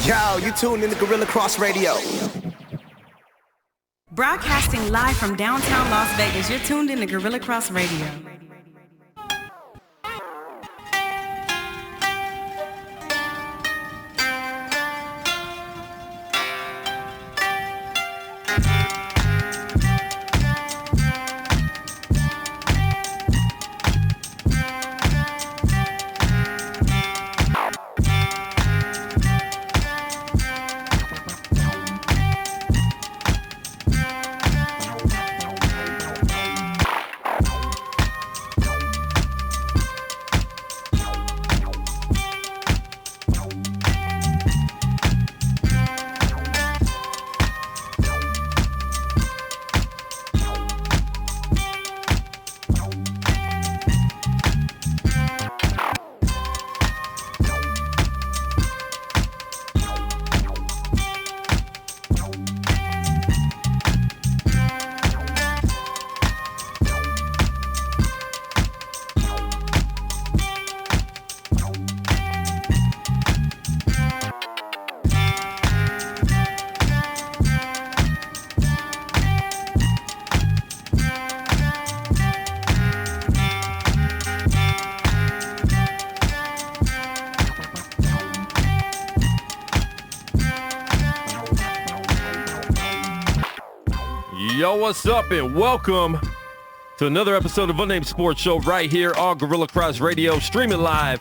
Yo, you tuned in to Guerilla Cross Radio. Broadcasting live from downtown Las Vegas, you're tuned in to Guerilla Cross Radio. Yo, what's up, and welcome to another episode of Unnamed Sports Show right here on Guerilla Cross Radio, streaming live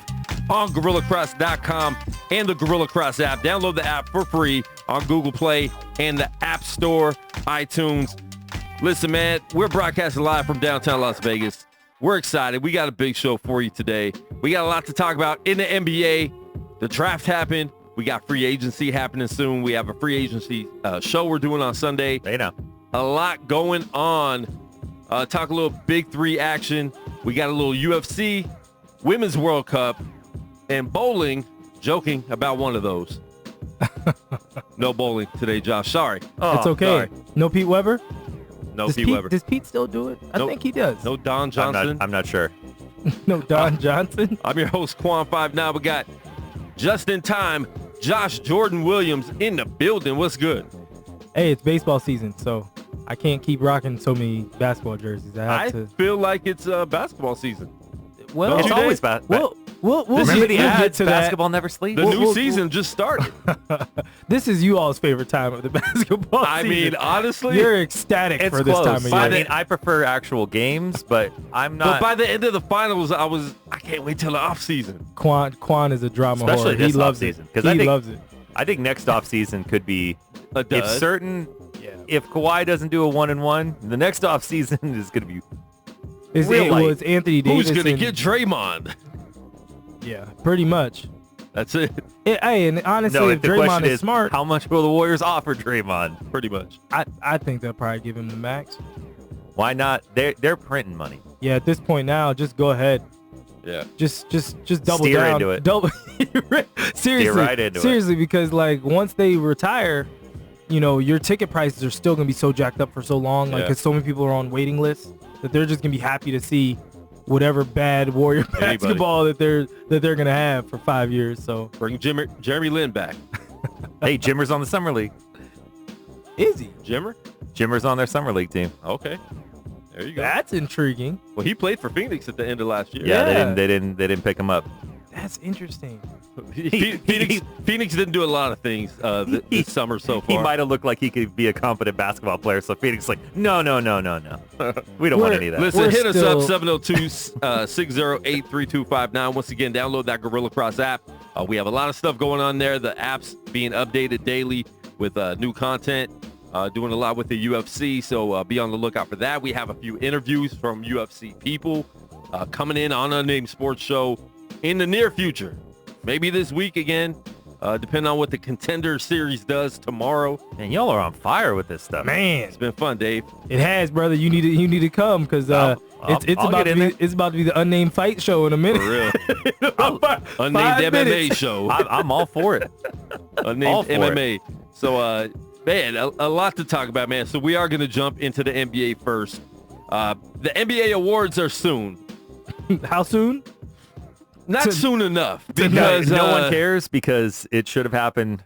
on GorillaCross.com and the Guerilla Cross app. Download the app for free on Google Play and the App Store, iTunes. Listen, man, we're broadcasting live from downtown Las Vegas. We're excited. We got a big show for you today. We got a lot to talk about in the NBA. The draft happened. We got free agency happening soon. We have a free agency show we're doing on Sunday. Hey, now. A lot going on. Talk a little Big Three action. We got a little UFC, Women's World Cup, and bowling. Joking about one of those. No bowling today, Josh. Sorry. It's okay. Sorry. No Pete Weber? No Does Pete Weber. Does Pete still do it? I think he does. No Don Johnson. I'm not sure. No Don Johnson? I'm your host, Quan5. Now we got just in time, Josh Jordan Williams in the building. What's good? Hey, it's baseball season, so I can't keep rocking so many basketball jerseys. I feel like it's basketball season. Well, It's always basketball. We'll Remember the ad, get to basketball never sleeps? The new season just started. This is you all's favorite time of the basketball season. I mean, honestly, you're ecstatic It's for this close. time of I year. mean, I prefer actual games, but I'm not. But by the end of the finals, I can't wait till the off season. Quan is a drama Especially whore. this He loves offseason, it. 'cause He loves it. I think next off season could be A dud. if certain. If Kawhi doesn't do a 1-1, the next off season is going to be real light. It's Anthony Davis. Who's gonna and- get Draymond? Yeah, pretty much. That's it. Hey, and honestly, no. if If the Draymond question is smart, how much will the Warriors offer Draymond? Pretty much. I think they'll probably give him the max. Why not? They're printing money. Yeah, at this point now, just go ahead. Yeah. Just double Steer down. into it. Seriously, right into it. seriously, because like once they retire, you know, your ticket prices are still gonna be so jacked up for so long, like Yeah. because so many people are on waiting lists that they're just gonna be happy to see whatever bad Warrior Anybody. basketball that they're gonna have for 5 years. So Bring Jeremy Lin back. Hey, Jimmer's on the summer league. is he? Jimmer? Jimmer's on their summer league team. Okay. There you go. That's intriguing. Well, he played for Phoenix at the end of last year. Yeah, Yeah. they didn't pick him up. That's interesting. Phoenix didn't do a lot of things this summer so far. He might have looked like he could be a competent basketball player, so Phoenix is like, no. We don't want any of that. Listen, We're hit still- us up, 702-608-3259. Once again, download that Guerilla Cross app. We have a lot of stuff going on there. The app's being updated daily with new content, doing a lot with the UFC, so be on the lookout for that. We have a few interviews from UFC people coming in on Unnamed Sports Show in the near future. Maybe this week again, depending on what the Contender Series does tomorrow. Man, y'all are on fire with this stuff. Man, It's been fun, Dave. it has, brother. You need to come because I'll it's get about to in be there. it's about to be the unnamed fight show in a minute. For real. Five Unnamed MMA minutes. show. I'm all for it. Unnamed all for MMA. So, man, a lot to talk about, man. So we are going to jump into the NBA first. The NBA awards are soon. How soon? Not soon enough Because because no one cares because it should have happened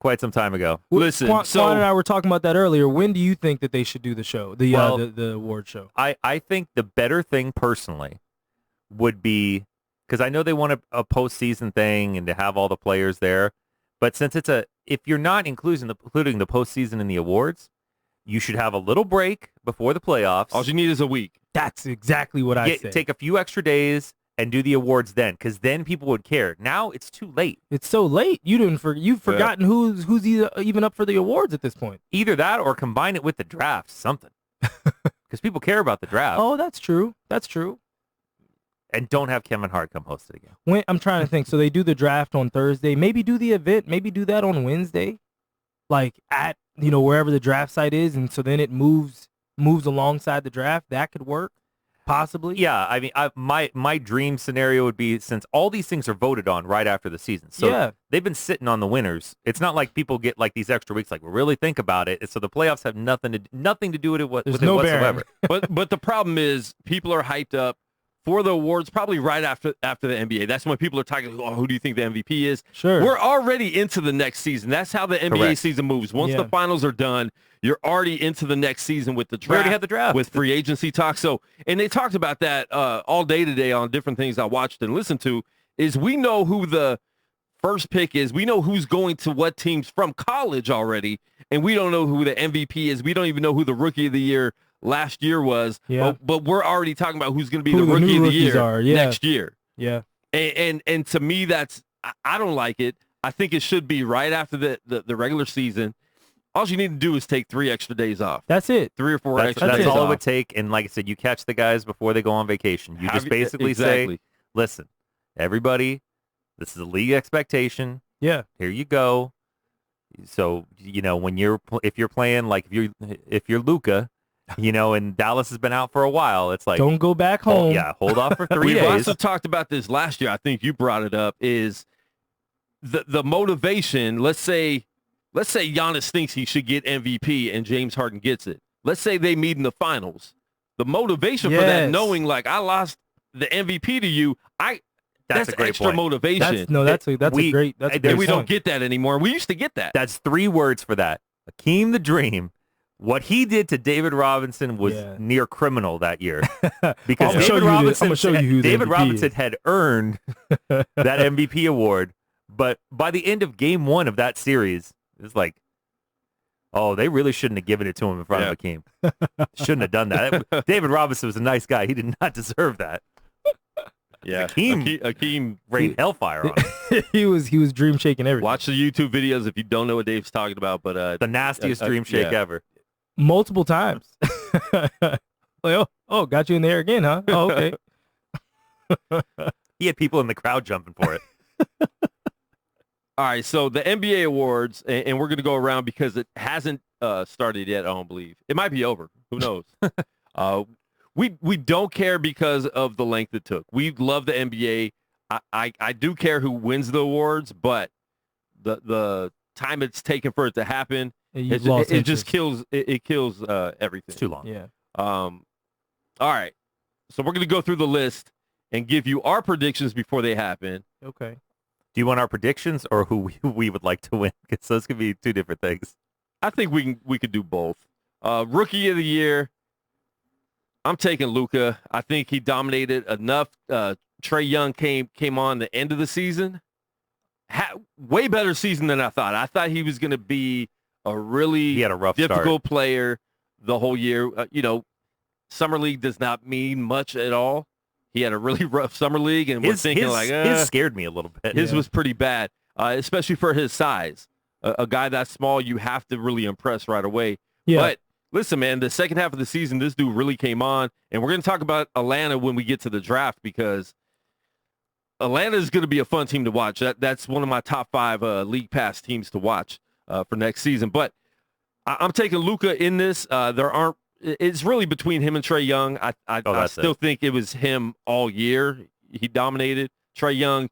quite some time ago. Listen, Quan so and I were talking about that earlier. When do you think that they should do the show, the award show? I think the better thing personally would be, because I know they want a postseason thing and to have all the players there, but since if you're not including the postseason in the awards, you should have a little break before the playoffs. all you need is a week. That's exactly what I said. Take a few extra days and do the awards then, because then people would care. Now it's too late. It's so late. You've forgotten who's even up for the awards at this point. Either that or combine it with the draft, something. Because people care about the draft. Oh, that's true. That's true. And don't have Kevin Hart come host it again. I'm trying to think. So they do the draft on Thursday. Maybe do the event. Maybe do that on Wednesday, like at wherever the draft site is, and so then it moves alongside the draft. That could work, possibly. Yeah, I mean, my dream scenario would be, since all these things are voted on right after the season, so they've been sitting on the winners. It's not like people get like these extra weeks, like, well, really think about it. So the playoffs have nothing to do with it whatsoever. But the problem is people are hyped up for the awards probably right after the NBA. That's when people are talking, oh, who do you think the MVP is? Sure. We're already into the next season. That's how the NBA Correct. season moves. Once the finals are done, you're already into the next season with the draft. We already had the draft. With free agency talk. So, and they talked about that all day today on different things I watched and listened to, is we know who the first pick is. We know who's going to what teams from college already, and we don't know who the MVP is. We don't even know who the Rookie of the Year last year was, but we're already talking about who's going to be the Rookie of the Year next year. Yeah. And to me, I don't like it. I think it should be right after the regular season. All you need to do is take 3 extra days off. That's it. 3 or 4 extra That's days all off. it would take. And like I said, you catch the guys before they go on vacation. You just basically say, listen, everybody, this is a league expectation. Yeah. Here you go. So, if you're playing, like if you're Luka, and Dallas has been out for a while, it's like, don't go back home. Hold off for 3 We've days. also talked about this last year. I think you brought it up, is the motivation. Let's say Giannis thinks he should get MVP and James Harden gets it. Let's say they meet in the finals. The motivation for that, knowing like I lost the MVP to you, that's a great extra point. motivation. That's a great And we point. don't get that anymore. We used to get that. That's 3 words for that. Akeem the Dream. What he did to David Robinson was near criminal that year. Because David Robinson had earned that MVP award, but by the end of game 1 of that series, it was like, oh, they really shouldn't have given it to him in front of Akeem. Shouldn't have done that. David Robinson was a nice guy. He did not deserve that. Yeah, Akeem rained hellfire on him. he was dream shaking everything. Watch the YouTube videos if you don't know what Dave's talking about. But the nastiest dream shake ever. Multiple times. Like, oh, got you in the air again, huh? Oh, okay. He had people in the crowd jumping for it. All right, so the NBA awards, and we're going to go around because it hasn't started yet, I don't believe. It might be over. Who knows? We don't care because of the length it took. We love the NBA. I do care who wins the awards, but the time it's taken for it to happen, it just kills everything. It's too long. Yeah. All right. So we're going to go through the list and give you our predictions before they happen. Okay. Do you want our predictions or who we would like to win? Because those could be 2 different things. I think we could do both. Rookie of the Year, I'm taking Luka. I think he dominated enough. Trae Young came on the end of the season. Way better season than I thought. I thought he was going to be a really difficult player the whole year. Summer league does not mean much at all. He had a really rough summer league, and we're thinking his scared me a little bit. His was pretty bad, especially for his size. A guy that small, you have to really impress right away. Yeah. But listen, man, the second half of the season, this dude really came on, and we're going to talk about Atlanta when we get to the draft because Atlanta is going to be a fun team to watch. That's one of my top 5 league pass teams to watch for next season. But I'm taking Luka in this. It's really between him and Trae Young. I still think it was him all year. He dominated. Trae Young,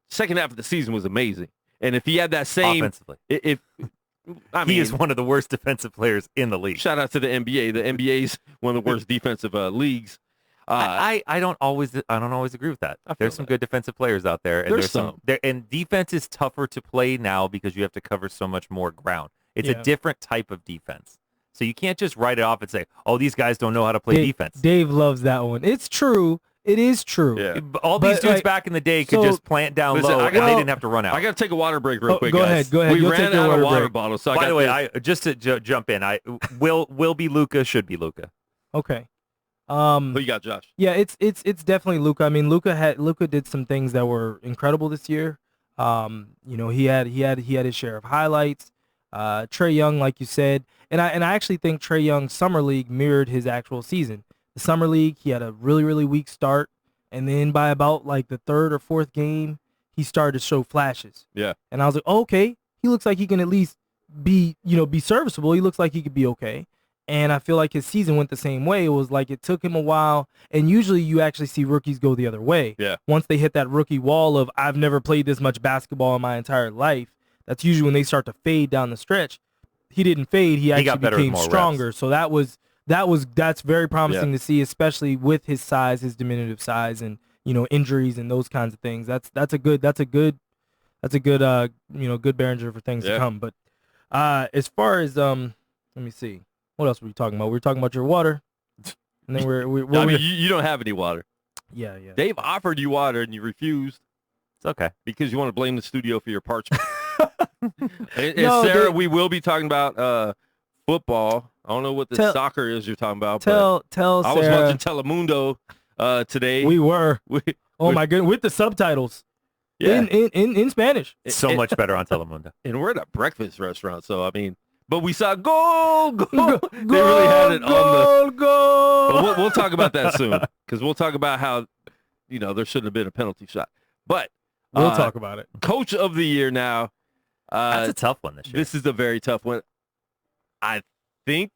second half of the season was amazing. And if he had that same offensively, he is one of the worst defensive players in the league. Shout out to the NBA. The NBA is one of the worst defensive leagues. I don't always agree with that. There's some good defensive players out there, and there's some. And defense is tougher to play now because you have to cover so much more ground. It's a different type of defense. So you can't just write it off and say, "Oh, these guys don't know how to play defense." Dave loves that one. It's true. It is true. Yeah. All these dudes back in the day could just plant down low, and they didn't have to run out. I got to take a water break real quick, go guys. Go ahead. We ran out of water bottles. So by the way, just to jump in, will be Luka, should be Luka. Okay. Who you got, Josh? Yeah, it's definitely Luka. I mean, Luka did some things that were incredible this year. He had his share of highlights. Trae Young, like you said, and I actually think Trae Young's summer league mirrored his actual season. The summer league, he had a really, really weak start, and then by about like the third or fourth game, he started to show flashes. Yeah. And I was like, okay, he looks like he can at least be serviceable. He looks like he could be okay. And I feel like his season went the same way. It was like it took him a while, and usually you actually see rookies go the other way. Yeah. Once they hit that rookie wall of I've never played this much basketball in my entire life, that's usually when they start to fade down the stretch. He didn't fade. He actually became stronger. Reps. So that's very promising to see, especially with his size, his diminutive size, and injuries and those kinds of things. That's a good good Behringer for things to come. But as far as let me see. What else were we talking about? We were talking about your water. And then you don't have any water. Yeah. Dave offered you water and you refused. It's okay. Because you want to blame the studio for your parchment. and Sarah, we will be talking about football. I don't know what the soccer is you're talking about. Tell Sarah. I was watching Telemundo today. We were. Oh my goodness, with the subtitles. Yeah. In Spanish. So much better on Telemundo. And we're at a breakfast restaurant, so I mean, but we saw goal. They really had it on the goal. But we'll talk about that soon, because we'll talk about how there shouldn't have been a penalty shot. But we'll talk about it. Coach of the year now. That's a tough one this year. This is a very tough one. I think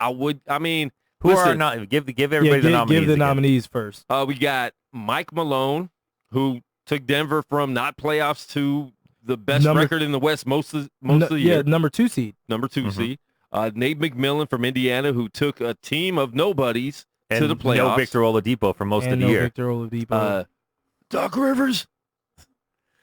I would. I mean, who are not? Give everybody the nominees. Give the nominees first. We got Mike Malone, who took Denver from not playoffs to the best record in the West most of the year. Yeah, number 2 seed. Number 2 seed. Nate McMillan from Indiana, who took a team of nobodies to the playoffs. No Victor Oladipo for most of the year. Victor Oladipo. Doc Rivers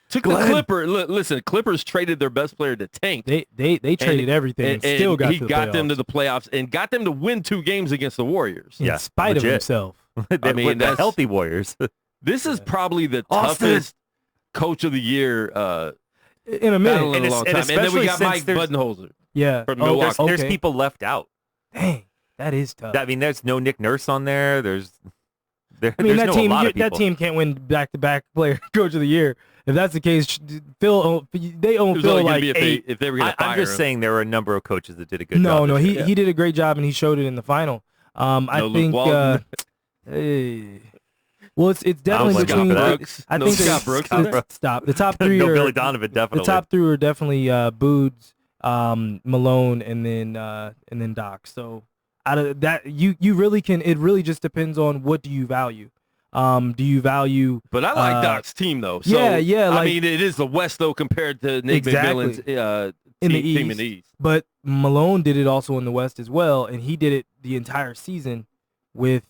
took the Clippers. Listen, Clippers traded their best player to tank. They traded everything and still got to the playoffs. He got them to the playoffs and got them to win 2 games against the Warriors. In spite of himself. I mean, that's healthy Warriors. This is probably the toughest coach of the year in a minute. In a long time. And then we got Mike Budenholzer. Yeah. From Milwaukee. There's people left out. Dang, that is tough. I mean, there's no Nick Nurse on there. There's that team can't win back-to-back player coach of the year. If that's the case, they own Phil like 8. If they were gonna fire I'm just saying there were a number of coaches that did a good job. No, he did a great job, and he showed it in the final. I think. Well, it's definitely between. Brooks. I think Scott Brooks. Stop. The top 3 are Billy Donovan. Definitely. The top 3 are definitely Boods, Malone, and then Doc. So out of that, you really can. It really just depends on what do you value. Do you value? But I like Doc's team though. So, yeah. I mean, it is the West though compared to Nate McMillan's team in the East. But Malone did it also in the West as well, and he did it the entire season with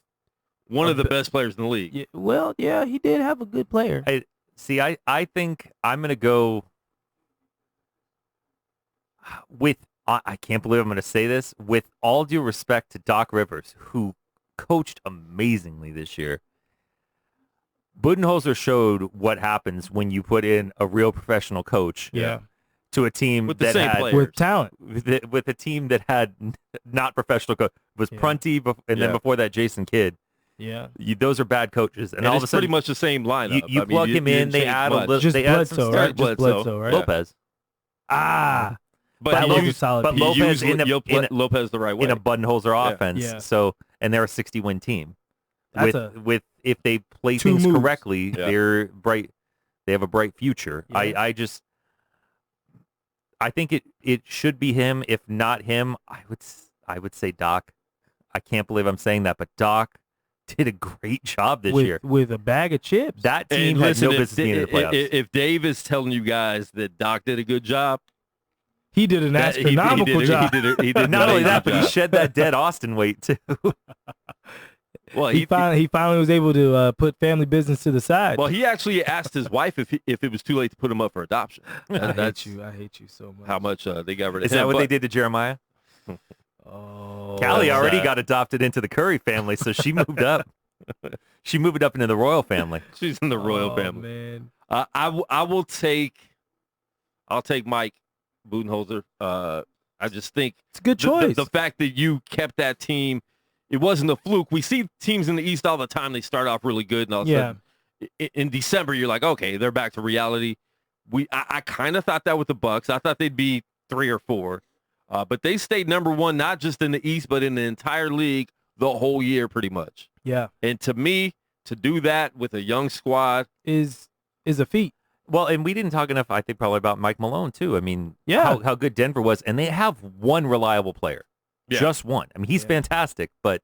one of the best players in the league. Yeah, well, yeah, he did have a good player. I think I'm going to go with, I can't believe I'm going to say this, with all due respect to Doc Rivers, who coached amazingly this year. Budenholzer showed what happens when you put in a real professional coach to a team with the same players. With talent. With a team that had not professional coach. It was Prunty, and then before that, Jason Kidd. Yeah, those are bad coaches, and all of a sudden, pretty much the same lineup. You plug him in, they add a little. Just they Bledsoe, add right? Bledsoe, right? Lopez. But Lopez Lopez the right way in a Budenholzer offense. Yeah. So, and they're a 60-win team. With if they play 2 things moves. correctly, they're bright. They have a bright future. Yeah. I think it should be him. If not him, I would say Doc. I can't believe I'm saying that, but Doc did a great job this year with a bag of chips. That team had no business being in the playoffs. If Dave is telling you guys that Doc did a good job, he did an astronomical job. He did Not only that, but he shed that dead Austin weight too. Well, he finally was able to put family business to the side. Well, he actually asked his wife if it was too late to put him up for adoption. I hate you so much. How much they got rid of him. Is that what they did to Jeremiah? Oh, Callie already got adopted into the Curry family, so she moved up. She moved up into the royal family. She's in the royal family. Man. I'll take Mike Budenholzer. I just think it's a good choice. The fact that you kept that team, it wasn't a fluke. We see teams in the East all the time. They start off really good, and all of a sudden, in December, you're like, okay, they're back to reality. I kind of thought that with the Bucks. I thought they'd be 3 or 4, but they stayed number 1, not just in the East, but in the entire league the whole year, pretty much. Yeah. And to me, to do that with a young squad is a feat. Well, and we didn't talk enough, I think, probably about Mike Malone, too. I mean, yeah, how good Denver was. And they have one reliable player. Yeah. Just one. I mean, he's fantastic, but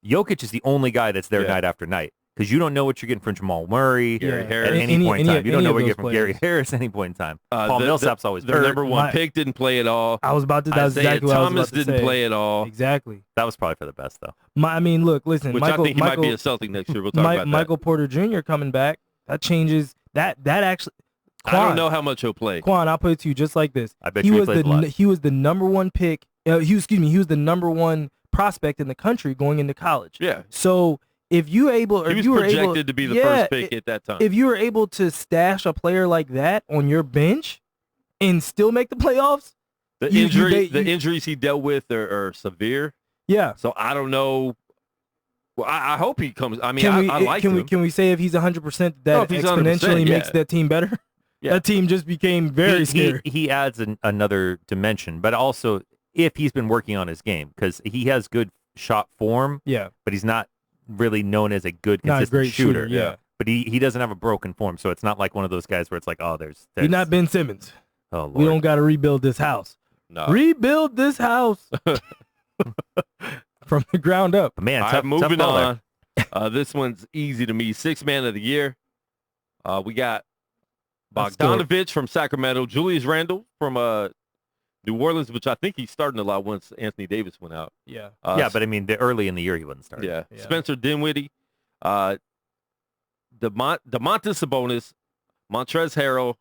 Jokic is the only guy that's there night after night. Because you don't know what you're getting from Jamal Murray at any point in time. You don't know what you're getting from Gary Harris at any point in time. Paul Millsap's always their number 1 pick didn't play at all. I was about to. That was exactly what Thomas I was about to didn't play at all. Exactly. That was probably for the best, though. Listen. Which I think he might be a Celtic next year. We'll talk about that. Michael Porter Jr. coming back. That changes. That actually. Quan, I don't know how much he'll play. Quan, I'll put it to you just like this. I bet he was a lot. He was the number 1 pick. He was the number 1 prospect in the country going into college. Yeah. So if you were able to be the first pick at that time. If you were able to stash a player like that on your bench and still make the playoffs, the injuries he dealt with are severe. Yeah. So I don't know. Well, I hope he comes. I mean, I like him. Can we say if he's 100%, that exponentially makes that team better? Yeah. That team just became very scary. He adds another dimension, but also if he's been working on his game, because he has good shot form, but he's not really known as a good, consistent shooter. Yeah. But he doesn't have a broken form, so it's not like one of those guys where it's like, oh, there's You're not Ben Simmons. Oh, Lord. We don't got to rebuild this house. No. Rebuild this house. From the ground up. Man, moving on. This one's easy to me. 6th man of the year. We got Bogdanovich from Sacramento, Julius Randle from New Orleans, which I think he's starting a lot once Anthony Davis went out. Yeah. But I mean, early in the year he wasn't starting. Yeah. Spencer Dinwiddie, DeMontis Sabonis, Montrezl Harrell,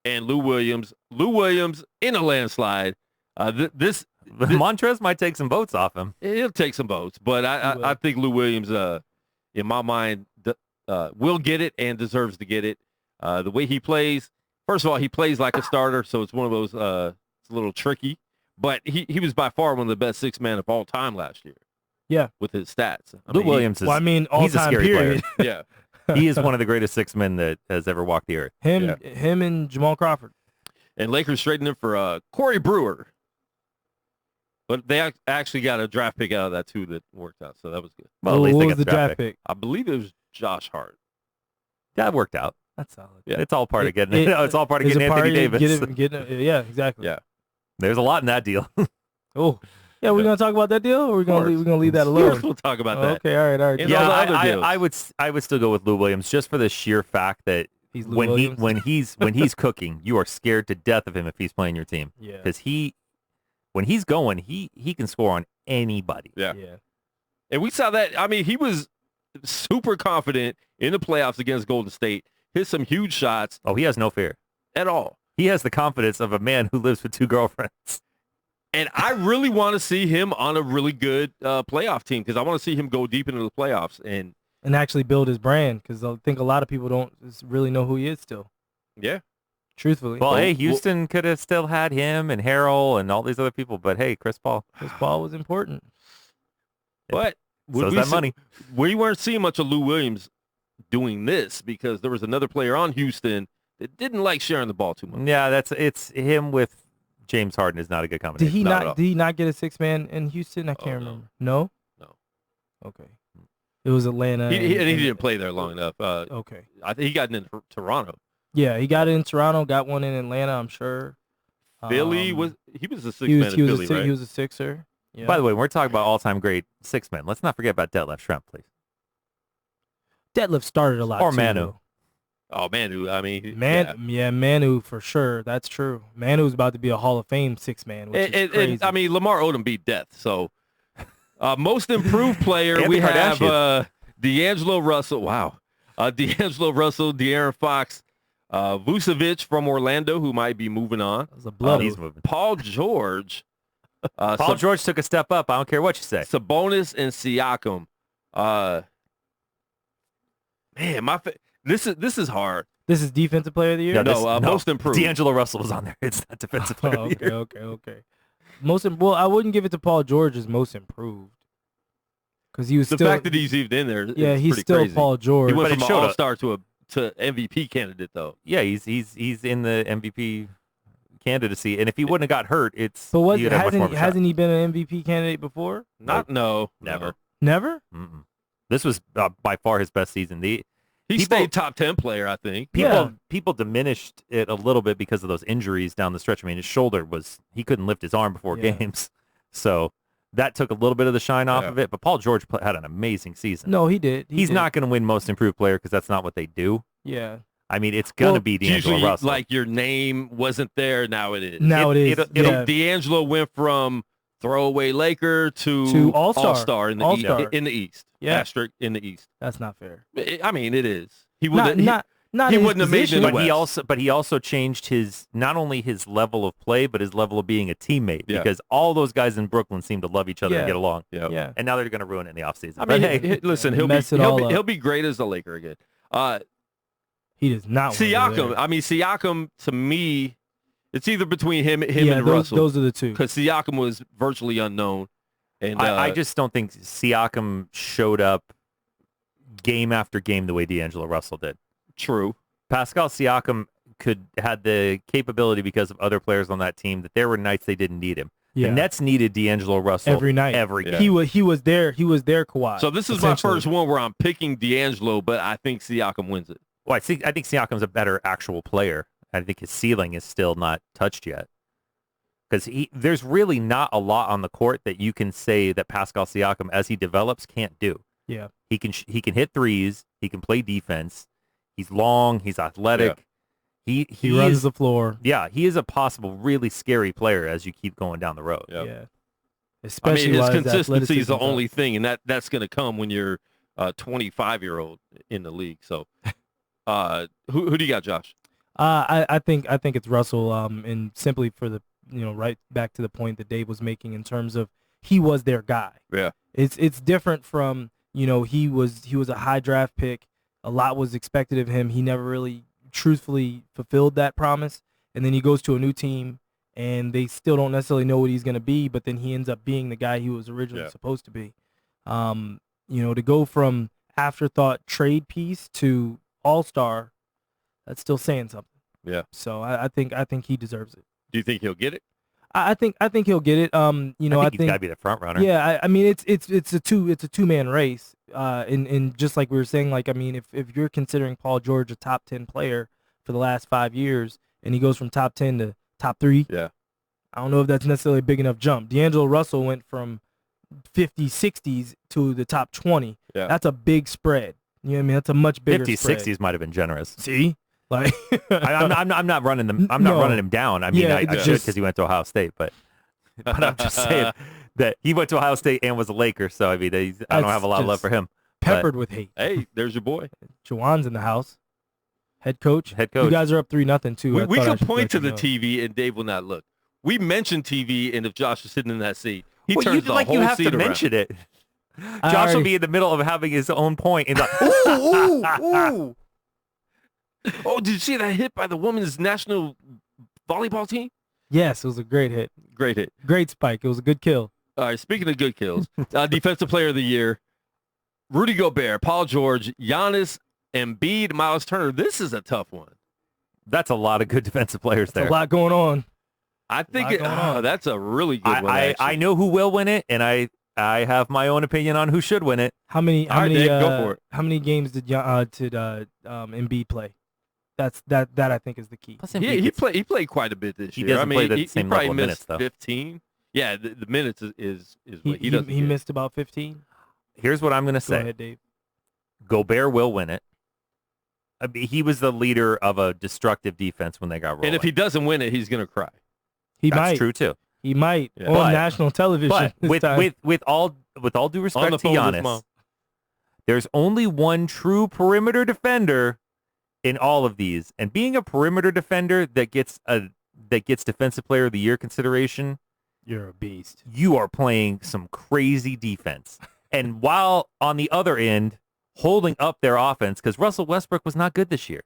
and Lou Williams. Lou Williams in a landslide. Montrez might take some votes off him. He'll take some votes, but I think Lou Williams, in my mind, will get it and deserves to get it. The way he plays, first of all, he plays like a starter, so it's one of those, it's a little tricky. But he was by far one of the best 6-man of all time last year. Yeah. With his stats. Lou Williams all he's time, a scary period. player. Yeah. He is one of the greatest 6 men that has ever walked the earth. Him and Jamal Crawford. And Lakers traded him for Corey Brewer. But they actually got a draft pick out of that, too, that worked out. So that was good. Well, at least what was the draft pick? I believe it was Josh Hart. That worked out. That's solid. Yeah. It's all part of getting it's all part of getting Anthony Davis. Yeah, exactly. Yeah. There's a lot in that deal. Oh. Yeah, we're going to talk about that deal, or we're going to leave that alone? Of course we'll talk about that. Okay, all right. And I would still go with Lou Williams just for the sheer fact that when he's cooking, you are scared to death of him if he's playing your team. Yeah. Because when he's going, he can score on anybody. Yeah. And we saw that. I mean, he was super confident in the playoffs against Golden State. Hit some huge shots. Oh, he has no fear at all. He has the confidence of a man who lives with 2 girlfriends. And I really want to see him on a really good playoff team because I want to see him go deep into the playoffs and actually build his brand because I think a lot of people don't really know who he is still. Yeah. Truthfully. Well, hey, Houston could have still had him and Harrell and all these other people, but hey, Chris Paul. Chris Paul was important. But so that money. We weren't seeing much of Lou Williams doing this because there was another player on Houston that didn't like sharing the ball too much. Yeah, it's him with James Harden is not a good combination. Did he not get a 6-man in Houston? I can't remember. No? No. Okay. It was Atlanta. He didn't play there long enough. Okay. I think he got in Toronto. Yeah, he got it in Toronto, got one in Atlanta, I'm sure. Philly he was a 6-man in Philly, right? He was a 6er. Yeah. By the way, when we're talking about all-time great 6-men, let's not forget about Detlef Schrempf, please. Detlef started a lot or too, Manu. Though. Oh, Manu. I mean, Manu for sure. That's true. Manu's about to be a Hall of Fame 6-man, which is crazy. I mean, Lamar Odom beat death, so Most improved player, we have D'Angelo Russell. Wow. D'Angelo Russell, De'Aaron Fox, Vucevic from Orlando, who might be moving on. That was a blood. He's moving. Paul George. Paul George took a step up. I don't care what you say. Sabonis and Siakam. Man, this is hard. This is defensive player of the year? No, most improved. D'Angelo Russell was on there. It's not defensive player of the year. Okay. Well, I wouldn't give it to Paul George as most improved. Because he was the fact that he's even in there. Yeah, he's pretty still crazy. Paul George. He went from an all-star to MVP candidate, though. Yeah, he's in the MVP candidacy, and if he wouldn't have got hurt, hasn't he been an MVP candidate before? No, never. Never? Mm-mm. This was by far his best season. He stayed top 10 player, I think. People diminished it a little bit because of those injuries down the stretch. I mean, his shoulder he couldn't lift his arm before games, so that took a little bit of the shine off of it. But Paul George had an amazing season. No, he did. He's not going to win most improved player because that's not what they do. Yeah. I mean, it's going to be D'Angelo Russell. Like your name wasn't there, now it is. Now it is. D'Angelo went from throwaway Laker to all-star in the East. Yeah. Asterisk in the East. That's not fair. I mean, it is. He wouldn't have made it. But he also changed not only his level of play, but his level of being a teammate. Because all those guys in Brooklyn seem to love each other and get along. Yeah. And now they're going to ruin it in the offseason. I mean, listen, he'll be great as a Laker again. He does not. Siakam. I mean, Siakam to me, it's either between him and Russell. Those are the two. Because Siakam was virtually unknown. And I just don't think Siakam showed up game after game the way D'Angelo Russell did. True. Pascal Siakam had the capability because of other players on that team that there were nights they didn't need him. The Nets needed D'Angelo Russell every night. He was there. He was their Kawhi. So this is my first one where I'm picking D'Angelo, but I think Siakam wins it. Well, I think Siakam's a better actual player. I think his ceiling is still not touched yet. Because there's really not a lot on the court that you can say that Pascal Siakam, as he develops, can't do. Yeah, he can hit threes. He can play defense. He's long. He's athletic. Yeah. He runs the floor. Yeah, he is a possible really scary player as you keep going down the road. Yep. Yeah, especially his consistency is the only thing, and that's going to come when you're a 25-year-old in the league. So, who do you got, Josh? I think it's Russell. And simply for the right back to the point that Dave was making in terms of he was their guy. Yeah, it's different from he was a high draft pick. A lot was expected of him. He never really truthfully fulfilled that promise. And then he goes to a new team, and they still don't necessarily know what he's going to be. But then he ends up being the guy he was originally supposed to be. To go from afterthought trade piece to all-star, that's still saying something. Yeah. So I think he deserves it. Do you think he'll get it? I think he'll get it. I think he's got to be the front runner. Yeah, I mean it's a two-man race. And just like we were saying, like I mean, if you're considering Paul George a top 10 player for the last 5 years, and he goes from top 10 to top 3, I don't know if that's necessarily a big enough jump. D'Angelo Russell went from 50s, 60s to the top 20. Yeah. That's a big spread. You know what I mean? That's a much bigger 50s, spread. 60s might have been generous. See? Like I'm not running them. I'm not running him down. I mean, I should because he went to Ohio State, but I'm just saying that he went to Ohio State and was a Laker. So I mean, I don't have a lot of love for him. Peppered with hate. Hey, there's your boy. Jawan's in the house. Head coach. You guys are up 3-0 too. We can point to the TV and Dave will not look. We mentioned TV, and if Josh is sitting in that seat, he turns the whole seat you have to around. mention it. Josh will be in the middle of having his own point and like, ooh. Oh, did you see that hit by the women's national volleyball team? Yes, it was a great hit. Great hit. Great spike. It was a good kill. All right, speaking of good kills, Defensive Player of the Year, Rudy Gobert, Paul George, Giannis, Embiid, Miles Turner. This is a tough one. That's a lot of good defensive players there. A lot going on. I think that's a really good one. I know who will win it, and I have my own opinion on who should win it. How many go for it. How many games did Embiid play? That I think is the key. He played quite a bit this year. He doesn't play the same level of minutes, though. 15. Yeah, the minutes is what he doesn't. He missed about 15. Here's what I'm going to say. Go ahead, Dave. Gobert will win it. I mean, he was the leader of a destructive defense when they got rolling. And if he doesn't win it, he's going to cry. That's true too. He might on national television. But with all due respect to Giannis, there's only one true perimeter defender in all of these, and being a perimeter defender that gets Defensive Player of the Year consideration, you're a beast. You are playing some crazy defense, and while on the other end holding up their offense, because Russell Westbrook was not good this year.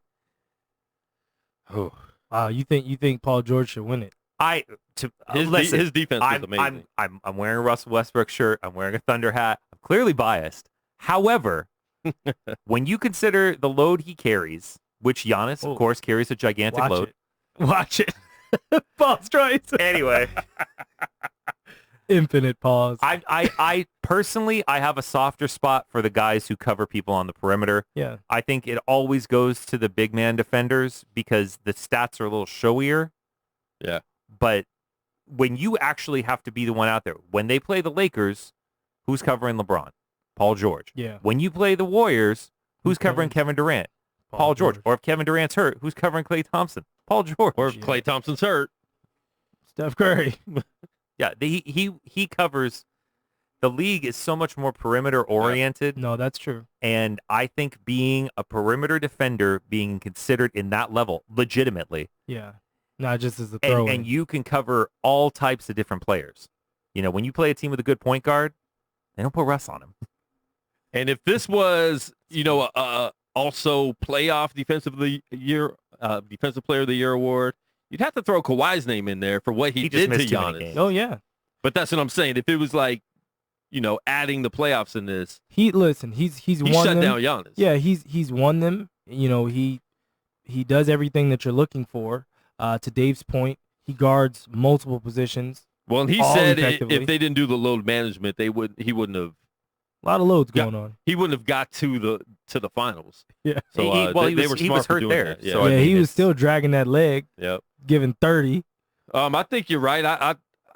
Oh, wow! You think Paul George should win it? His defense was amazing. I'm wearing a Russell Westbrook shirt. I'm wearing a Thunder hat. I'm clearly biased. However, when you consider the load he carries, which Giannis, of course, carries a gigantic load. Watch it. Pause twice. Anyway. Infinite pause. I personally, I have a softer spot for the guys who cover people on the perimeter. Yeah. I think it always goes to the big man defenders because the stats are a little showier. Yeah. But when you actually have to be the one out there, when they play the Lakers, who's covering LeBron? Paul George. Yeah. When you play the Warriors, who's covering Kevin Durant? Paul George. Or if Kevin Durant's hurt, who's covering Klay Thompson? Paul George. Or if Klay Thompson's hurt, Steph Curry. Yeah, he covers. The league is so much more perimeter oriented. No, that's true. And I think being a perimeter defender, being considered in that level, legitimately. Yeah. Not just as a throw. And you can cover all types of different players. You know, when you play a team with a good point guard, they don't put Russ on him. And if this was, also playoff defensive player of the year award, you'd have to throw Kawhi's name in there for what he did to Giannis. Oh yeah. But that's what I'm saying. If it was like, adding the playoffs in this, he's won shut them. down Giannis. Yeah, he's won them. He does everything that you're looking for. To Dave's point, he guards multiple positions. Well, and he said if they didn't do the load management, he wouldn't have. A lot of loads going on. He wouldn't have got to the finals. Yeah. So he was hurt there. That. Yeah, so he was still dragging that leg. Yep. Giving 30. I think you're right.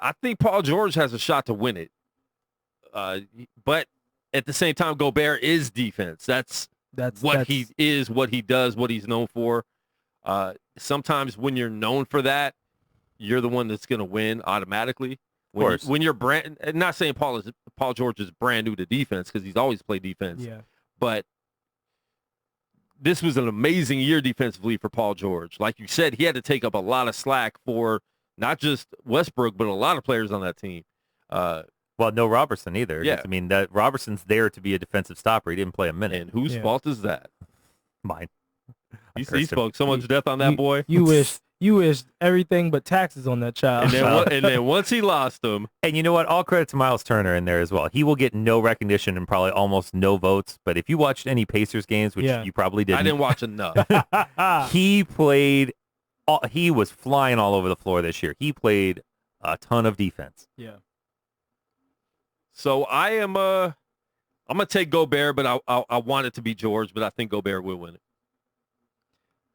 I think Paul George has a shot to win it. But at the same time, Gobert is defense. That's he is, what he does, what he's known for. Sometimes when you're known for that, you're the one that's going to win automatically. When you're not saying Paul George is brand new to defense because he's always played defense. Yeah. But this was an amazing year defensively for Paul George. Like you said, he had to take up a lot of slack for not just Westbrook, but a lot of players on that team. Well, no Robertson either. Yeah. I mean, that Robertson's there to be a defensive stopper. He didn't play a minute. And whose fault is that? Mine. He spoke so much death on that boy. You wish everything but taxes on that child. And then once he lost him. And you know what? All credit to Miles Turner in there as well. He will get no recognition and probably almost no votes. But if you watched any Pacers games, which you probably didn't. I didn't watch enough. He played. He was flying all over the floor this year. He played a ton of defense. Yeah. So I'm going to take Gobert, but I want it to be George, but I think Gobert will win it.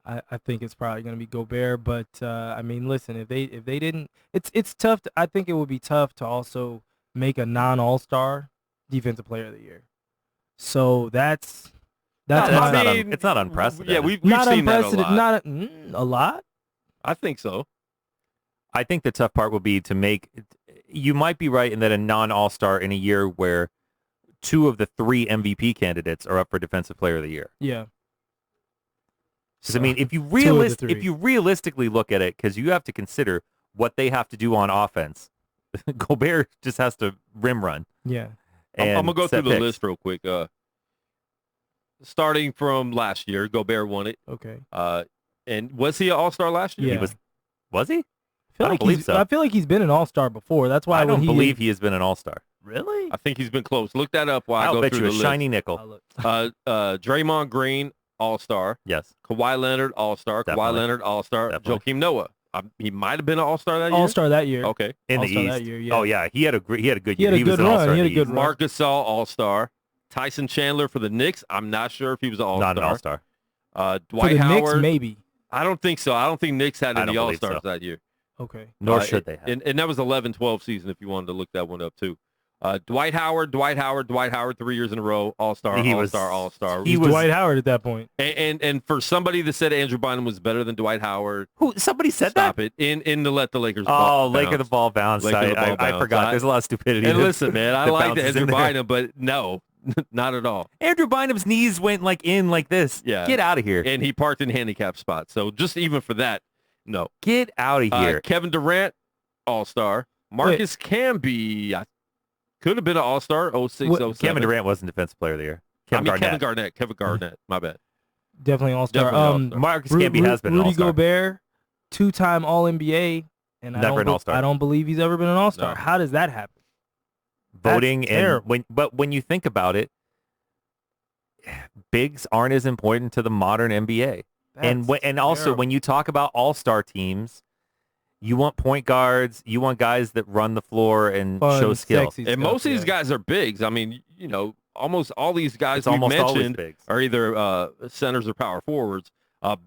I think it's probably going to be Gobert, but I mean, listen, if they didn't, it's tough. I think it would be tough to also make a non-All-Star Defensive Player of the Year. So that's it's not unprecedented. Yeah, we've not seen that a lot. Not a lot. I think so. I think the tough part will be to make. You might be right in that a non-All-Star in a year where 2 of the 3 MVP candidates are up for Defensive Player of the Year. Yeah. Because, I mean, if you realistically look at it, because you have to consider what they have to do on offense, Gobert just has to rim run. Yeah. I'm going to go through the list real quick. Starting from last year, Gobert won it. Okay. And was he an All-Star last year? Yeah. Was he? I don't believe so. I feel like he's been an All-Star before. That's why I don't believe he has been an All-Star. Really? I think he's been close. Look that up while I go bet through you the a list. shiny nickel. Draymond Green, All-Star. Yes. Kawhi Leonard, All-Star. Definitely. Kawhi Leonard, All-Star. Definitely. Joakim Noah. He might have been an All-Star that year. All-Star that year. Okay. In the All-Star East. that year, yeah. Oh yeah, he had a good year. He had a good run. He had a good run. Marc Gasol, All-Star. Tyson Chandler for the Knicks. I'm not sure if he was an All-Star. Not an All-Star. For Dwight the Howard. Knicks, maybe. I don't think so. I don't think Knicks had any All-Stars that year. Okay. Nor should they have. And that was 11-12 season if you wanted to look that one up too. Dwight Howard, 3 years in a row, All-Star. He was Dwight Howard at that point. And for somebody that said Andrew Bynum was better than Dwight Howard, somebody said stop that? it in the Let the Lakers ball bounce. Lake of the ball bounce. I forgot. There's a lot of stupidity. And listen, man, I like Andrew Bynum, but no, not at all. Andrew Bynum's knees went in like this. Yeah, get out of here. And he parked in handicap spots. So just even for that, no, get out of here. Kevin Durant, All-Star. Marcus Camby, could have been an All-Star, 06-07. Kevin Durant wasn't Defensive Player of the Year. Kevin Garnett, my bad. Definitely All-Star. Marcus Camby has been an Rudy All-Star. Gobert, 2-time All-NBA, and never an All-Star. I don't believe he's ever been an All-Star. No. How does that happen? Voting but when you think about it, bigs aren't as important to the modern NBA. And also when you talk about All-Star teams, you want point guards, you want guys that run the floor and show skill. And most of these guys are bigs. I mean, almost all these guys we mentioned are either centers or power forwards.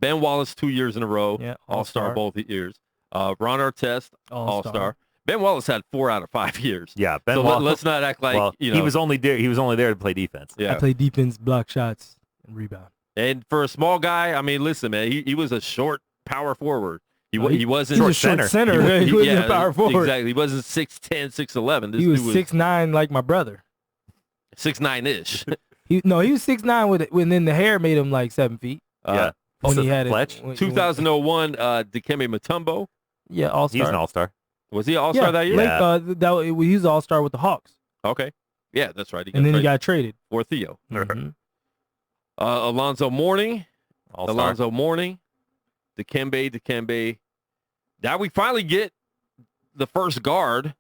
Ben Wallace 2 years in a row, All-Star both years. Ron Artest, All-Star. Ben Wallace had 4 out of 5 years. Yeah, Ben Wallace. Let's not act like he was only there. He was only there to play defense. Yeah, I play defense, block shots, and rebound. And for a small guy, I mean, listen, man, he was a short power forward. He wasn't short center. He wasn't a power forward. Exactly. He wasn't 6'10", 6'11". He was 6'9", like my brother. 6'9"-ish. He was 6'9", when then the hair made him like 7 feet. Yeah. When he had Fletch. 2001, Dikembe Mutombo. Yeah, All-Star. He's an All-Star. Was he an All-Star that year? Yeah. He was an All-Star with the Hawks. Okay. Yeah, that's right. He got traded. For Theo. Mm-hmm. Alonzo Mourning. All-Star. Alonzo Mourning. Dikembe. Now we finally get the first guard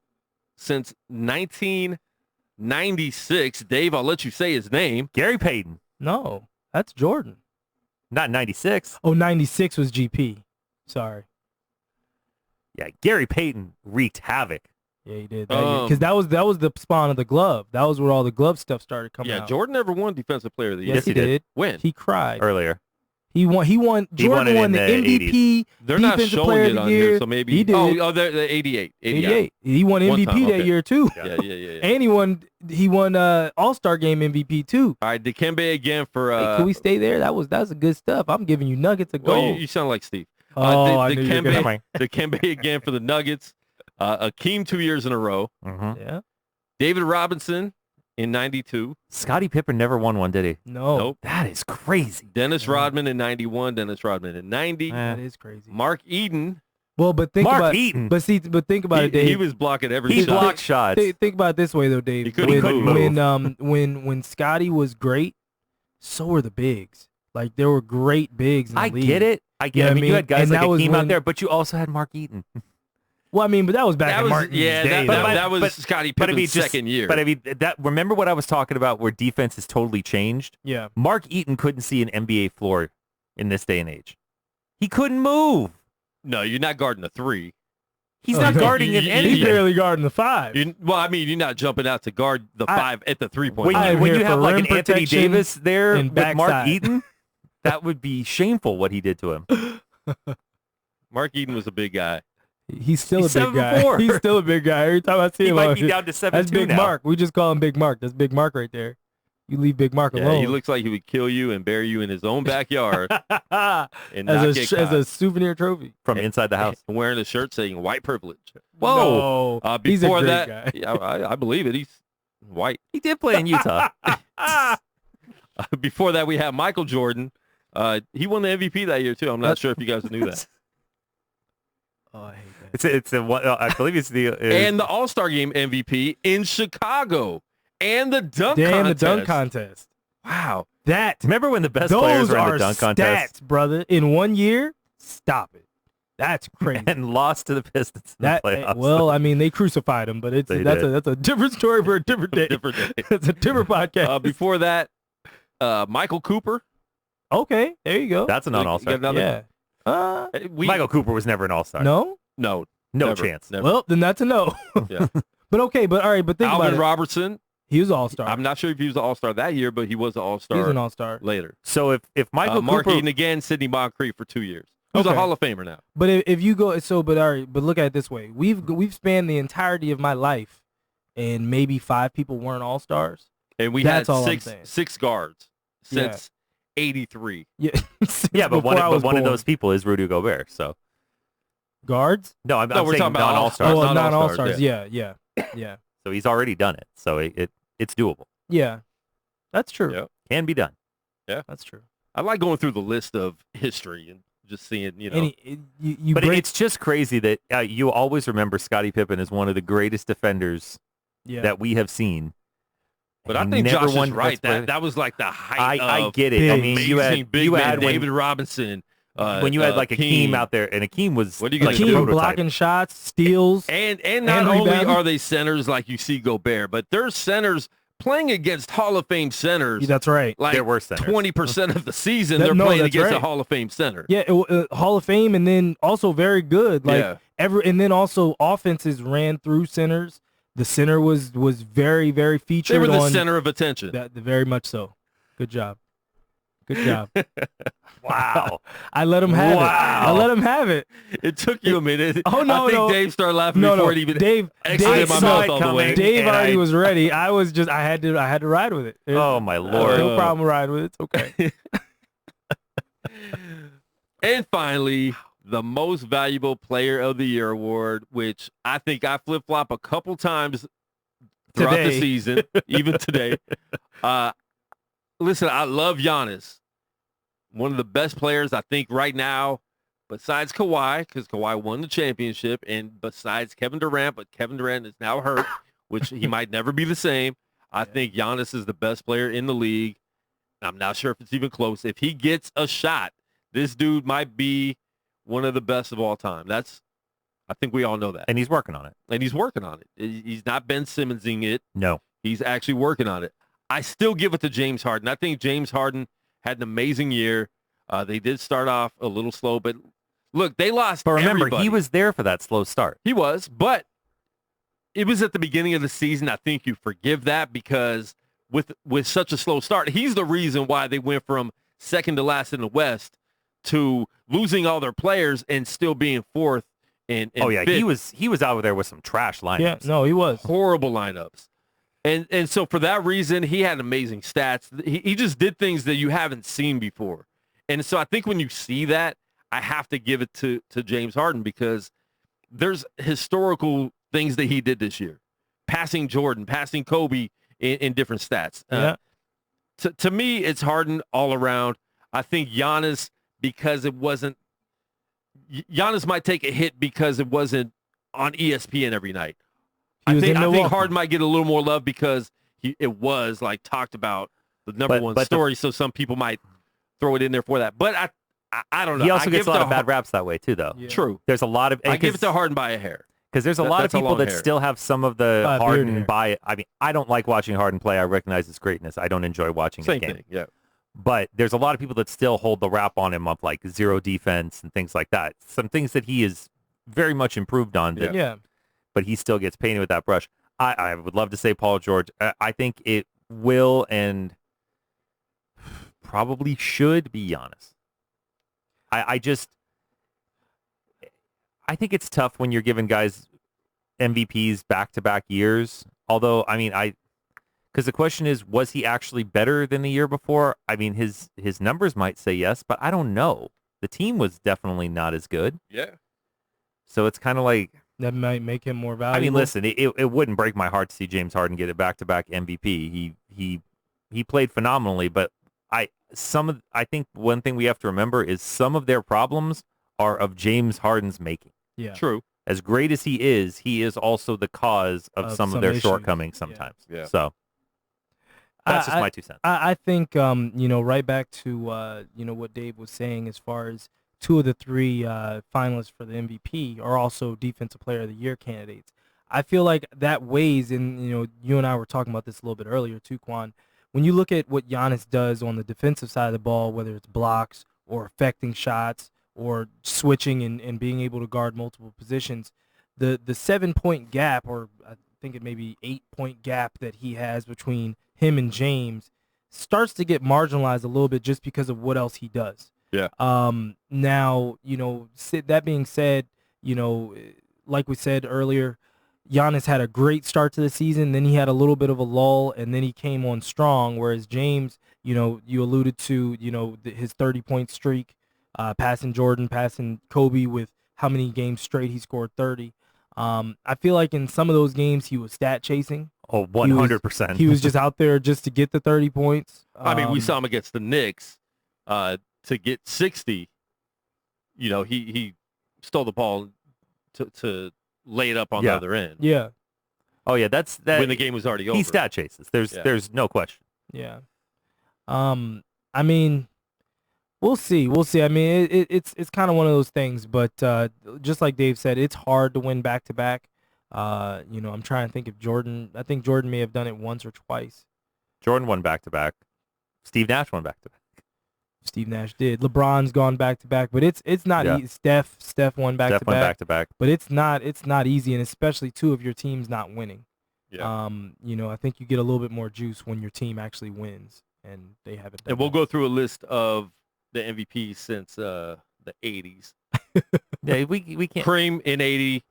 since 1996. Dave, I'll let you say his name. Gary Payton. No, that's Jordan. Not 96. Oh, 96 was GP. Sorry. Yeah, Gary Payton wreaked havoc. Yeah, he did. Because that was the spawn of the glove. That was where all the glove stuff started coming out. Yeah, Jordan never won Defensive Player of the Year. Yes, he did. When? He cried. Earlier. Jordan won the MVP. 80s. They're not Defensive showing Player it of the on Year. here, so maybe. He did. Oh, the 88. 88. He won MVP that year too. Yeah. And he won All-Star Game MVP too. All right, Dikembe again for. Can we stay there? That was good stuff. I'm giving you nuggets of gold. Well, you sound like Steve. I knew you were gonna- Dikembe again for the Nuggets. Akeem 2 years in a row. Mm-hmm. Yeah. David Robinson in 92. Scottie Pippen never won one, did he? No. Nope. That is crazy. Dennis Rodman in 91. Dennis Rodman in 90. That is crazy. Mark Eden. Well, but think Mark about Eaton. But think about it, Dave. He was blocking every He shot. blocked shots. Think about it this way though, Dave. He couldn't move. When Scottie was great, so were the bigs. Like there were great bigs in the league. Get it. I get it. Yeah, I mean, you had guys like Akeem out when- there, but you also had Mark Eaton. Well, I mean, but that was back That in was Martin's day. that was Scottie Pippen's second year. But I mean, remember what I was talking about where defense has totally changed? Yeah. Mark Eaton couldn't see an NBA floor in this day and age. He couldn't move. No, you're not guarding a 3. He's not guarding it He's anything. barely guarding the 5. You're not jumping out to guard the 5 at the 3-point line. When here you have for like rim an Anthony protection Davis there and with Mark backside. Eaton, that would be shameful what he did to him. Mark Eden was a big guy. He's still He's a big guy. 7'4". He's still a big guy. Every time I see He him, might be down to 7'2" that's Big now. Mark. We just call him Big Mark. That's Big Mark right there. You leave Big Mark Yeah, alone. he looks like he would kill you and bury you in his own backyard and not as get a, caught. as a souvenir trophy. From inside the house. And wearing a shirt saying white privilege. Whoa. No, Before he's a great that, guy. yeah, I believe it. He's white. He did play in Utah. Before that, we have Michael Jordan. He won the MVP that year too. I'm not sure if you guys knew that. Oh, I hate that. It's a I believe it's the And the All-Star Game MVP in Chicago. And the dunk Damn, contest. the dunk contest. Wow. That. remember when the best players Those were in are the dunk stats, contest brother. In 1 year, stop it. That's crazy. and lost to the Pistons in That the playoffs? well, I mean, they crucified him, but They that's did. a different story for a different day. Different day. It's a different podcast. Before that, Michael Cooper. Okay, there you go. That's a You non-all-star. got another- Yeah. Michael Cooper was never an all-star. No. No. No never, chance. Never. Well, then that's a no. Yeah. But okay, but all right, but think Alvin about it. Robertson. He was an all-star. I'm not sure if he was an all-star that year, but he was an all-star He's an all-star. later. So if Michael Mark Cooper Eaton again, Sidney Moncrief for 2 years. Who's a Okay. Hall of Famer now. But if you go, but all right, but look at it this way. We've spanned the entirety of my life and maybe 5 people weren't all-stars. And we had six guards since 83. Yeah, yeah, but one of those people is Rudy Gobert. So guards? No, we're talking about non-all-stars. Oh, non-all-stars. Yeah. So he's already done it. So it's doable. Yeah, that's true. Yep. Can be done. Yeah, that's true. I like going through the list of history and just seeing, But it's just crazy that you always remember Scottie Pippen as one of the greatest defenders that we have seen. But I think Josh is right. That was like the height of I get it. I mean, you had David Robinson. When you had like Akeem out there, and Akeem was Akeem blocking shots, steals, and not only are they centers like you see Gobert, but they're centers playing against Hall of Fame centers. That's right. Like there were centers. 20% of the season they're playing against a Hall of Fame center. Yeah, Hall of Fame, and then also very good. And then also offenses ran through centers. The center was very, very featured. They were the center of attention. Very much so. Good job. Wow. I let him have it. It took you a minute. Oh, no, I think Dave started laughing before it even exited my mouth all the way. Dave already was ready. I had to ride with it. Oh, my Lord. No problem riding with it. It's okay. And finally, the most valuable player of the year award, which I think I flip-flop a couple times throughout the season, even today. Listen, I love Giannis. One of the best players, I think, right now, besides Kawhi, because Kawhi won the championship, and besides Kevin Durant, but Kevin Durant is now hurt, which he might never be the same. I think Giannis is the best player in the league. I'm not sure if it's even close. If he gets a shot, this dude might be one of the best of all time. I think we all know that. And he's working on it. He's not Ben Simmonsing it. No. He's actually working on it. I still give it to James Harden. I think James Harden had an amazing year. They did start off a little slow, but look, they lost everybody. He was there for that slow start. He was, but it was at the beginning of the season. I think you forgive that because with such a slow start, he's the reason why they went from second to last in the West to losing all their players and still being fourth and fifth. He was out there with some trash lineups. Yeah, no, he was. Horrible lineups. And so for that reason, he had amazing stats. He just did things that you haven't seen before. And so I think when you see that, I have to give it to James Harden because there's historical things that he did this year. Passing Jordan, passing Kobe in different stats. To me, it's Harden all around. I think Giannis, because Giannis might take a hit because it wasn't on ESPN every night. I think Harden might get a little more love because it was like talked about the number one story, so some people might throw it in there for that. But I don't know. He also gets a lot of bad raps that way too, though. Yeah. True. There's a lot of. I give it to Harden by a hair because there's a lot of people that still have some of the Harden by. I mean, I don't like watching Harden play. I recognize his greatness. I don't enjoy watching his game. Same thing. Yeah. But there's a lot of people that still hold the rap on him of like zero defense and things like that. Some things that he is very much improved on. But he still gets painted with that brush. I would love to say Paul George. I think it will and probably should be Giannis. I think it's tough when you're giving guys MVPs back-to-back years. Although, I mean, because the question is, was he actually better than the year before? I mean, his numbers might say yes, but I don't know. The team was definitely not as good. Yeah. So it's kind of like... That might make him more valuable. I mean, listen, it wouldn't break my heart to see James Harden get a back-to-back MVP. He played phenomenally, but I think one thing we have to remember is some of their problems are of James Harden's making. Yeah. True. As great as he is also the cause of some of their issues. Shortcomings sometimes. Yeah. So that's just my 2 cents. I think, right back to, what Dave was saying as far as 2 of the 3 finalists for the MVP are also Defensive Player of the Year candidates. I feel like that weighs in, you and I were talking about this a little bit earlier too, Quan. When you look at what Giannis does on the defensive side of the ball, whether it's blocks or affecting shots or switching and being able to guard multiple positions, the 7-point gap, or I think it may be 8-point gap that he has between him and James starts to get marginalized a little bit just because of what else he does. Yeah. Now, that being said, like we said earlier, Giannis had a great start to the season, then he had a little bit of a lull, and then he came on strong, whereas James, you alluded to, his 30-point streak, passing Jordan, passing Kobe with how many games straight he scored 30. I feel like in some of those games he was stat chasing. Oh, 100%. He was just out there just to get the 30 points. I mean, we saw him against the Knicks to get 60. He stole the ball to lay it up on the other end. Yeah. Oh yeah, that's that. When the game was already over. He stat chases. There's no question. Yeah. I mean, we'll see. I mean, it's kind of one of those things, but just like Dave said, it's hard to win back to back. I'm trying to think if Jordan. I think Jordan may have done it once or twice. Jordan won back to back. Steve Nash won back to back. Steve Nash did. LeBron's gone back to back, but it's not easy. Steph won back to back. But it's not easy, and especially too if your team's not winning. Yeah. I think you get a little bit more juice when your team actually wins, and they haven't. And we'll go through a list of the MVPs since the 80s. Yeah, we can't. Kareem in 80,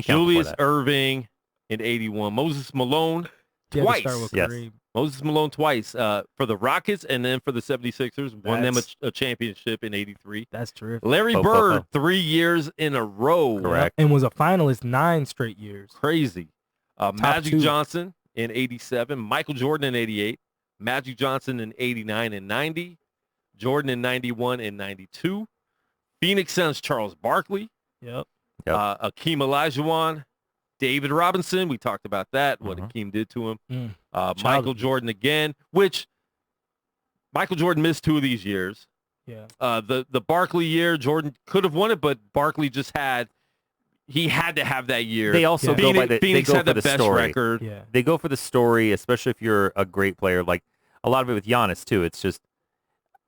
Julius Erving in 81, Moses Malone twice. Yes. Moses Malone twice for the Rockets, and then for the 76ers, won them a championship in 83. That's terrific. Larry Bird, 3 years in a row. Correct. And was a finalist 9 straight years. Crazy. Magic 2. Johnson in 87, Michael Jordan in 88, Magic Johnson in 89 and 90, Jordan in 91 and 92, Phoenix Suns Charles Barkley, Yep. Akeem Olajuwon, David Robinson, we talked about that, what Akeem did to him. Michael Jordan again, which Michael Jordan missed 2 of these years. Yeah. The Barkley year, Jordan could have won it, but Barkley just had to have that year. They also go by Phoenix had the best story. record. Yeah. They go for the story, especially if you're a great player. Like a lot of it with Giannis too. It's just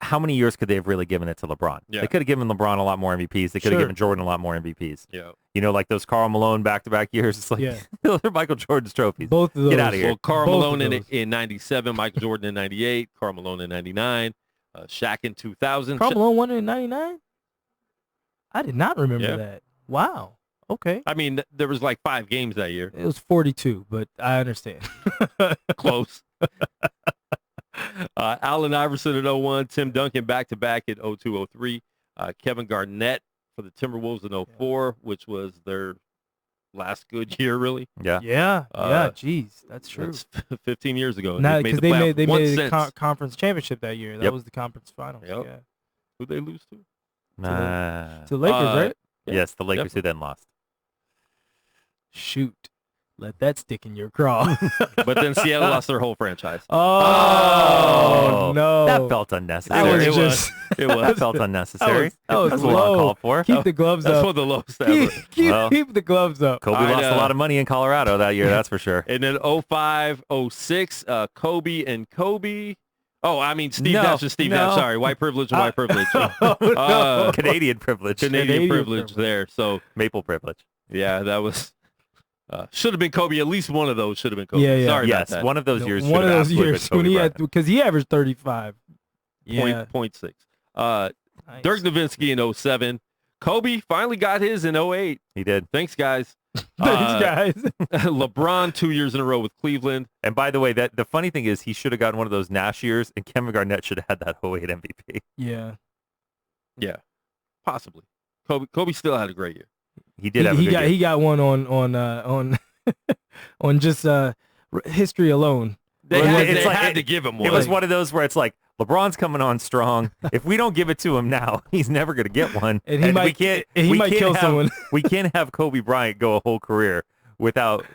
how many years could they have really given it to LeBron? Yeah. They could have given LeBron a lot more MVPs. They could have given Jordan a lot more MVPs. Yeah. Like those Karl Malone back-to-back years. It's like those are Michael Jordan's trophies. Both of those. Get out of here. Well, Karl Malone in 97, Michael Jordan in 98, Karl Malone in 99, Shaq in 2000. Karl Malone won it in 99? I did not remember that. Wow. Okay. I mean, there was like 5 games that year. It was 42, but I understand. Close. Allen Iverson in 01, Tim Duncan back-to-back in 02-03, Kevin Garnett for the Timberwolves in 04, which was their last good year, really. Yeah. Geez, that's true. That's 15 years ago. Because they made the conference championship that year. That was the conference finals. Yep. Yeah. Who'd they lose to? To the Lakers, right? Yeah. Yes, the Lakers who then lost. Shoot. Let that stick in your craw. But then Seattle lost their whole franchise. Oh, no. That felt unnecessary. It was. That felt unnecessary. That was That's low. what I called for. Keep the gloves That's up. one of the lowest ever. Keep the gloves up. Kobe lost a lot of money in Colorado that year, that's for sure. And then 05, 06, Kobe and Kobe. Oh, I mean, Steve Nash and Steve Nash. Sorry, white privilege and white privilege. Canadian privilege. Canadian privilege there. So Maple privilege. Yeah, that was... should have been Kobe. At least one of those should have been Kobe. Yeah. Sorry yes, about that. one of those years. One of those years when he had, because he averaged 35. Yeah. Point 6. Nice. Dirk Nowitzki in 07. Kobe finally got his in 08. He did. Thanks, guys. Thanks, guys. LeBron 2 years in a row with Cleveland. And by the way, that the funny thing is he should have gotten one of those Nash years, and Kevin Garnett should have had that 08 MVP. Yeah. Yeah, possibly. Kobe still had a great year. He did have a good year. He got one on on just history alone. They had to give him one. It was one of those where it's like, LeBron's coming on strong. If we don't give it to him now, he's never going to get one. And he might kill someone. We can't have Kobe Bryant go a whole career without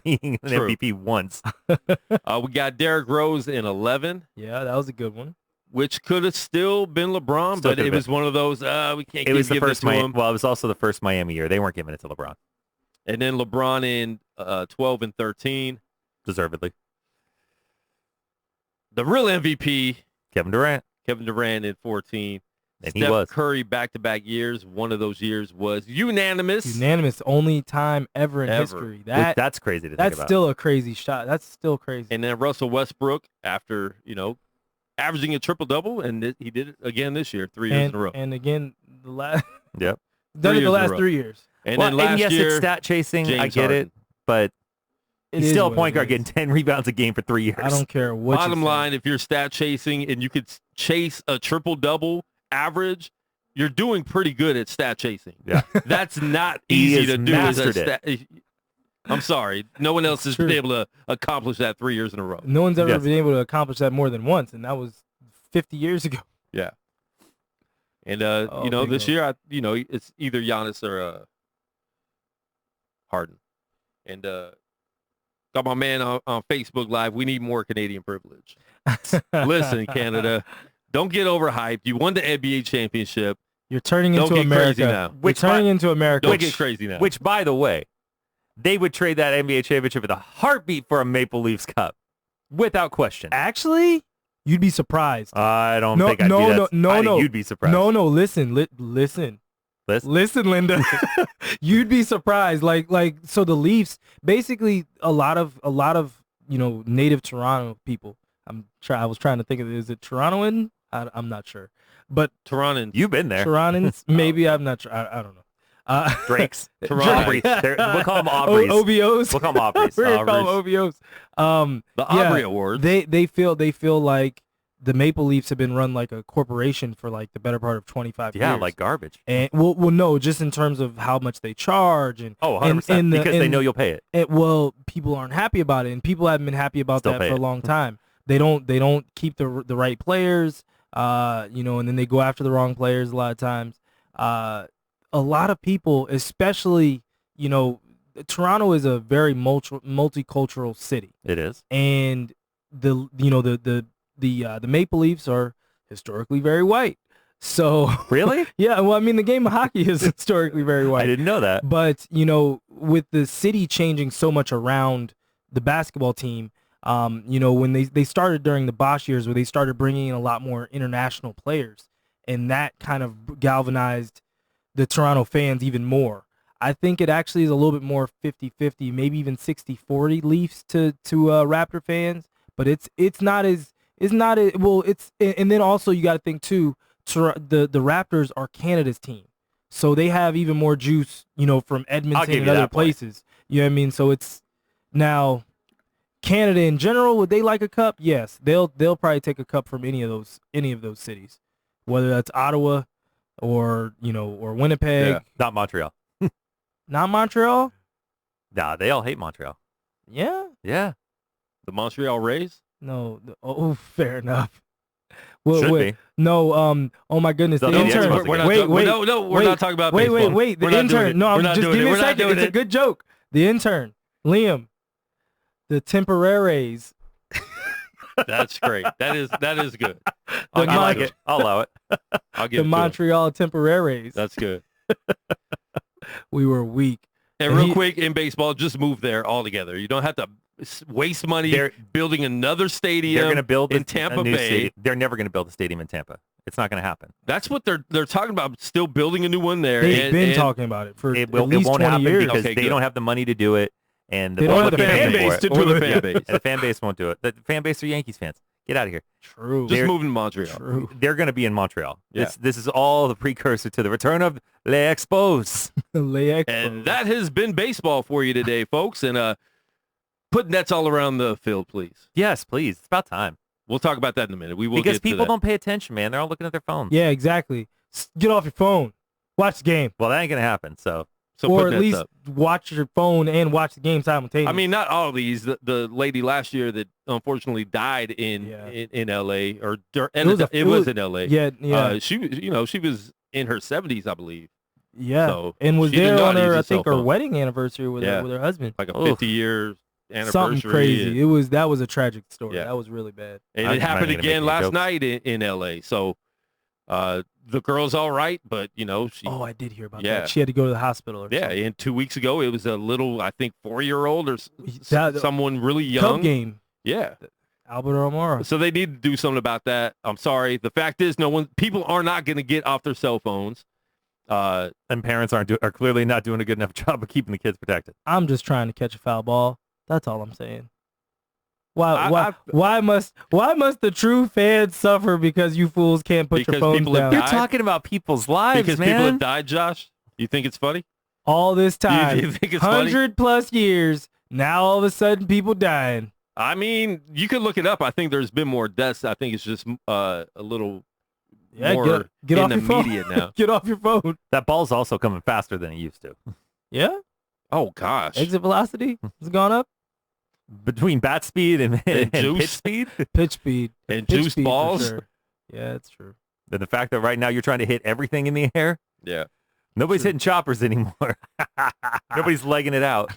being an MVP once. We got Derrick Rose in 11. Yeah, that was a good one. Which could have still been LeBron, but it was one of those, we can't give this to him. Well, it was also the first Miami year. They weren't giving it to LeBron. And then LeBron in 12 and 13. Deservedly. The real MVP. Kevin Durant in 14. And Steph he was. Curry back-to-back years. One of those years was unanimous. Only time ever in history. That's crazy to think about. That's still a crazy shot. That's still crazy. And then Russell Westbrook, after, averaging a triple-double, and he did it again this year, 3 years in a row. And again, the last... Yep. Done it the last 3 years. And then last yes, year, it's stat chasing. James I get Harden. it, but he's still a point guard getting 10 rebounds a game for 3 years. I don't care what. Bottom line, if you're stat chasing and you could chase a triple-double average, you're doing pretty good at stat chasing. Yeah. That's not easy to do. It. I'm sorry. No one else has been able to accomplish that 3 years in a row. No one's ever been able to accomplish that more than once, and that was 50 years ago. Yeah. And, this year, it's either Giannis or Harden. And got my man on Facebook Live. We need more Canadian privilege. Listen, Canada, don't get overhyped. You won the NBA championship. You're turning into America. You're turning into America. Don't get crazy now. Which, by the way, they would trade that NBA championship with a heartbeat for a Maple Leafs cup, without question. Actually, you'd be surprised. I don't think I'd be that. No. You'd be surprised. No. Listen, Linda. You'd be surprised. So the Leafs, basically, a lot of native Toronto people. I was trying to think of it. Is it Torontoan? I'm not sure. But Toronto, you've been there. Torontoans, maybe. I'm not sure. I don't know. Drakes. Aubrey. We'll call them Aubreys. OVOs. We'll call them Aubreys. We're call them OVOs. The Aubrey Awards. They feel like the Maple Leafs have been run like a corporation for like the better part of 25 years. Yeah, like garbage. And well, no, just in terms of how much they charge and 100%, because they know you'll pay it. Well, people aren't happy about it, and people haven't been happy about that for a long time. They don't keep the right players, and then they go after the wrong players a lot of times. A lot of people, especially, Toronto is a very multicultural city. It is. And the Maple Leafs are historically very white. So really? Yeah, well, I mean, the game of hockey is historically very white. I didn't know that. But, with the city changing so much around the basketball team, when they started during the Bosch years where they started bringing in a lot more international players, and that kind of galvanized the Toronto fans even more. I think it actually is a little bit more 50-50, maybe even 60-40 Leafs to Raptor fans, but it's not as and then also you got to think too, the Raptors are Canada's team. So they have even more juice, from Edmonton and other places. You know what I mean? So it's now Canada in general, would they like a cup? Yes. They'll probably take a cup from any of those cities. Whether that's Ottawa or Winnipeg. Yeah, not Montreal. Not Montreal? Nah, they all hate Montreal. Yeah? Yeah. The Montreal Rays? No. Fair enough. Should be. No, oh my goodness. The intern. We're not talking about baseball. Wait. The intern. No, just give me a second. It's a good joke. The intern. Liam. The Temporaries. That's great. That is good. I'll allow it. I'll give the Montreal Temporaries. That's good. We were weak. And real quick, in baseball, just move there altogether. You don't have to waste money building another stadium. They're going to build in Tampa Bay. Stadium. They're never going to build a stadium in Tampa. It's not going to happen. That's what they're talking about. Still building a new one there. They've been talking about it for at least 20 years because they don't have the money to do it, and they don't have the fan base to do it. And the fan base won't do it. The fan base are Yankees fans. Get out of here. True. Just moving to Montreal. True. They're going to be in Montreal. Yeah. This is all the precursor to the return of Les Expos. And that has been baseball for you today, folks. And put nets all around the field, please. Yes, please. It's about time. We'll talk about that in a minute. We will because get to people that. don't pay attention, man. They're all looking at their phones. Yeah, exactly. Get off your phone. Watch the game. Well, that ain't going to happen, so or at least watch your phone and watch the game simultaneously. I mean, not all of these. The lady last year that unfortunately died in L.A. It was in L.A. Yeah. She was in her 70s, I believe. Yeah, so and was there on her, I think, her wedding anniversary with her husband. Like a 50-year anniversary. Something crazy. That was a tragic story. Yeah. That was really bad. And it happened again last night in L.A. So the girl's all right, but I did hear about that. She had to go to the hospital. And 2 weeks ago it was a little, I think, 4-year-old or someone really young. Cub game. Yeah. Albert Almora. So they need to do something about that. I'm sorry. The fact is, people are not going to get off their cell phones. And parents are clearly not doing a good enough job of keeping the kids protected. I'm just trying to catch a foul ball. That's all I'm saying. Why must the true fans suffer because you fools can't put your phones down? You're talking about people's lives, because man. People have died, Josh. You think it's funny? All this time, you think it's 100 plus years, now all of a sudden people dying. I mean, you could look it up. I think there's been more deaths. I think it's just a little more get in off the your phone. media now. Get off your phone. That ball's also coming faster than it used to. Yeah? Oh, gosh. Exit velocity has gone up? Between bat speed and juice. pitch speed? Pitch speed. And Pitch juice speed balls? Sure. Yeah, that's true. And the fact that right now you're trying to hit everything in the air? Yeah. Nobody's hitting choppers anymore. Nobody's legging it out.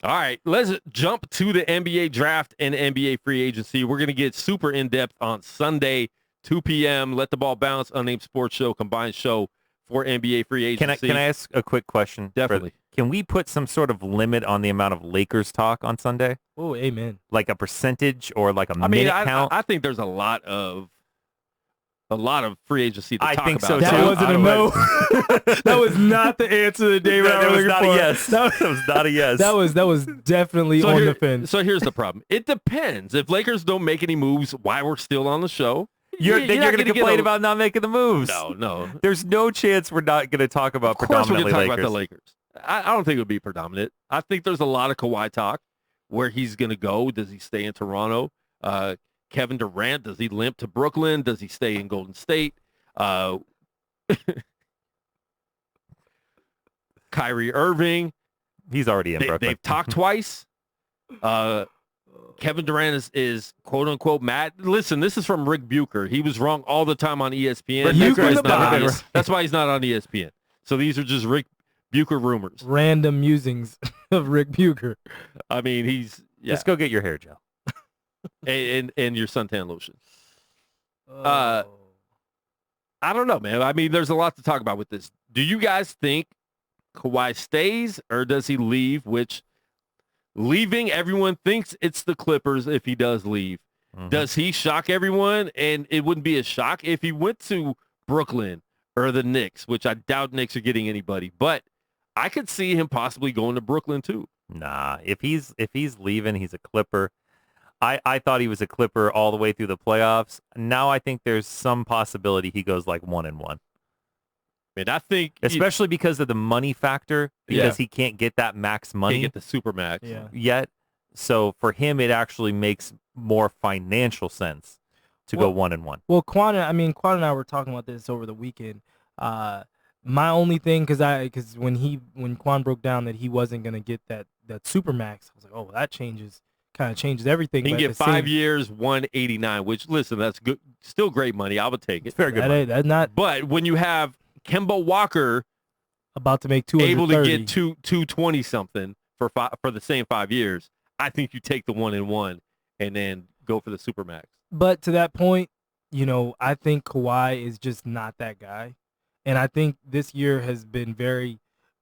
All right, let's jump to the NBA draft and NBA free agency. We're going to get super in-depth on Sunday, 2 p.m. Let the Ball Bounce, Unnamed Sports Show, combined show for NBA free agency. Can I ask a quick question? Definitely. Can we put some sort of limit on the amount of Lakers talk on Sunday? Oh, amen. Like a percentage or like a minute count? I think there's a lot of free agency to talk think about. so, That too. wasn't a no. That was not the answer that David That was not a yes. That was not a yes. That was definitely on the fence. So here's the problem. It depends. If Lakers don't make any moves while we're still on the show, you're going to complain about not making the moves. No. There's no chance we're not going to talk about predominantly Lakers. Lakers. About the Lakers. I don't think it would be predominant. I think there's a lot of Kawhi talk. Where he's going to go. Does he stay in Toronto? Kevin Durant, does he limp to Brooklyn? Does he stay in Golden State? Kyrie Irving. He's already in Brooklyn. They've talked twice. Kevin Durant is quote unquote mad. Listen, this is from Rick Bucher. He was wrong all the time on ESPN. That's why he's not on ESPN. So these are just Rick Bucher rumors. Random musings of Rick Bucher. I mean, Just go get your hair gel. and your suntan lotion. I don't know, man. I mean, there's a lot to talk about with this. Do you guys think Kawhi stays or does he leave? Which leaving, everyone thinks it's the Clippers if he does leave. Mm-hmm. Does he shock everyone? And it wouldn't be a shock if he went to Brooklyn or the Knicks, which I doubt Knicks are getting anybody. But I could see him possibly going to Brooklyn too. Nah, if he's leaving, he's a Clipper. I thought he was a Clipper all the way through the playoffs. Now I think there's some possibility he goes like 1-1. And I think especially because of the money factor, because he can't get that max money. Can't get the super max yet. So for him, it actually makes more financial sense to go 1-1. Well, Quan and I were talking about this over the weekend. My only thing, because when Quan broke down that he wasn't gonna get that super max, I was like, oh, that kind of changes everything. He can get 5 years, 189, which, listen, that's good, still great money. I would take it. It's very good money. That's not. But when you have Kemba Walker about to make 230, able to get 220 something for the same 5 years, I think you take the 1-1 and then go for the supermax. But to that point, I think Kawhi is just not that guy, and I think this year has been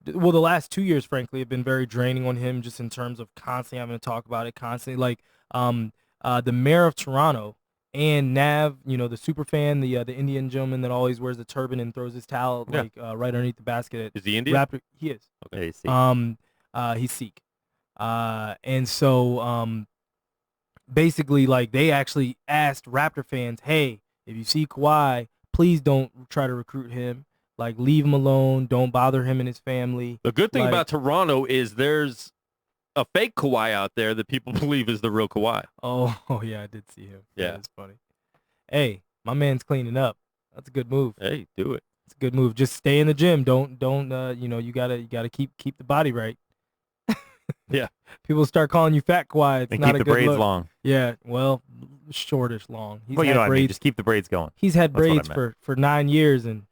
the last 2 years, frankly, have been very draining on him, just in terms of constantly having to talk about it, constantly. Like the mayor of Toronto and Nav, the super fan, the Indian gentleman that always wears the turban and throws his towel right underneath the basket. Is he Indian? He is. Okay. He's Sikh. He's Sikh. And so basically, like, they actually asked Raptor fans, hey, if you see Kawhi, please don't try to recruit him. Like, leave him alone. Don't bother him and his family. The good thing about Toronto is there's a fake Kawhi out there that people believe is the real Kawhi. Oh yeah, I did see him. Yeah. That's funny. Hey, my man's cleaning up. That's a good move. Hey, do it. It's a good move. Just stay in the gym. Don't you gotta keep the body right. Yeah. People start calling you fat Kawhi. It's and not keep a the good braids look. long. Yeah, well, shortish long. Well, you know what I mean. Just keep the braids going. He's had That's braids for 9 years, and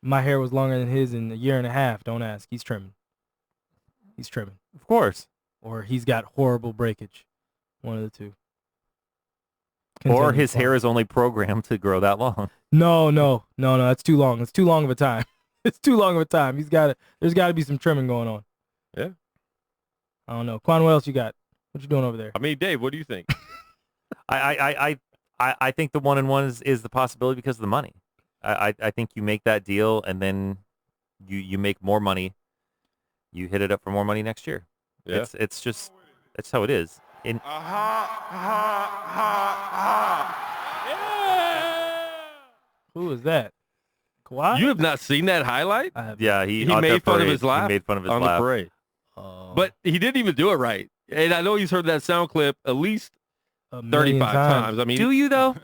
my hair was longer than his in a year and a half. Don't ask. He's trimming. Of course. Or he's got horrible breakage. One of the two. Or his hair is only programmed to grow that long. No. That's too long. It's too long of a time. It's too long of a time. There's got to be some trimming going on. Yeah. I don't know. Quan, what else you got? What you doing over there? I mean, Dave, what do you think? I think the 1-1 is the possibility because of the money. I think you make that deal and then you make more money. You hit it up for more money next year. Yeah. It's just that's how it is. Who is that? Kawhi? You have not seen that highlight? Yeah, he made fun of his laugh. He made fun of his on laugh. the parade. But he didn't even do it right. And I know he's heard that sound clip at least 35 times. I mean, do you though?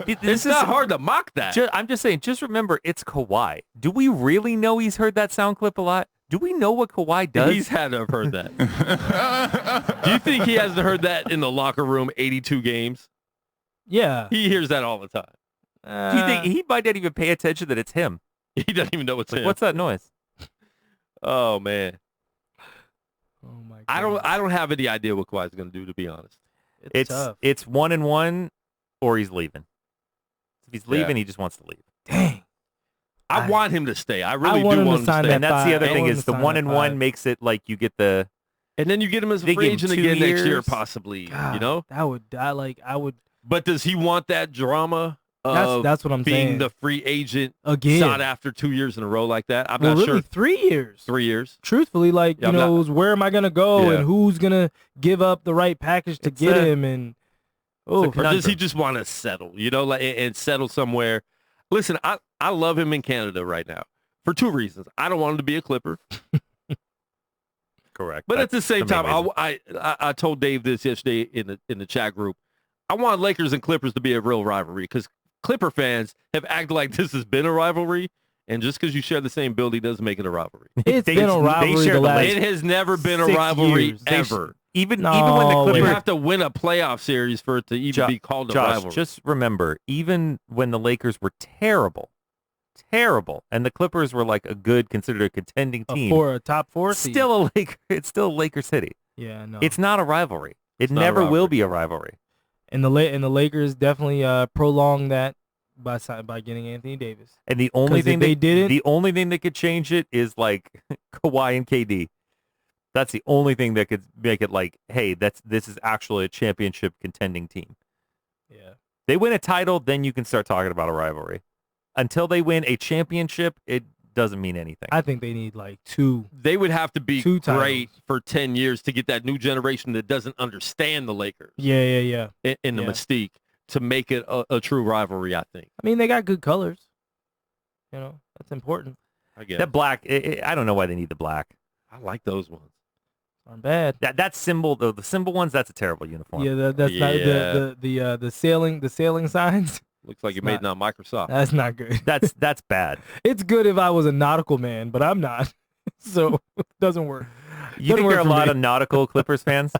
It's not hard to mock that. I'm just saying, just remember, it's Kawhi. Do we really know he's heard that sound clip a lot? Do we know what Kawhi does? He's had to have heard that. Do you think he hasn't heard that in the locker room 82 games? Yeah. He hears that all the time. Do you think he might not even pay attention that it's him? He doesn't even know it's him. What's that noise? Oh, man. Oh my God. I don't have any idea what Kawhi's going to do, to be honest. It's tough. It's 1-1 or he's leaving. If he's leaving, he just wants to leave. Dang. I want him to stay. I really want do him to want him to sign stay. that And that's the five. other I thing want him is to the sign that 1-1 five. makes it like you get the. And then you get him as a They free give him agent 2 again next year, years. possibly. God, You know? I would. But does he want that drama of That's what I'm being saying. the free agent Again. sought after 2 years in a row like that? I'm Well, not really, sure. 3 years. 3 years. Truthfully, like, Yeah, you know, where am I going to go Yeah. and who's going to give up the right package to It's get a- him? And Or does he just want to settle, you know, like, and settle somewhere? Listen, I love him in Canada right now for 2 reasons. I don't want him to be a Clipper. Correct. But at the same the main time, reason. I told Dave this yesterday in the chat group. I want Lakers and Clippers to be a real rivalry because Clipper fans have acted like this has been a rivalry, and just because you share the same building doesn't make it a rivalry. It's been a rivalry share the the last It has never been a 6 rivalry years. ever. Even No, when the You Clippers have to win a playoff series for it to even be called a Josh, rivalry. just remember, even when the Lakers were terrible, and the Clippers were like considered a contending team, for a top 4 seed. it's still Laker City. Yeah, no. It's not a rivalry. It not a never will rivalry. be a rivalry. And the Lakers definitely prolonged that by getting Anthony Davis. And the only 'Cause thing if they didn't- the only thing that could change it is like Kawhi and KD. That's the only thing that could make it like, hey, this is actually a championship contending team. Yeah. They win a title, then you can start talking about a rivalry. Until they win a championship, it doesn't mean anything. I think they need like 2. They would have to be 2 titles. great for 10 years to get that new generation that doesn't understand the Lakers Yeah. in the Yeah. mystique to make it a true rivalry, I think. I mean, they got good colors. You know, that's important. I guess. That black, I don't know why they need the black. I like those ones. Aren't bad. That symbol, though, the symbol ones, that's a terrible uniform. Yeah, that's not the sailing signs. Looks like you It's made it not- on Microsoft. That's not good. That's bad. It's good if I was a nautical man, but I'm not. So it doesn't work. You think work there are a for lot me. of nautical Clippers fans?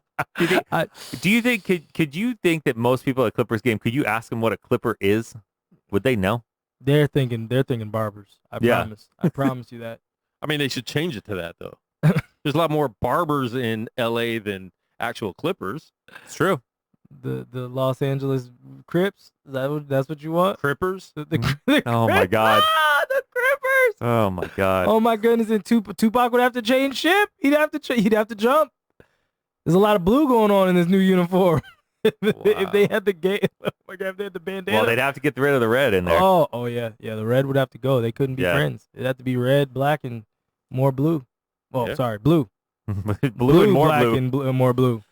Do you think could you think that most people at a Clippers game, could you ask them what a Clipper is? Would they know? They're thinking barbers. I Yeah. promise. I promise you that. I mean, they should change it to that, though. There's a lot more barbers in L.A. than actual Clippers. It's true. The Los Angeles Crips. That's what you want? Crippers? The Oh my Crips? God. Ah, the Crippers. Oh my God. Oh my goodness! And Tupac would have to change ship. He'd have to jump. There's a lot of blue going on in this new uniform. If they had the game, oh my God, if they had the bandana. Well, they'd have to get rid of the red in there. Oh yeah. The red would have to go. They couldn't be Yeah. friends. It'd have to be red, black, and more blue. Oh, Yeah. sorry, blue. blue and more black, blue. and more blue.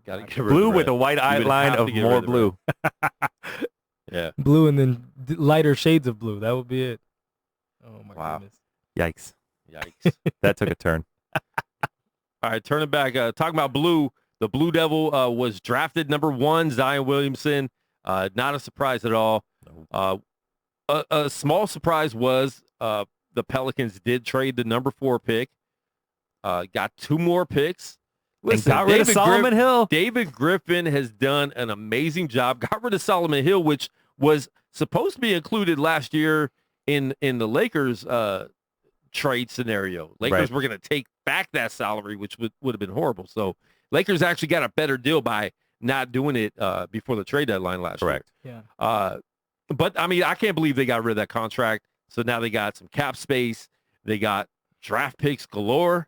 Gotta get rid of Blue the with red. a white You would outline have of to get more rid of the blue. Yeah. Blue and then lighter shades of blue. That would be it. Oh my Wow. goodness. Yikes. Yikes. That took a turn. All right, turning back. Talking about Blue, the Blue Devil was drafted number 1, Zion Williamson. Not a surprise at all. A small surprise was the Pelicans did trade the number 4 pick. Got 2 more picks. Listen, and got rid of Solomon Hill. David Griffin has done an amazing job. Got rid of Solomon Hill, which was supposed to be included last year in the Lakers trade scenario. Lakers Right. were going to take back that salary, which would have been horrible. So Lakers actually got a better deal by not doing it before the trade deadline last Correct. Yeah. year. But, I mean, I can't believe they got rid of that contract. So now they got some cap space. They got draft picks galore.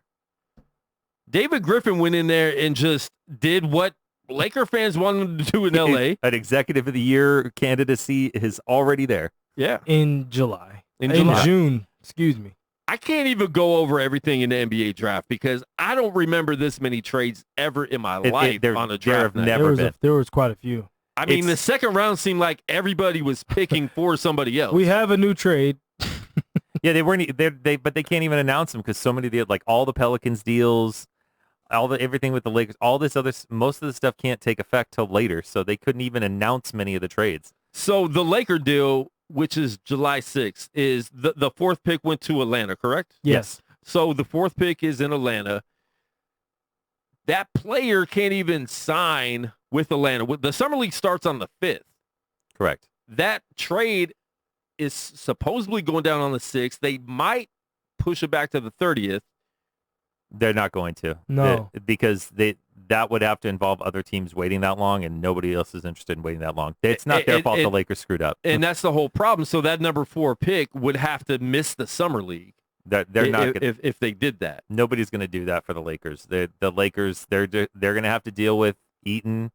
David Griffin went in there and just did what Laker fans wanted him to do in L.A. An executive of the year candidacy is already there. Yeah. In July. In July. June. Excuse me. I can't even go over everything in the NBA draft because I don't remember this many trades ever in my life there- on a there have draft night. never been. There was quite a few. I mean, the second round seemed like everybody was picking for somebody else. We have a new trade. Yeah, they weren't. But they can't even announce them because so many of the all the Pelicans deals, everything with the Lakers, all this other, most of the stuff can't take effect till later, so they couldn't even announce many of the trades. So the Laker deal, which is July 6th, is the fourth pick went to Atlanta, correct? Yes. So the fourth pick is in Atlanta. That player can't even sign with Atlanta. The Summer League starts on the 5th. Correct. That trade is supposedly going down on the 6th. They might push it back to the 30th. They're not going to. No. Because that would have to involve other teams waiting that long, and nobody else is interested in waiting that long. It's not their fault the Lakers screwed up. And that's the whole problem. So that number 4 pick would have to miss the Summer League. They're not gonna, if they did that. Nobody's going to do that for the Lakers. The Lakers, they're going to have to deal with eating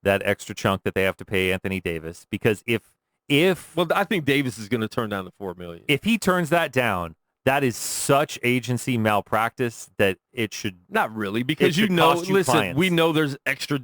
that extra chunk that they have to pay Anthony Davis, because well, I think Davis is going to turn down the $4 million. If he turns that down, that is such agency malpractice that it should not really, because we know there's extra.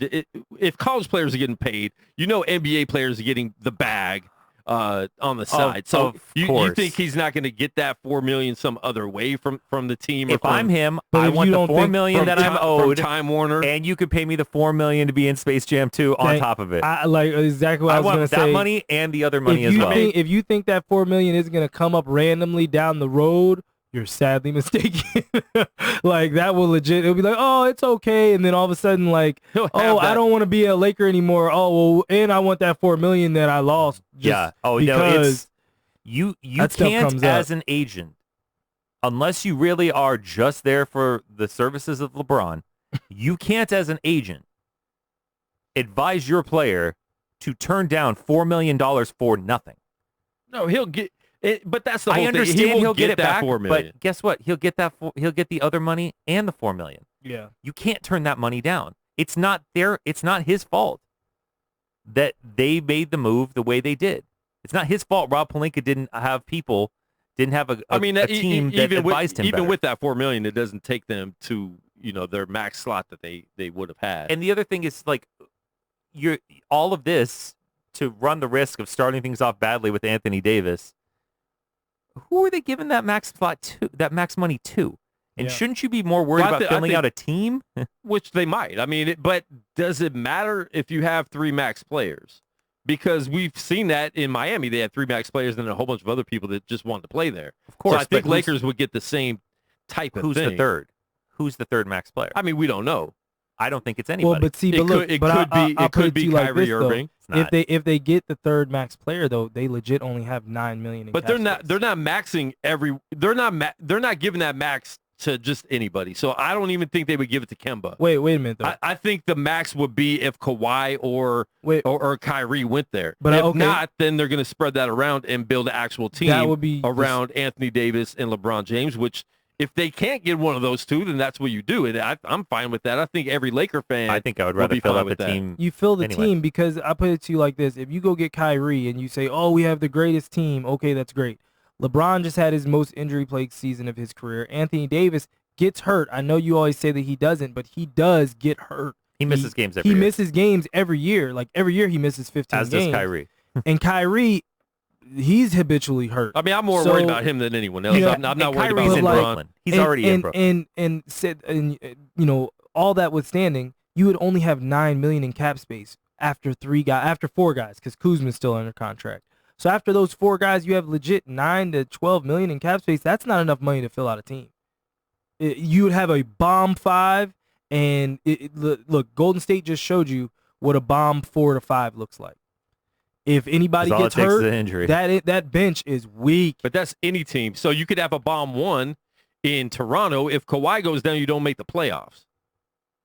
If college players are getting paid, NBA players are getting the bag on the side. So you think he's not going to get that $4 million some other way from the team? If I'm him, I want the $4 million that I'm owed from Time Warner, and you could pay me the $4 million to be in Space Jam 2 on top of it. I like exactly what I was going to say. I want that money and the other money as well. If you think that $4 million is going to come up randomly down the road, you're sadly mistaken. Like, that will legit, it'll be like, oh, it's okay. And then all of a sudden, like, I don't want to be a Laker anymore. Oh, well, and I want that $4 million that I lost. Yeah. Oh, no, you can't, as an agent, unless you really are just there for the services of LeBron, you can't, as an agent, advise your player to turn down $4 million for nothing. No, he'll get... but that's the whole thing. I understand he'll get it back, $4 million. but guess what? He'll get the other money and the $4 million. Yeah. You can't turn that money down. It's not his fault that they made the move the way they did. It's not his fault Rob Pelinka didn't have a team that advised him even better. with that $4 million, it doesn't take them to, their max slot that they would have had. And the other thing is, like, all of this to run the risk of starting things off badly with Anthony Davis. Who are they giving that max slot to? That max money to? And shouldn't you be more worried about filling out a team? Which they might. I mean, but does it matter if you have 3 max players? Because we've seen that in Miami. They had 3 max players and a whole bunch of other people that just wanted to play there. Of course. So I think Lakers would get the same type of thing. Who's the third? Who's the third max player? I mean, we don't know. I don't think it's anybody. Well, but see, it could be Kyrie Irving. If they get the third max player, though, they legit only have $9 million in But they're not maxing they're not giving that max to just anybody. So I don't even think they would give it to Kemba. Wait a minute though. I think the max would be if Kawhi or Kyrie went there. But if not, then they're going to spread that around and build an actual team around Anthony Davis and LeBron James, which if they can't get one of those two, then that's what you do. And I'm fine with that. I think every Laker fan I think I would rather fill out the team. You fill the team because I put it to you like this. If you go get Kyrie and you say, oh, we have the greatest team, okay, that's great. LeBron just had his most injury-plagued season of his career. Anthony Davis gets hurt. I know you always say that he doesn't, but he does get hurt. He misses games every year. He misses games every year. Like, every year he misses 15 games. As does Kyrie. And Kyrie... he's habitually hurt. I mean, I'm more worried about him than anyone else. Yeah, I'm not worried about LeBron. He's already in Brooklyn. And all that withstanding, you would only have $9 million in cap space after 4 guys, because Kuzma's still under contract. So after those 4 guys, you have legit $9 to $12 million in cap space. That's not enough money to fill out a team. You would have a bomb 5, and look, Golden State just showed you what a bomb 4 to 5 looks like. If anybody gets hurt, that bench is weak. But that's any team. So you could have a bomb 1 in Toronto. If Kawhi goes down, you don't make the playoffs.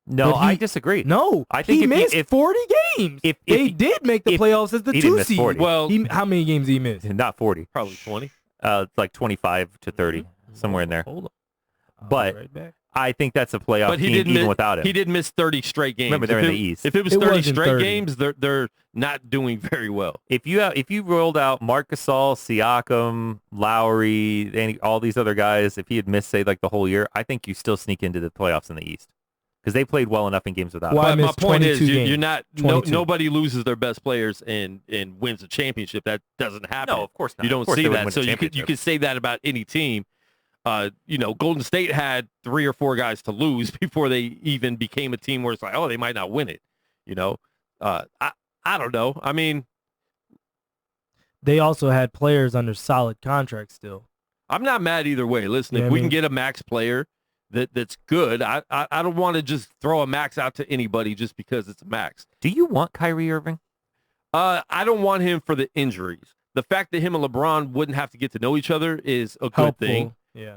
No, I disagree. No, I think he missed 40 games. They did make the playoffs as the 2 seed. Well, how many games did he miss? Not 40. Probably 20. Like 25 to 30, somewhere in there. Hold on. But I think that's a playoff team even without him. He did miss 30 straight games. Remember, they're in the East. If it was 30 straight games, they're not doing very well. If you rolled out Marc Gasol, Siakam, Lowry, all these other guys, if he had missed, say, like the whole year, I think you still sneak into the playoffs in the East. because they played well enough in games without him. But my point is, games. you're not. Nobody loses their best players and wins a championship. That doesn't happen. No, of course not. You don't see that. So you could say that about any team. Golden State had 3 or 4 guys to lose before they even became a team where it's like, oh, they might not win it. I don't know. I mean, they also had players under solid contracts still. I'm not mad either way. Listen, if we can get a max player that's good, I don't want to just throw a max out to anybody just because it's a max. Do you want Kyrie Irving? I don't want him for the injuries. The fact that him and LeBron wouldn't have to get to know each other is a good thing. Yeah.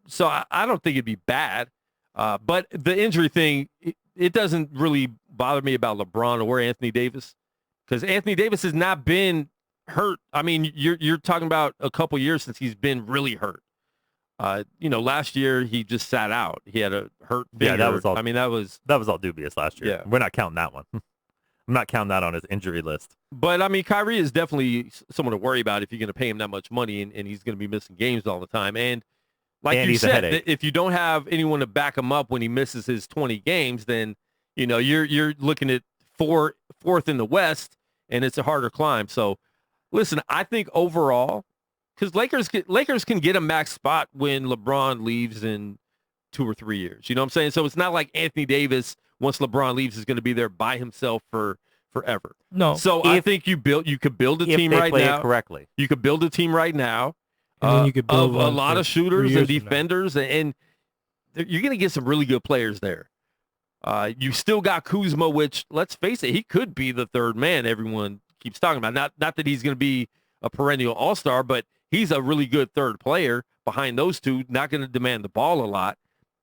So I don't think it'd be bad. But the injury thing, it doesn't really bother me about LeBron or Anthony Davis, because Anthony Davis has not been hurt. I mean, you're talking about a couple years since he's been really hurt. Last year he just sat out. He had a hurt finger. Yeah, that was all. I mean, that was all dubious last year. Yeah. We're not counting that one. I'm not counting that on his injury list. But I mean, Kyrie is definitely someone to worry about if you're going to pay him that much money and he's going to be missing games all the time. And like you said, if you don't have anyone to back him up when he misses his 20 games, then you're looking at fourth in the West, and it's a harder climb. So, listen, I think overall, because Lakers can get a max spot when LeBron leaves in 2 or 3 years. You know what I'm saying? So it's not like Anthony Davis, once LeBron leaves, is going to be there by himself forever. No. So I think you could build a team right now. Correctly. You could build a team right now. And then you could build a lot of shooters and defenders, and you're going to get some really good players there. You still got Kuzma, which, let's face it, he could be the third man everyone keeps talking about. Not that he's going to be a perennial all-star, but he's a really good third player behind those two, not going to demand the ball a lot.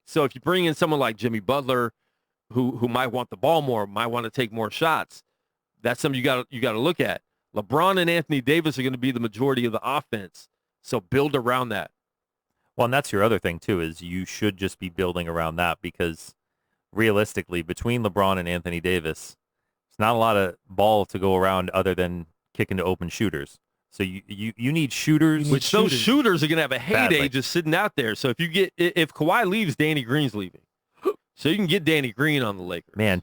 So if you bring in someone like Jimmy Butler, who might want the ball more, might want to take more shots, that's something you got to look at. LeBron and Anthony Davis are going to be the majority of the offense, so build around that. Well, and that's your other thing, too, is you should just be building around that, because realistically, between LeBron and Anthony Davis, it's not a lot of ball to go around other than kicking to open shooters. So you need shooters. Those shooters are going to have a heyday just sitting out there. So if Kawhi leaves, Danny Green's leaving. So you can get Danny Green on the Lakers. Man,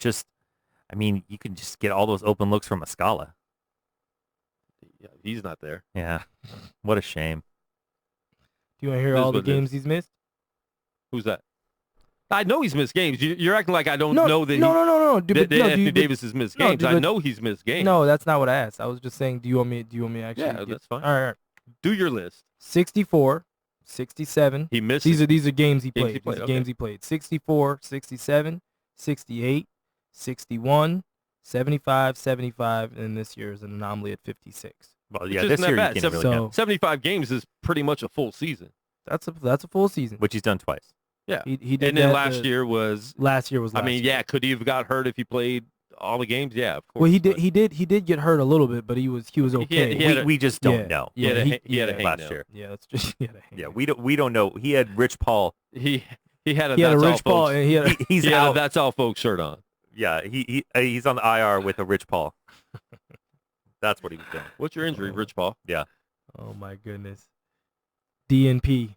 you can just get all those open looks from Muscala. Yeah, he's not there. Yeah, what a shame. Do you want to hear all the games he's missed? Who's that? I know he's missed games. You're acting like I don't know that. No. Anthony Davis has missed games. I know he's missed games. No, that's not what I asked. I was just saying, do you want me to actually? Yeah, that's fine. All right. Do your list. 64, 67. He missed. These are games he played. Games he played. 64, 67, 68, 61, 75, 75, and this year is an anomaly at 56. Well, yeah, this year you can't really count. 75 games is pretty much a full season. That's a full season, which he's done twice. Yeah, he did. And then last year was. I mean, yeah, could he have got hurt if he played all the games? Yeah, of course. Well, he did get hurt a little bit, but he was okay. We just don't know. He had a hang last now. year. Yeah, that's just yeah. We don't know. He had Rich Paul. He had a Rich Paul, and he had a That's All Folks shirt on. Yeah, he's on the IR with a Rich Paul. That's what he was doing. What's your injury, Rich Paul? Yeah. Oh my goodness. DNP,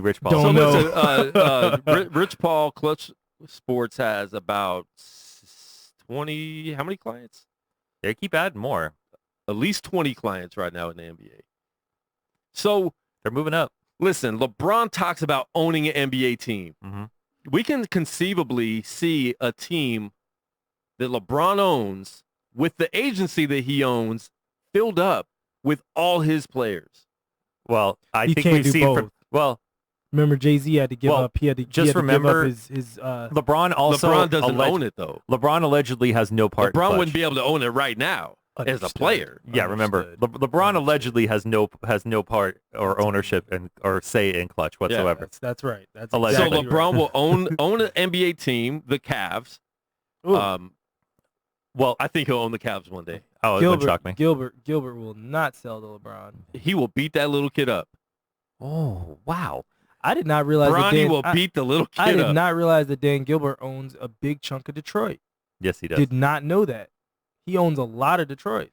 Rich Paul. Don't know. Rich Paul Clutch Sports has about 20. How many clients? They keep adding more. At least 20 clients right now in the NBA. So they're moving up. Listen, LeBron talks about owning an NBA team. Mm-hmm. We can conceivably see a team that LeBron owns with the agency that he owns filled up with all his players. Well, I think we've seen. Remember, Jay-Z had to give up. He had to give up his LeBron also. LeBron doesn't own it though. LeBron allegedly has no part. LeBron wouldn't be able to own it right now as a player. Yeah, remember, LeBron allegedly has no part or ownership or say in Clutch whatsoever. Yeah, that's right. That's so LeBron will own an NBA team, the Cavs. Well, I think he'll own the Cavs one day. Oh, it wouldn't shock me. Gilbert will not sell to LeBron. He will beat that little kid up. Oh, wow. I did not realize Bronny will beat the little kid up. I did not realize that Dan Gilbert owns a big chunk of Detroit. Yes, he does. Did not know that. He owns a lot of Detroit.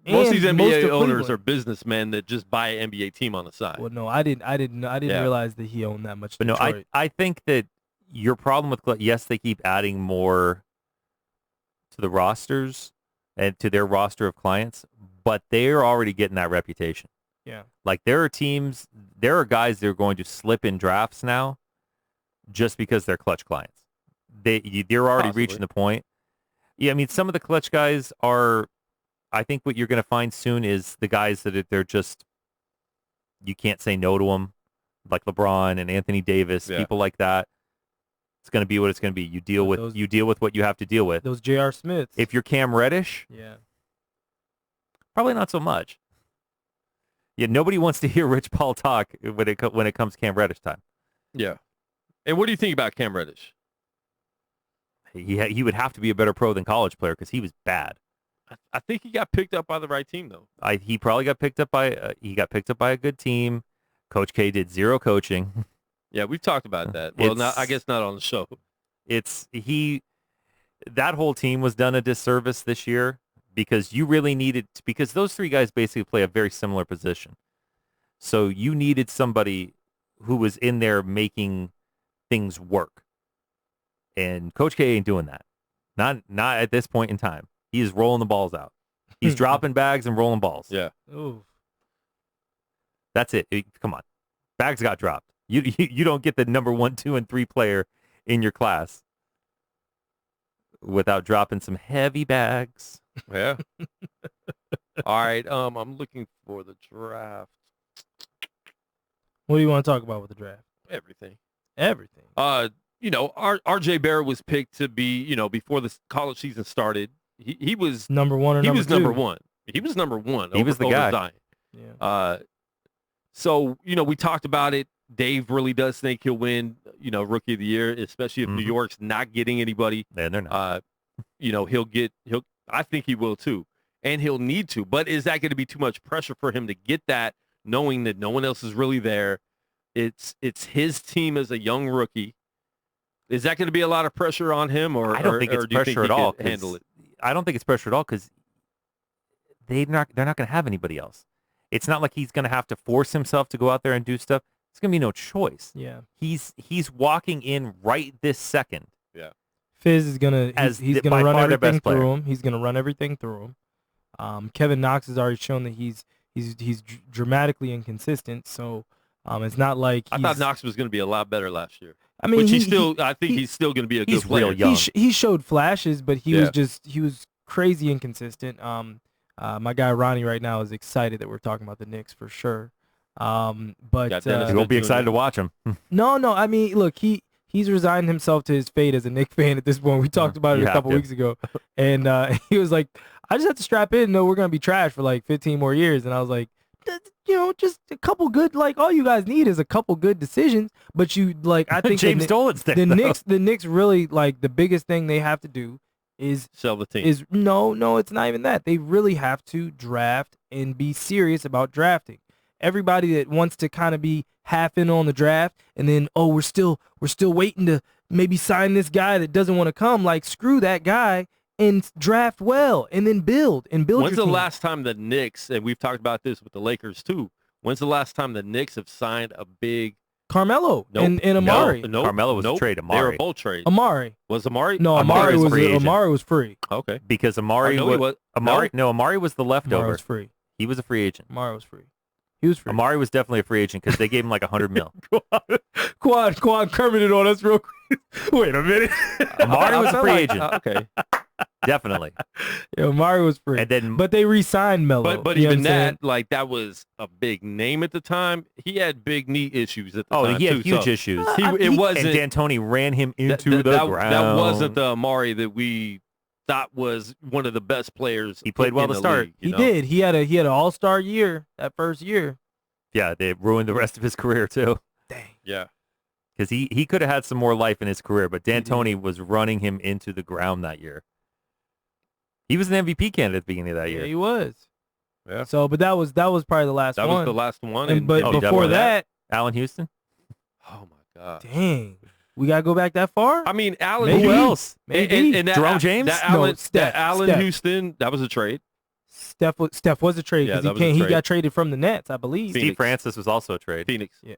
Most of these NBA owners are businessmen that just buy an NBA team on the side. Well, no, I didn't realize that he owned that much Detroit. But no, I think that your problem with yes, they keep adding more to the rosters and to their roster of clients, but they're already getting that reputation. Yeah. Like there are guys that are going to slip in drafts now just because they're clutch clients. They're already reaching the point. Yeah, I mean, some of the clutch guys are, I think what you're going to find soon is the guys that they're just, you can't say no to them, like LeBron and Anthony Davis, people like that. It's going to be what it's going to be. You deal with what you have to deal with. Those J.R. Smiths. If you're Cam Reddish, probably not so much. Yeah, nobody wants to hear Rich Paul talk when it comes Cam Reddish time. Yeah. And what do you think about Cam Reddish? He would have to be a better pro than college player because he was bad. I think he got picked up by the right team, though. He probably got picked up by a good team. Coach K did zero coaching. Yeah, we've talked about that. Well, I guess not on the show. That whole team was done a disservice this year because you really needed, because those three guys basically play a very similar position. So you needed somebody who was in there making things work. And Coach K ain't doing that. Not at this point in time. He is rolling the balls out. He's dropping bags and rolling balls. Yeah. Ooh. That's it. Come on. Bags got dropped. You don't get the number 1, 2, and 3 player in your class without dropping some heavy bags. Yeah. All right. I'm looking for the draft. What do you want to talk about with the draft? Everything. R.J. Barrett was picked to be, before the college season started. He was number one or number two? Number one. He was number one. He was the guy. Zion. Yeah. So, we talked about it. Dave really does think he'll win, Rookie of the Year, especially if New York's not getting anybody. And they're not. I think he will too. And he'll need to. But is that going to be too much pressure for him to get that, knowing that no one else is really there? It's his team as a young rookie. Is that going to be a lot of pressure on him, or I don't think it's pressure at all. Handle it. I don't think it's pressure at all because they're not going to have anybody else. It's not like he's going to have to force himself to go out there and do stuff. It's going to be no choice. Yeah. He's walking in right this second. Yeah. Fizz is going to he's going to run everything through him. He's going to run everything through him. Kevin Knox has already shown that he's dramatically inconsistent. So it's not like I thought Knox was going to be a lot better last year. I mean, I think he's still going to be a good player. Real young. He showed flashes, but he was crazy inconsistent. My guy Ronnie right now is excited that we're talking about the Knicks for sure. But you won't be excited to watch him. No. I mean, look, he's resigned himself to his fate as a Knicks fan at this point. We talked about it a couple weeks ago, and he was like, "I just have to strap in. No, we're gonna be trash for like 15 more years." And I was like, just a couple good. Like all you guys need is a couple good decisions. But I think James Dolan's thing. The Knicks really the biggest thing they have to do is sell the team. No, it's not even that. They really have to draft and be serious about drafting. Everybody that wants to kind of be half in on the draft and then, we're still waiting to maybe sign this guy that doesn't want to come, screw that guy and draft well and then build When's your the team. last time the Knicks, and we've talked about this with the Lakers too, when's the last time the Knicks have signed a big Carmelo and Amari? No, Carmelo was a trade. Amari. They were both trades. Amari. Was Amari? No, Amari was free. Okay. Because Amari was the leftover. Amari was free. He was a free agent. Amari was free. He was free. Amari was definitely a free agent because they gave him like $100 million. Quad Kermit it on us real quick. Wait a minute. Amari was a free agent. Okay. Definitely. Yeah, Amari was free. And then, but they re-signed Melo. But even that, that was a big name at the time. He had big knee issues at the time. Oh, he had huge issues. It wasn't. And D'Antoni ran him into the ground. That wasn't the Amari that we thought was one of the best players. He played well to start. League, he did. He had an all-star year that first year. Yeah, they ruined the rest of his career too. Dang. Yeah. Because he could have had some more life in his career, but D'Antoni was running him into the ground that year. He was an MVP candidate at the beginning of that year. Yeah, he was. Yeah. So, but that was probably the last one. That was the last one. But before that, Allen Houston. Oh my God. Dang. We gotta go back that far? I mean, Allen. Maybe. Who else? Maybe. And Jerome James? Allen Houston. That was a trade. Steph was a trade because he got traded from the Nets, I believe. Steve Francis was also a trade. Phoenix. Yeah.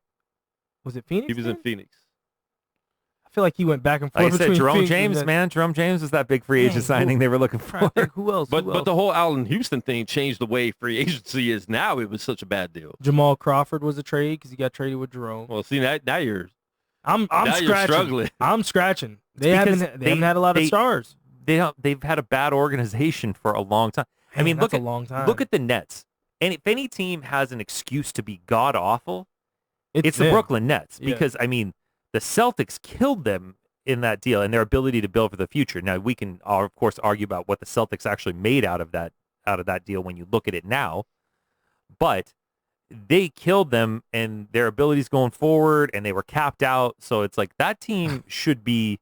Was it Phoenix? He was in Phoenix. I feel like he went back and forth Like I said, between Jerome Phoenix James, and man. Jerome James was that big free agent signing they were looking for. Who else? But the whole Allen Houston thing changed the way free agency is now. It was such a bad deal. Jamal Crawford was a trade because he got traded with Jerome. Well, see, now you're scratching. You're struggling. I'm scratching. They haven't had a lot of stars. They've had a bad organization for a long time. I mean, that's a long time. Look at the Nets. And if any team has an excuse to be god awful, it's the them. Brooklyn Nets. Because I mean, the Celtics killed them in that deal and their ability to build for the future. Now we can, of course, argue about what the Celtics actually made out of that deal when you look at it now, but they killed them and their abilities going forward, and they were capped out. So it's like that team should be.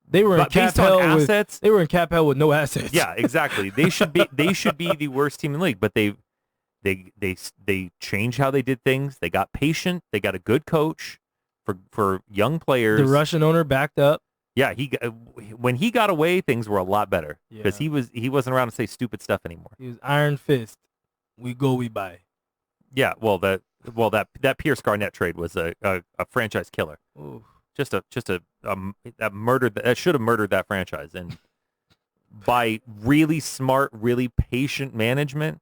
They were in cap hell with assets. They were in cap hell with no assets. Yeah, exactly. They should be. They should be the worst team in the league. But they changed how they did things. They got patient. They got a good coach for young players. The Russian owner backed up. Yeah, when he got away, things were a lot better because he wasn't around to say stupid stuff anymore. He was iron fist. We go, we buy. Yeah, that Pierce Garnett trade was a franchise killer. Ooh. That should have murdered that franchise. And by really smart, really patient management,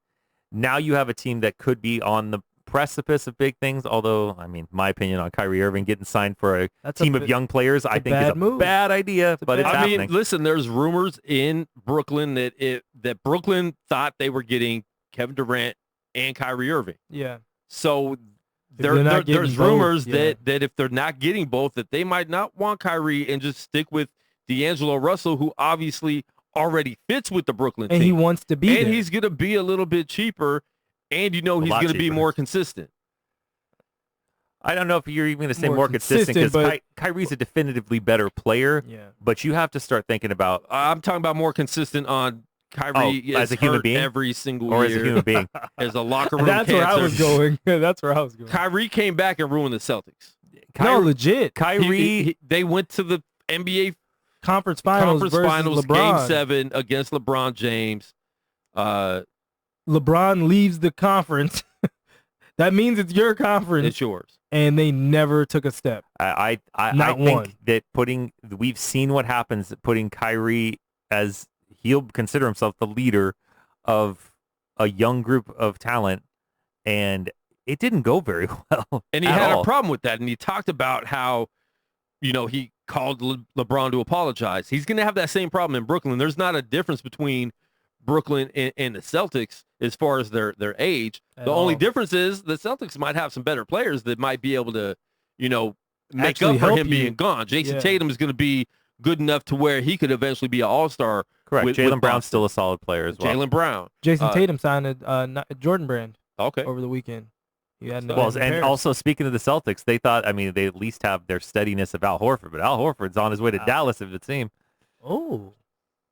now you have a team that could be on the precipice of big things. Although, I mean, my opinion on Kyrie Irving getting signed for a team of young players, I think is a bad idea. But it's happening. I mean, listen, there's rumors in Brooklyn that Brooklyn thought they were getting Kevin Durant and Kyrie Irving. Yeah. So there's rumors that if they're not getting both, that they might not want Kyrie and just stick with D'Angelo Russell, who obviously already fits with the Brooklyn team. And he wants to be and there. He's going to be a little bit cheaper, and he's going to be more consistent. I don't know if you're even going to say more consistent because Kyrie's a definitively better player, but you have to start thinking about... I'm talking about more consistent on Kyrie as a human being every single or year. As a human being. As a locker room That's cancer. where I was going. That's where I was going. Kyrie came back and ruined the Celtics. No, legit. Kyrie... they went to the NBA Conference Finals versus LeBron. Game 7 against LeBron James. LeBron leaves the conference. That means it's your conference. It's yours. And they never took a step. I think that we've seen what happens putting Kyrie as he'll consider himself the leader of a young group of talent, and it didn't go very well. And he had a problem with that, and he talked about how, he called LeBron to apologize. He's going to have that same problem in Brooklyn. There's not a difference between Brooklyn and the Celtics as far as their age. The only difference is the Celtics might have some better players that might be able to, make actually up for him you. being gone. Jason Tatum is going to be good enough to where he could eventually be an all-star. Correct. Jaylen Brown's still a solid player as well. Jaylen Brown. Jason Tatum signed a Jordan brand over the weekend. And also, speaking of the Celtics, they thought, they at least have their steadiness of Al Horford, but Al Horford's on his way to Dallas, if it seems. Oh,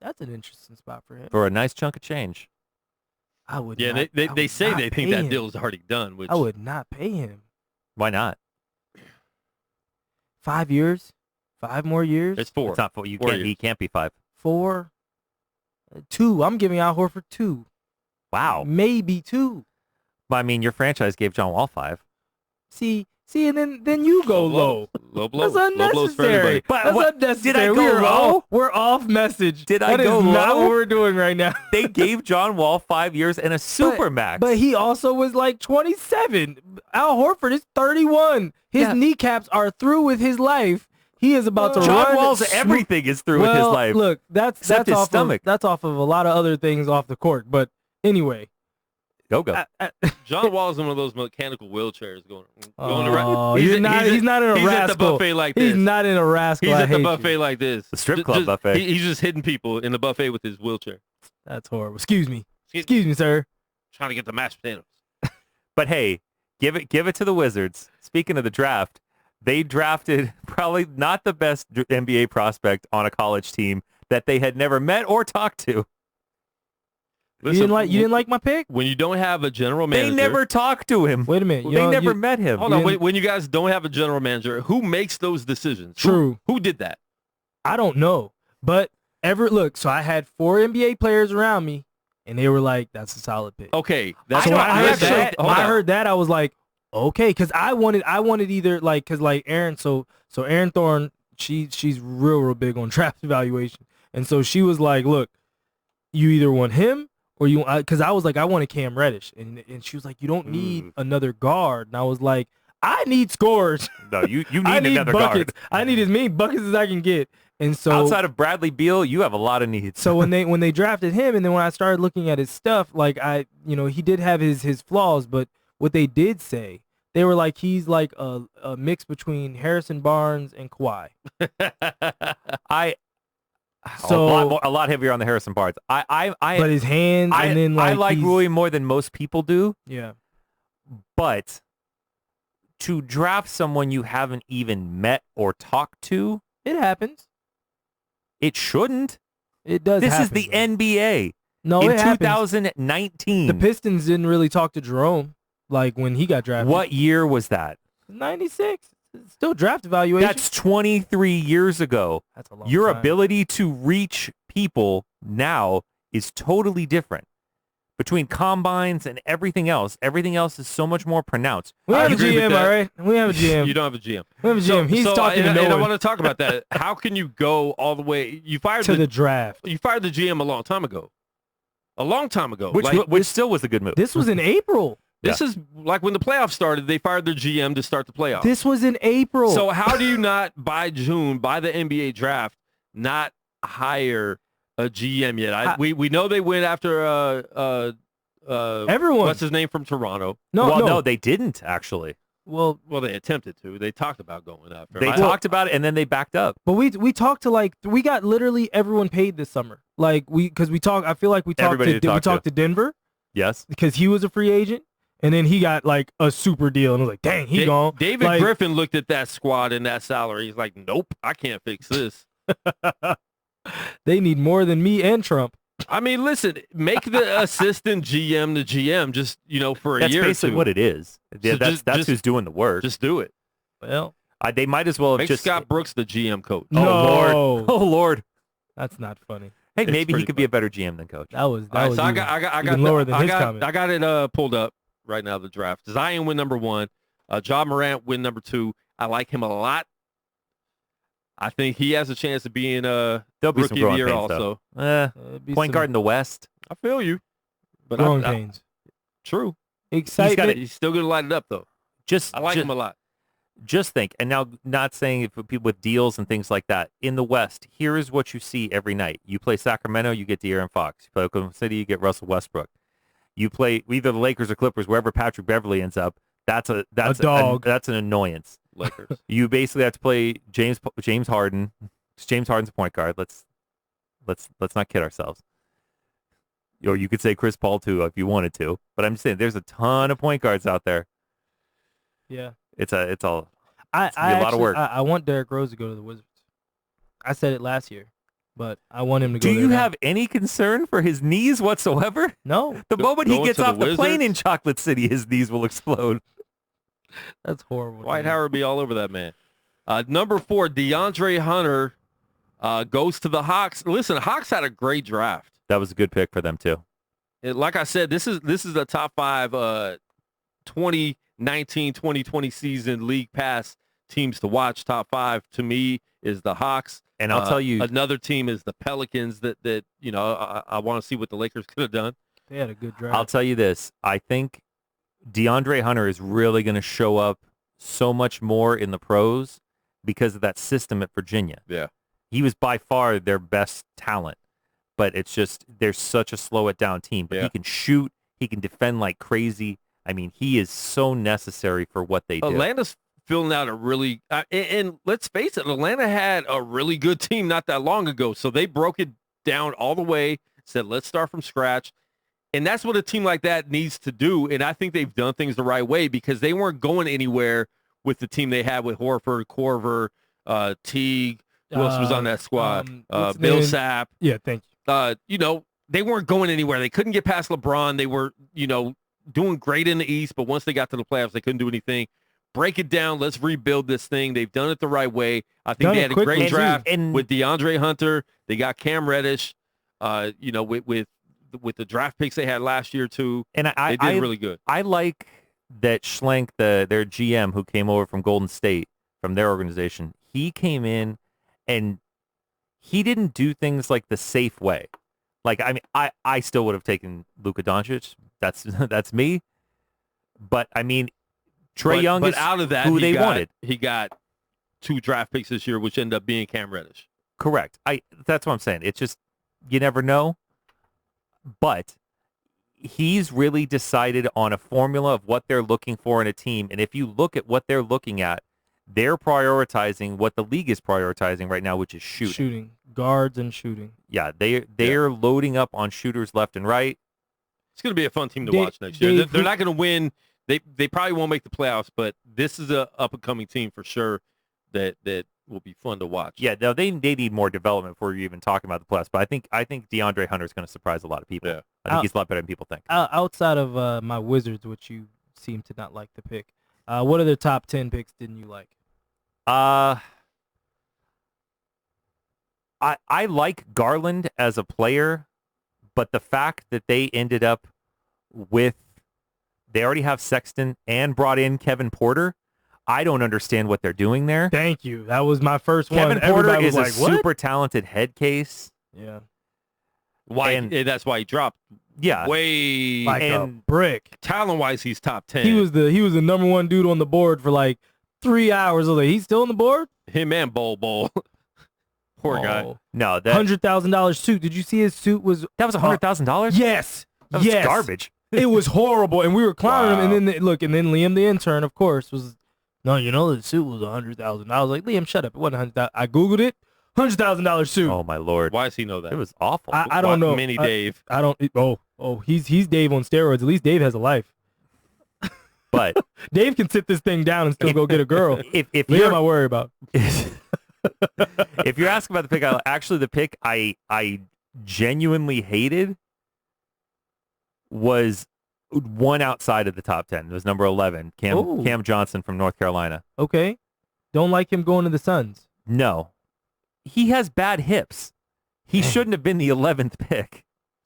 that's an interesting spot for him. For a nice chunk of change. I would. Yeah, not, they say they think that him. deal is already done. Which I would not pay him. Why not? 5 years, 5 more years. It's 4. It's not 4. He can't be 5. 4, 2. I'm giving Al Horford 2. Wow. Maybe 2. Well, your franchise gave John Wall 5. See, and then you go low. Low blow. That's unnecessary. That's unnecessary. Did I go low? We're off message. Did I go low? That is not low? what we're doing right now. They gave John Wall 5 years and a supermax. But he also was like 27. Al Horford is 31. His kneecaps are through with his life. He is about to run. John Wall's everything is through with his life. Look, that's his off stomach. That's off of a lot of other things off the court. But anyway. Go. John Wall is in one of those mechanical wheelchairs going around. He's not in a rascal. He's at the buffet like this. He's not in a rascal. He's at the buffet like this. The strip club buffet. He's just hitting people in the buffet with his wheelchair. That's horrible. Excuse me, sir. Trying to get the mashed potatoes. But hey, give it to the Wizards. Speaking of the draft, they drafted probably not the best NBA prospect on a college team that they had never met or talked to. Listen, you didn't like my pick? When you don't have a general manager. They never talked to him. Wait a minute. They never met him. Hold on. When you guys don't have a general manager, who makes those decisions? True. Who did that? I don't know. But so I had 4 NBA players around me, and they were like, that's a solid pick. Okay. That's so I heard that, I was like, okay, because I wanted either, because Aaron, so Aaron Thorne she's real big on draft evaluation, and so she was like, "Look, you either want him or you," because I was like, "I want a Cam Reddish," and she was like, "You don't need another guard," and I was like, "I need scores. No, you need another buckets. Guard. I need as many buckets as I can get." And so outside of Bradley Beal, you have a lot of needs. So when they drafted him, and then when I started looking at his stuff, like he did have his flaws, but what they did say, they were like, he's like a mix between Harrison Barnes and Kawhi. A lot heavier on the Harrison Barnes. But his hands, and then I like Rui more than most people do. Yeah. But to draft someone you haven't even met or talked to, it happens. It shouldn't. It does. This is the NBA. No, in it 2019. The Pistons didn't really talk to Jerome like when he got drafted. What year was that? 96. Still draft evaluation. That's 23 years ago. That's a long Your time. ability to reach people now is totally different. Between combines and everything else is so much more pronounced. We have a GM, all right? We have a GM. You don't have a GM. We have a GM. He's talking to no and I one. want to talk about that. How can you go all the way? You fired to the draft. You fired the GM a long time ago. A long time ago. Which still was a good move. This was in April. This is like when the playoffs started, they fired their GM to start the playoffs. This was in April. So how do you not, by June, by the NBA draft, not hire a GM yet? We know they went after everyone. What's his name from Toronto? No, they didn't actually. Well, they attempted to. They talked about going after. They talked about it and then they backed up. But we talked to we got literally everyone paid this summer. Because we talked. I feel like we talked to Denver. Yes, because he was a free agent. And then he got like a super deal, and I was like, "Dang, he gone." David Griffin looked at that squad and that salary. He's like, "Nope, I can't fix this." They need more than me and Trump. I mean, listen, make the assistant GM the GM, just for a year. That's basically what it is. Yeah, So that's who's doing the work. Just do it. Well, they might as well have make Scott Brooks the GM coach. No. Oh Lord, that's not funny. Hey, maybe he could be a better GM than coach. That was I got lower than his comment. I got it pulled up right now. The draft. Zion win number 1. Ja Morant win number 2. I like him a lot. I think he has a chance of being a rookie of the year also. Point guard in the West. I feel you. But growing pains. True. Excitement. He's still going to light it up, though. I like him a lot. Just think, and now not saying for people with deals and things like that, in the West, here is what you see every night. You play Sacramento, you get De'Aaron Fox. You play Oklahoma City, you get Russell Westbrook. You play either the Lakers or Clippers, wherever Patrick Beverly ends up. That's a dog. That's an annoyance. Lakers. You basically have to play James Harden. James Harden's a point guard. Let's not kid ourselves. Or you could say Chris Paul too if you wanted to. But I'm just saying there's a ton of point guards out there. Yeah. It's a lot of work. I want Derrick Rose to go to the Wizards. I said it last year. But I want him to go there. Do you have any concern for his knees whatsoever? No. The moment he gets off the plane Wizards? in Chocolate City, his knees will explode. That's horrible. Dwight Howard be all over that man. Number 4, DeAndre Hunter goes to the Hawks. Listen, Hawks had a great draft. That was a good pick for them too. Like I said, this is the top 5 2019-2020 season League Pass teams to watch. Top 5 to me is the Hawks. And I'll tell you, another team is the Pelicans that I want to see what the Lakers could have done. They had a good draft. I'll tell you this. I think DeAndre Hunter is really going to show up so much more in the pros because of that system at Virginia. Yeah. He was by far their best talent, but it's just they're such a slow it down team. But he can shoot. He can defend like crazy. I mean, he is so necessary for what they do. Atlanta's filling out a really and let's face it, Atlanta had a really good team not that long ago, so they broke it down all the way, said let's start from scratch, and that's what a team like that needs to do. And I think they've done things the right way because they weren't going anywhere with the team they had with Horford, Korver, Teague. Who else was on that squad? Bill Sapp. Yeah, thank you. They weren't going anywhere. They couldn't get past LeBron. They were doing great in the East, but once they got to the playoffs, they couldn't do anything. Break it down. Let's rebuild this thing. They've done it the right way. I think they had a great draft with DeAndre Hunter. They got Cam Reddish. With the draft picks they had last year too. And they did really good. I like that Schlenk, their GM who came over from Golden State from their organization. He came in and he didn't do things like the safe way. Like, I mean, I still would have taken Luka Doncic. That's me. But I mean, Trae Young is out of that, who they wanted. He got 2 draft picks this year, which ended up being Cam Reddish. Correct. That's what I'm saying. It's just, you never know. But he's really decided on a formula of what they're looking for in a team. And if you look at what they're looking at, they're prioritizing what the league is prioritizing right now, which is shooting. Shooting. Guards and shooting. Yeah, they're loading up on shooters left and right. It's going to be a fun team to watch next year. They're not going to win. They probably won't make the playoffs, but this is a up-and-coming team for sure that will be fun to watch. Yeah, no, they need more development before you're even talking about the playoffs. But I think DeAndre Hunter is going to surprise a lot of people. Yeah. I think he's a lot better than people think. Outside of my Wizards, which you seem to not like the pick, what other top 10 picks didn't you like? I like Garland as a player, but the fact that they ended up they already have Sexton and brought in Kevin Porter. I don't understand what they're doing there. Thank you. That was my first one. Kevin Porter Everybody is was a like, super talented head case. Yeah. That's why he dropped. Yeah. Way like a brick. Talent-wise, he's top 10. He was the number one dude on the board for like 3 hours. I was like, he's still on the board? Him and Bol. Poor guy. No, that $100,000 suit. Did you see his suit was $100,000? Yes. That was garbage. It was horrible, and we were clowning him. And then Liam, the intern, of course, was no. The suit was $100,000. I was like, Liam, shut up. It wasn't $100,000. I googled it. $100,000 suit. Oh my lord. Why does he know that? It was awful. I don't know. Mini Dave. I don't. He's Dave on steroids. At least Dave has a life. But Dave can sit this thing down and still go get a girl. If Liam, I worry about. If you're asking about the pick, the pick I genuinely hated was one outside of the top 10. It was number 11, Cam Johnson from North Carolina. Okay. Don't like him going to the Suns. No. He has bad hips. He shouldn't have been the 11th pick.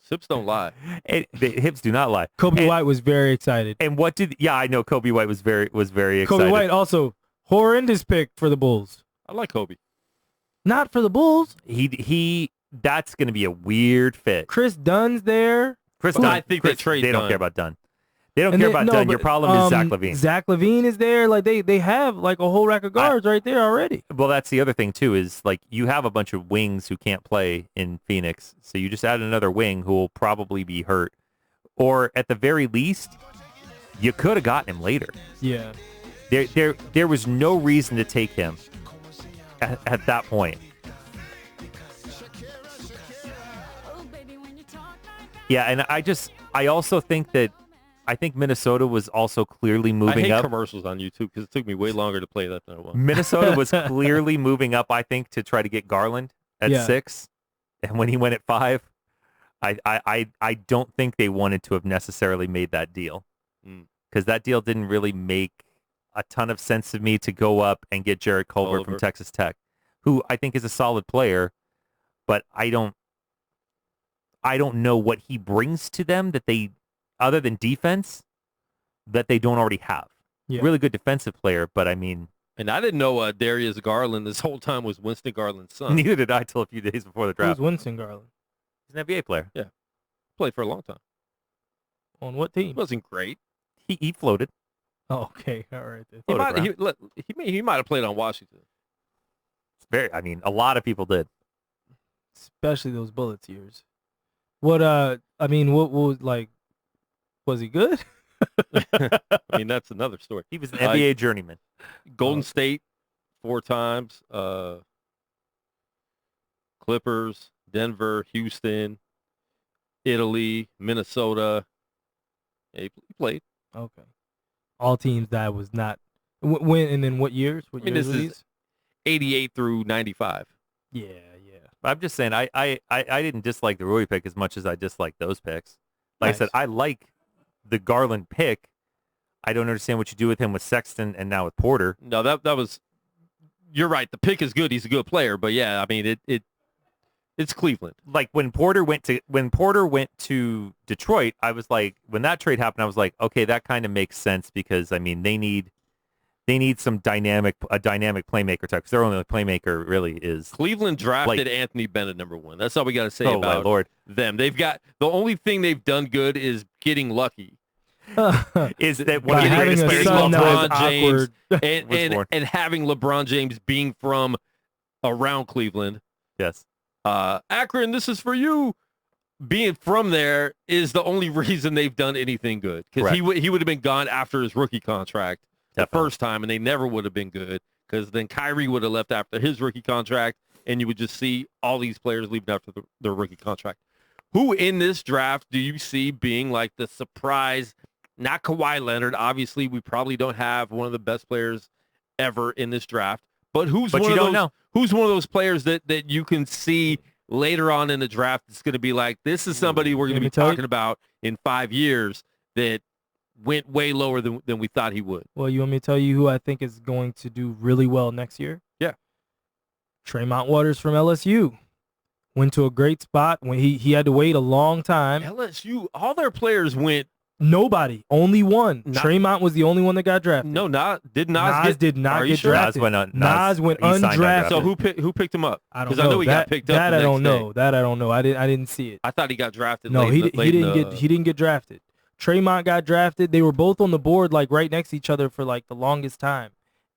Hips don't lie. The hips do not lie. Kobe White was very excited. And I know Kobe White was very excited. Kobe White also horrendous pick for the Bulls. I like Kobe. Not for the Bulls. That's going to be a weird fit. Chris Dunn's there. I think they don't care about Dunn. They don't care about Dunn. Your problem is Zach LaVine. Zach LaVine is there. Like they have like a whole rack of guards right there already. Well, that's the other thing too. Is like you have a bunch of wings who can't play in Phoenix, so you just add another wing who will probably be hurt, or at the very least, you could have gotten him later. Yeah. There was no reason to take him at that point. Yeah, and I also think that Minnesota was also clearly moving up. I hate commercials on YouTube because it took me way longer to play that than it was. Minnesota was clearly moving up, I think, to try to get Garland at 6. And when he went at 5, I don't think they wanted to have necessarily made that deal. Because that deal didn't really make a ton of sense to me to go up and get Jarrett Culver from Texas Tech, who I think is a solid player, but I don't know what he brings to them that they, other than defense, that they don't already have. Yeah. Really good defensive player, but I mean... And I didn't know Darius Garland this whole time was Winston Garland's son. Neither did I till a few days before the draft. Who's Winston Garland? He's an NBA player. Yeah. Played for a long time. On what team? He wasn't great. He floated. Oh, okay. All right. He might have played on Washington. It's a lot of people did. Especially those Bullets years. What was was he good? I mean, that's another story. He was an NBA journeyman. Golden State 4 times, Clippers, Denver, Houston, Italy, Minnesota. Yeah, he played. Okay. All teams that was not. When and then what years? This is 88 through 95. Yeah. I'm just saying, I didn't dislike the Rui pick as much as I disliked those picks. Like I said, I like the Garland pick. I don't understand what you do with him with Sexton and now with Porter. No, that was. You're right. The pick is good. He's a good player, but yeah, I mean it's Cleveland. Like when Porter went to Detroit, I was like, when that trade happened, I was like, okay, that kind of makes sense because I mean they need They need a dynamic playmaker type because their only playmaker really is Cleveland drafted Blake. Anthony Bennett #1. That's all we got to say Oh, about my Lord. them. They've got the only thing they've done good is getting lucky. is that one By of the having greatest a players of son all that time. was James awkward. and having LeBron James being from around Cleveland. Yes. Akron, this is for you. Being from there is the only reason they've done anything good because he would have been gone after his rookie contract the first time, and they never would have been good because then Kyrie would have left after his rookie contract, and you would just see all these players leaving after their rookie contract. Who in this draft do you see being like the surprise? Not Kawhi Leonard. Obviously, we probably don't have one of the best players ever in this draft, but who's one of those players that you can see later on in the draft that's going to be like, this is somebody we're going to be talking about in 5 years that went way lower than we thought he would. Well, you want me to tell you who I think is going to do really well next year? Yeah. Tremont Waters from LSU. Went to a great spot when he had to wait a long time. LSU, all their players went. Nobody, only one. Tremont was the only one that got drafted. No, Nas did not get sure? drafted. Nas went undrafted. So who picked him up? I don't know. Because I know he got picked up. That I don't know. That I don't know. I didn't see it. I thought he got drafted. No, he didn't get drafted. Tremont got drafted. They were both on the board like right next to each other for like the longest time,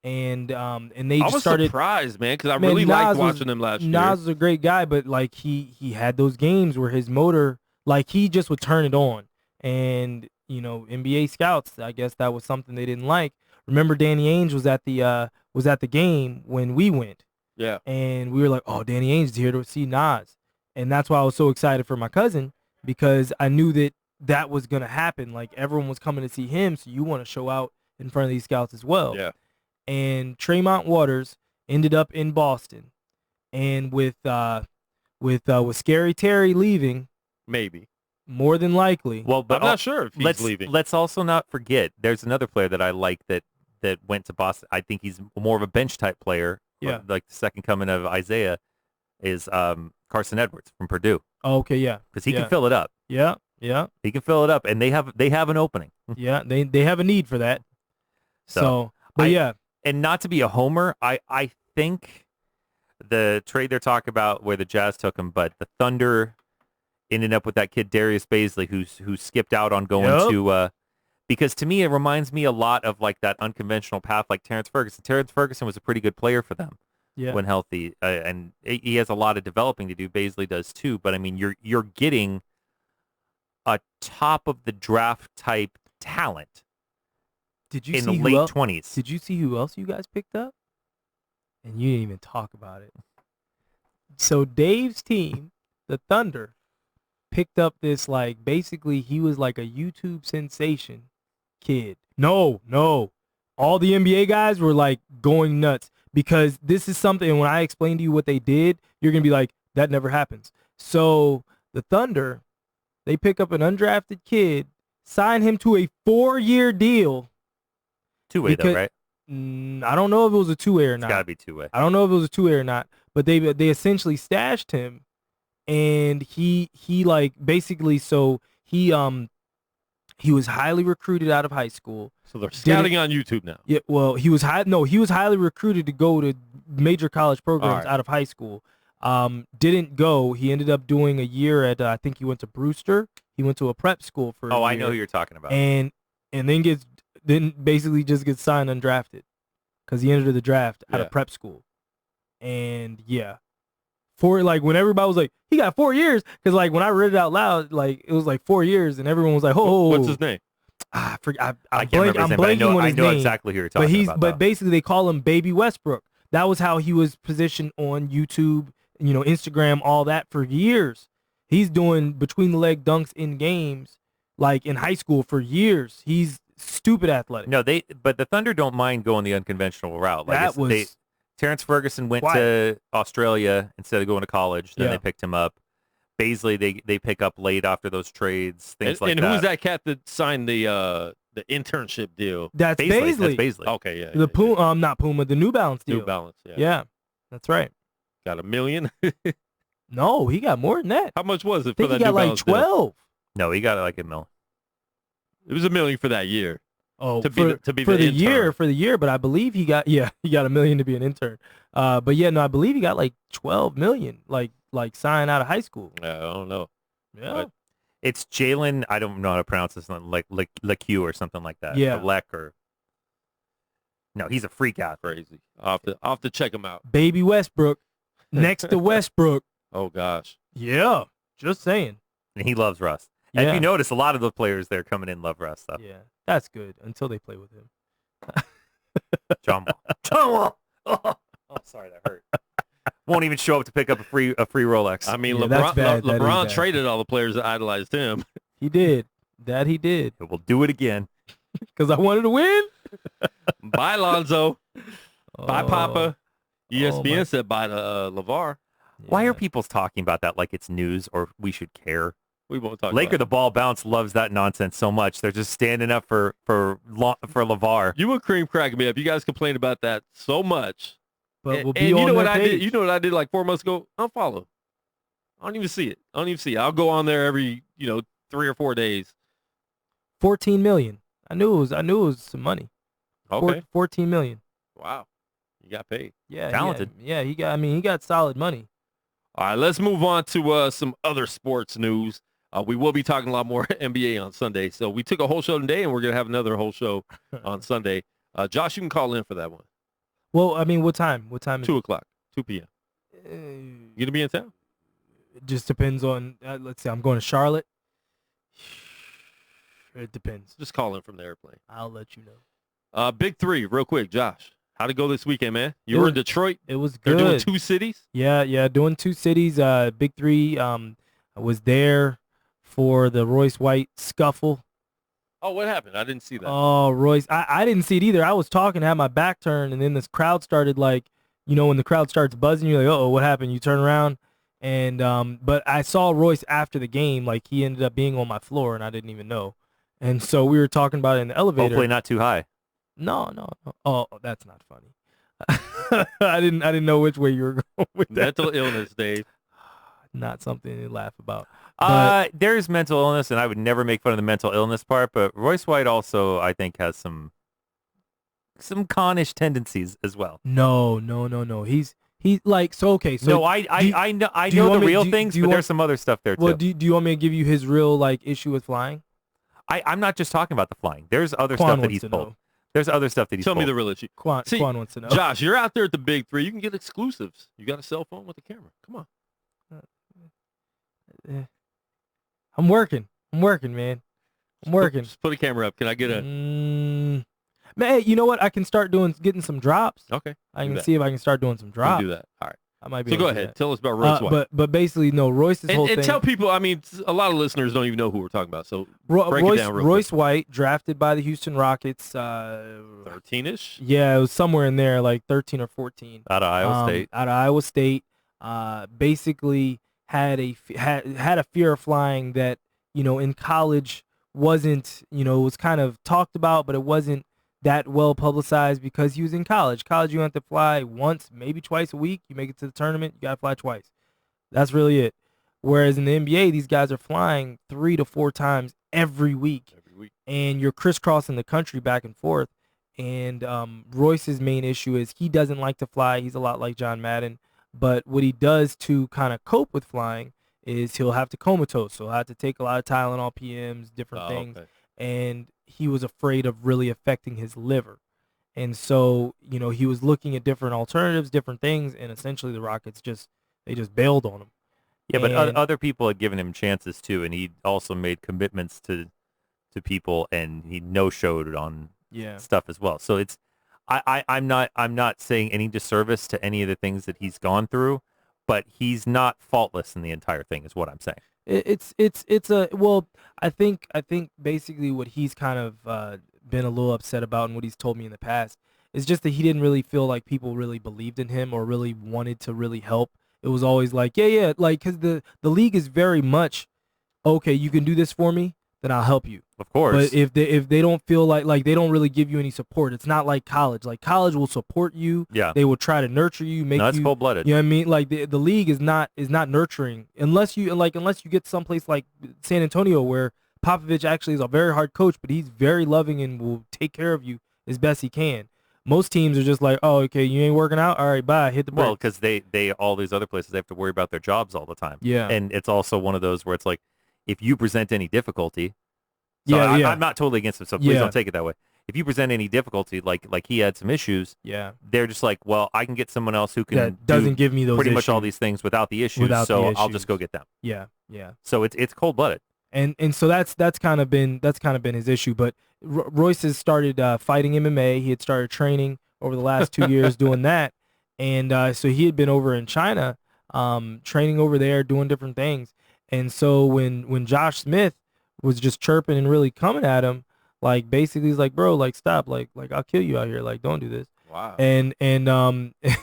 and they just started. I was surprised, man, because I really liked watching him last year. Nas was a great guy, but like he had those games where his motor, like he just would turn it on, and NBA scouts, I guess that was something they didn't like. Remember, Danny Ainge was at the game when we went. Yeah. And we were like, oh, Danny Ainge is here to see Nas, and that's why I was so excited for my cousin because I knew that was gonna happen. Like everyone was coming to see him, so you want to show out in front of these scouts as well. Yeah. And Tremont Waters ended up in Boston, and with Scary Terry leaving, maybe. More than likely. Well, but I'm not sure if he's leaving. Let's also not forget there's another player that I like that went to Boston. I think he's more of a bench type player. Yeah. Like the second coming of Isaiah is Carson Edwards from Purdue. Oh, okay, yeah. Because he can fill it up. Yeah, yeah. He can fill it up, and they have an opening. Yeah, they have a need for that. So yeah. And not to be a homer, I think the trade they're talking about where the Jazz took him, but the Thunder ended up with that kid Darius Baisley who skipped out on going to because to me it reminds me a lot of like that unconventional path like Terrence Ferguson. Terrence Ferguson was a pretty good player for them when healthy, and he has a lot of developing to do. Baisley does too, but I mean you're getting a top of the draft type talent. Did you in see the late 20s? Did you see who else you guys picked up? And you didn't even talk about it. So Dave's team, the Thunder, picked up this like basically he was like a YouTube sensation kid. No. All the NBA guys were like going nuts because this is something, and when I explain to you what they did, you're going to be like, that never happens. So the Thunder, they pick up an undrafted kid, sign him to a 4-year deal. Two-way though, right? I don't know if it was a two-way or not. It's got to be two-way. I don't know if it was a two-way or not, but they essentially stashed him. And he like basically so he was highly recruited out of high school. So they're scouting on YouTube now. Yeah, well, he was highly recruited to go to major college programs out of high school. Didn't go. He ended up doing a year at I think he went to Brewster. He went to a prep school for a year. I know who you're talking about. And then basically just gets signed undrafted because he entered the draft out of prep school. And yeah. For like when everybody was like, he got 4 years, because like when I read it out loud, like it was like 4 years, and everyone was like, oh, what's his name? I forgot. I can't remember his name, but I know exactly who you're talking about. But basically they call him Baby Westbrook. That was how he was positioned on YouTube, Instagram, all that for years. He's doing between the leg dunks in games, like in high school for years. He's stupid athletic. No, but the Thunder don't mind going the unconventional route. Like Terrence Ferguson went to Australia instead of going to college. Then they picked him up. Baisley, they pick up late after those trades, things like that. And who's that cat that signed the internship deal? That's Baisley. That's Baisley. Okay, yeah. Not Puma, the New Balance deal. New Balance, yeah. Yeah, that's right. Got $1 million? No, he got more than that. How much was it for that New Balance deal? He got like 12. No, he got like $1 million. It was $1 million for that year. Oh, to be for the intern. year, but I believe he got $1 million to be an intern. But yeah, no, I believe he got like 12 million, like signed out of high school. I don't know. Yeah, But It's Jalen. I don't know how to pronounce this, like Lecue or something like that. Yeah. Or Lec or no, he's a freak out. crazy. I'll have to check him out. baby Westbrook, next to Westbrook. Oh gosh. Yeah, just saying. And he loves Russ. And Yeah. if you notice, a lot of the players there coming in love Russ stuff. Yeah, that's good until they play with him. John Wall. John Wall. Oh, sorry, that hurt. Won't even show up to pick up a free Rolex. I mean, Yeah, that's bad. That is LeBron bad. traded all the players that idolized him. He did. That he did. We'll do it again. Because I wanted to win. Bye, Lonzo. Bye, Papa. ESPN my- said bye to LeVar. Why Yeah. are people talking about that like it's news or we should care? We won't talk Laker about the ball bounce loves that nonsense so much. They're just standing up for LeVar. You and Cream cracking me up. You guys complain about that so much. But we'll be and you on know what their I page. did? You know what I did like 4 months ago? Unfollow. I don't even see it. I'll go on there every 3 or 4 days. 14 million. I knew it was some money. Okay. 14 million. Wow. You got paid. Yeah. Talented. Yeah, he got solid money. All right, let's move on to some other sports news. We will be talking a lot more NBA on Sunday. So we took a whole show today, and we're going to have another whole show on Sunday. Josh, you can call in for that one. Well, I mean, what time? What time is 2 o'clock, 2 p.m. it? You going to be in town? It just depends on, let's see, I'm going to Charlotte. It depends. Just call in from the airplane. I'll let you know. Big three, real quick. Josh, how'd it go this weekend, man? You It were was- in Detroit. It was They're good. doing 2 cities. Yeah, doing 2 cities. Big three. I was there for the Royce White scuffle. Oh, what happened? I didn't see that. Oh, Royce. I didn't see it either. I was talking, had my back turned, and then this crowd started when the crowd starts buzzing, you're like, oh, what happened? You turn around, and but I saw Royce after the game. Like, he ended up being on my floor, and I didn't even know. And so we were talking about it in the elevator. Hopefully not too high. No. Oh, that's not funny. I didn't know which way you were going with that. Mental illness, Dave. Not something to laugh about. There's mental illness, and I would never make fun of the mental illness part, but Royce White also, I think, has some connish tendencies as well. No. He's like, so okay. So No, I you know want the me- real do- things, do you but want- there's some other stuff there well, too. do you want me to give you his real issue with flying? I'm not just talking about the flying. There's other Quan stuff that wants he's to pulled. know. There's other stuff that he's Tell me pulled. the real issue. Quan See, wants to know. Josh, you're out there at the Big Three. You can get exclusives. You got a cell phone with a camera. Come on. I'm working, man. I'm working. Just put a camera up. Can I get a... Man, hey, you know what? I can start getting some drops. Okay. I do can that. see if I can start doing some You drops. do that. All right. I might be. So able go to do ahead. that. Tell us about Royce White. But basically, no. Royce's whole And thing. tell people, I mean, a lot of listeners don't even know who we're talking about. So break it down real Royce quick. White, drafted by the Houston Rockets. 13-ish? Yeah, it was somewhere in there, like 13 or 14. Out of Iowa State. Out of Iowa State. Basically had a fear of flying that, in college wasn't, was kind of talked about, but it wasn't that well publicized because he was in college. College, you have to fly once, maybe twice a week. You make it to the tournament, you got to fly twice. That's really it. Whereas in the NBA, these guys are flying 3 to 4 times every week. And you're crisscrossing the country back and forth. And Royce's main issue is he doesn't like to fly. He's a lot like John Madden. But what he does to kind of cope with flying is he'll have to comatose. So he'll have to take a lot of Tylenol PMs, different things. Okay. And he was afraid of really affecting his liver. And so, he was looking at different alternatives, different things. And essentially the Rockets they just bailed on him. Yeah, but other people had given him chances too. And he also made commitments to people, and he no-showed on stuff as well. So it's, I'm not saying any disservice to any of the things that he's gone through, but he's not faultless in the entire thing, is what I'm saying. I think basically what he's kind of been a little upset about, and what he's told me in the past, is just that he didn't really feel like people really believed in him or really wanted to really help. It was always like, like, because the league is very much, okay, you can do this for me, then I'll help you. Of course. But if they don't feel like they don't really give you any support, it's not like college. Like, college will support you. Yeah. They will try to nurture you, make that's you cold-blooded. You know what I mean? Like the league is not nurturing unless you get someplace like San Antonio where Popovich actually is a very hard coach, but he's very loving and will take care of you as best he can. Most teams are just like, oh, okay, you ain't working out? All right, bye, hit the brakes. Well, because they all these other places, they have to worry about their jobs all the time. Yeah. And it's also one of those where it's like, if you present any difficulty, I'm not totally against it, so please don't take it that way. If you present any difficulty, like he had some issues, they're just like, well, I can get someone else who can doesn't give me those pretty issues. much all these things without the issues, I'll just go get them. Yeah. So it's cold-blooded. And so that's kind of been his issue. But Royce has started fighting MMA. He had started training over the last 2 years doing that, and so he had been over in China, training over there, doing different things. And so when Josh Smith was just chirping and really coming at him, like basically he's like, bro, like stop, like I'll kill you out here, like don't do this. Wow. And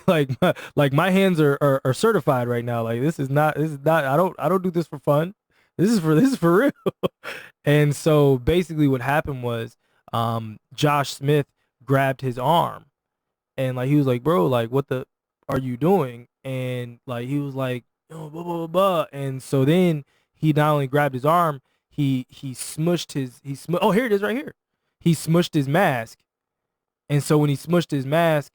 like my hands are certified right now. Like this is not I don't do this for fun. This is for real. And so basically what happened was Josh Smith grabbed his arm and like he was like, bro, like what the are you doing? And like he was like, oh, blah, blah, blah, blah. And so then he not only grabbed his arm, he smushed oh, here it is right here. He smushed his mask. And so when he smushed his mask,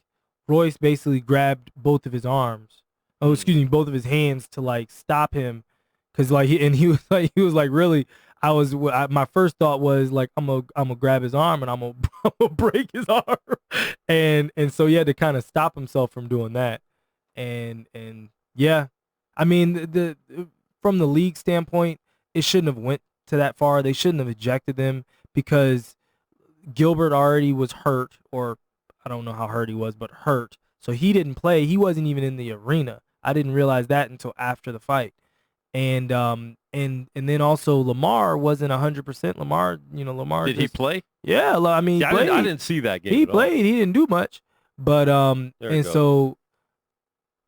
Royce basically grabbed both of his arms. Oh, excuse me, both of his hands to like stop him. Cause like he was like really, my first thought was like I'm gonna grab his arm and I'm gonna break his arm, and so he had to kind of stop himself from doing that, and yeah, I mean the from the league standpoint, it shouldn't have went to that far. They shouldn't have ejected them because Gilbert already was hurt, or I don't know how hurt he was, but hurt, so he didn't play. He wasn't even in the arena. I didn't realize that until after the fight. And then also Lamar wasn't 100%. Lamar did he play? Yeah, I mean, I didn't see that game. He played. He didn't do much, but so,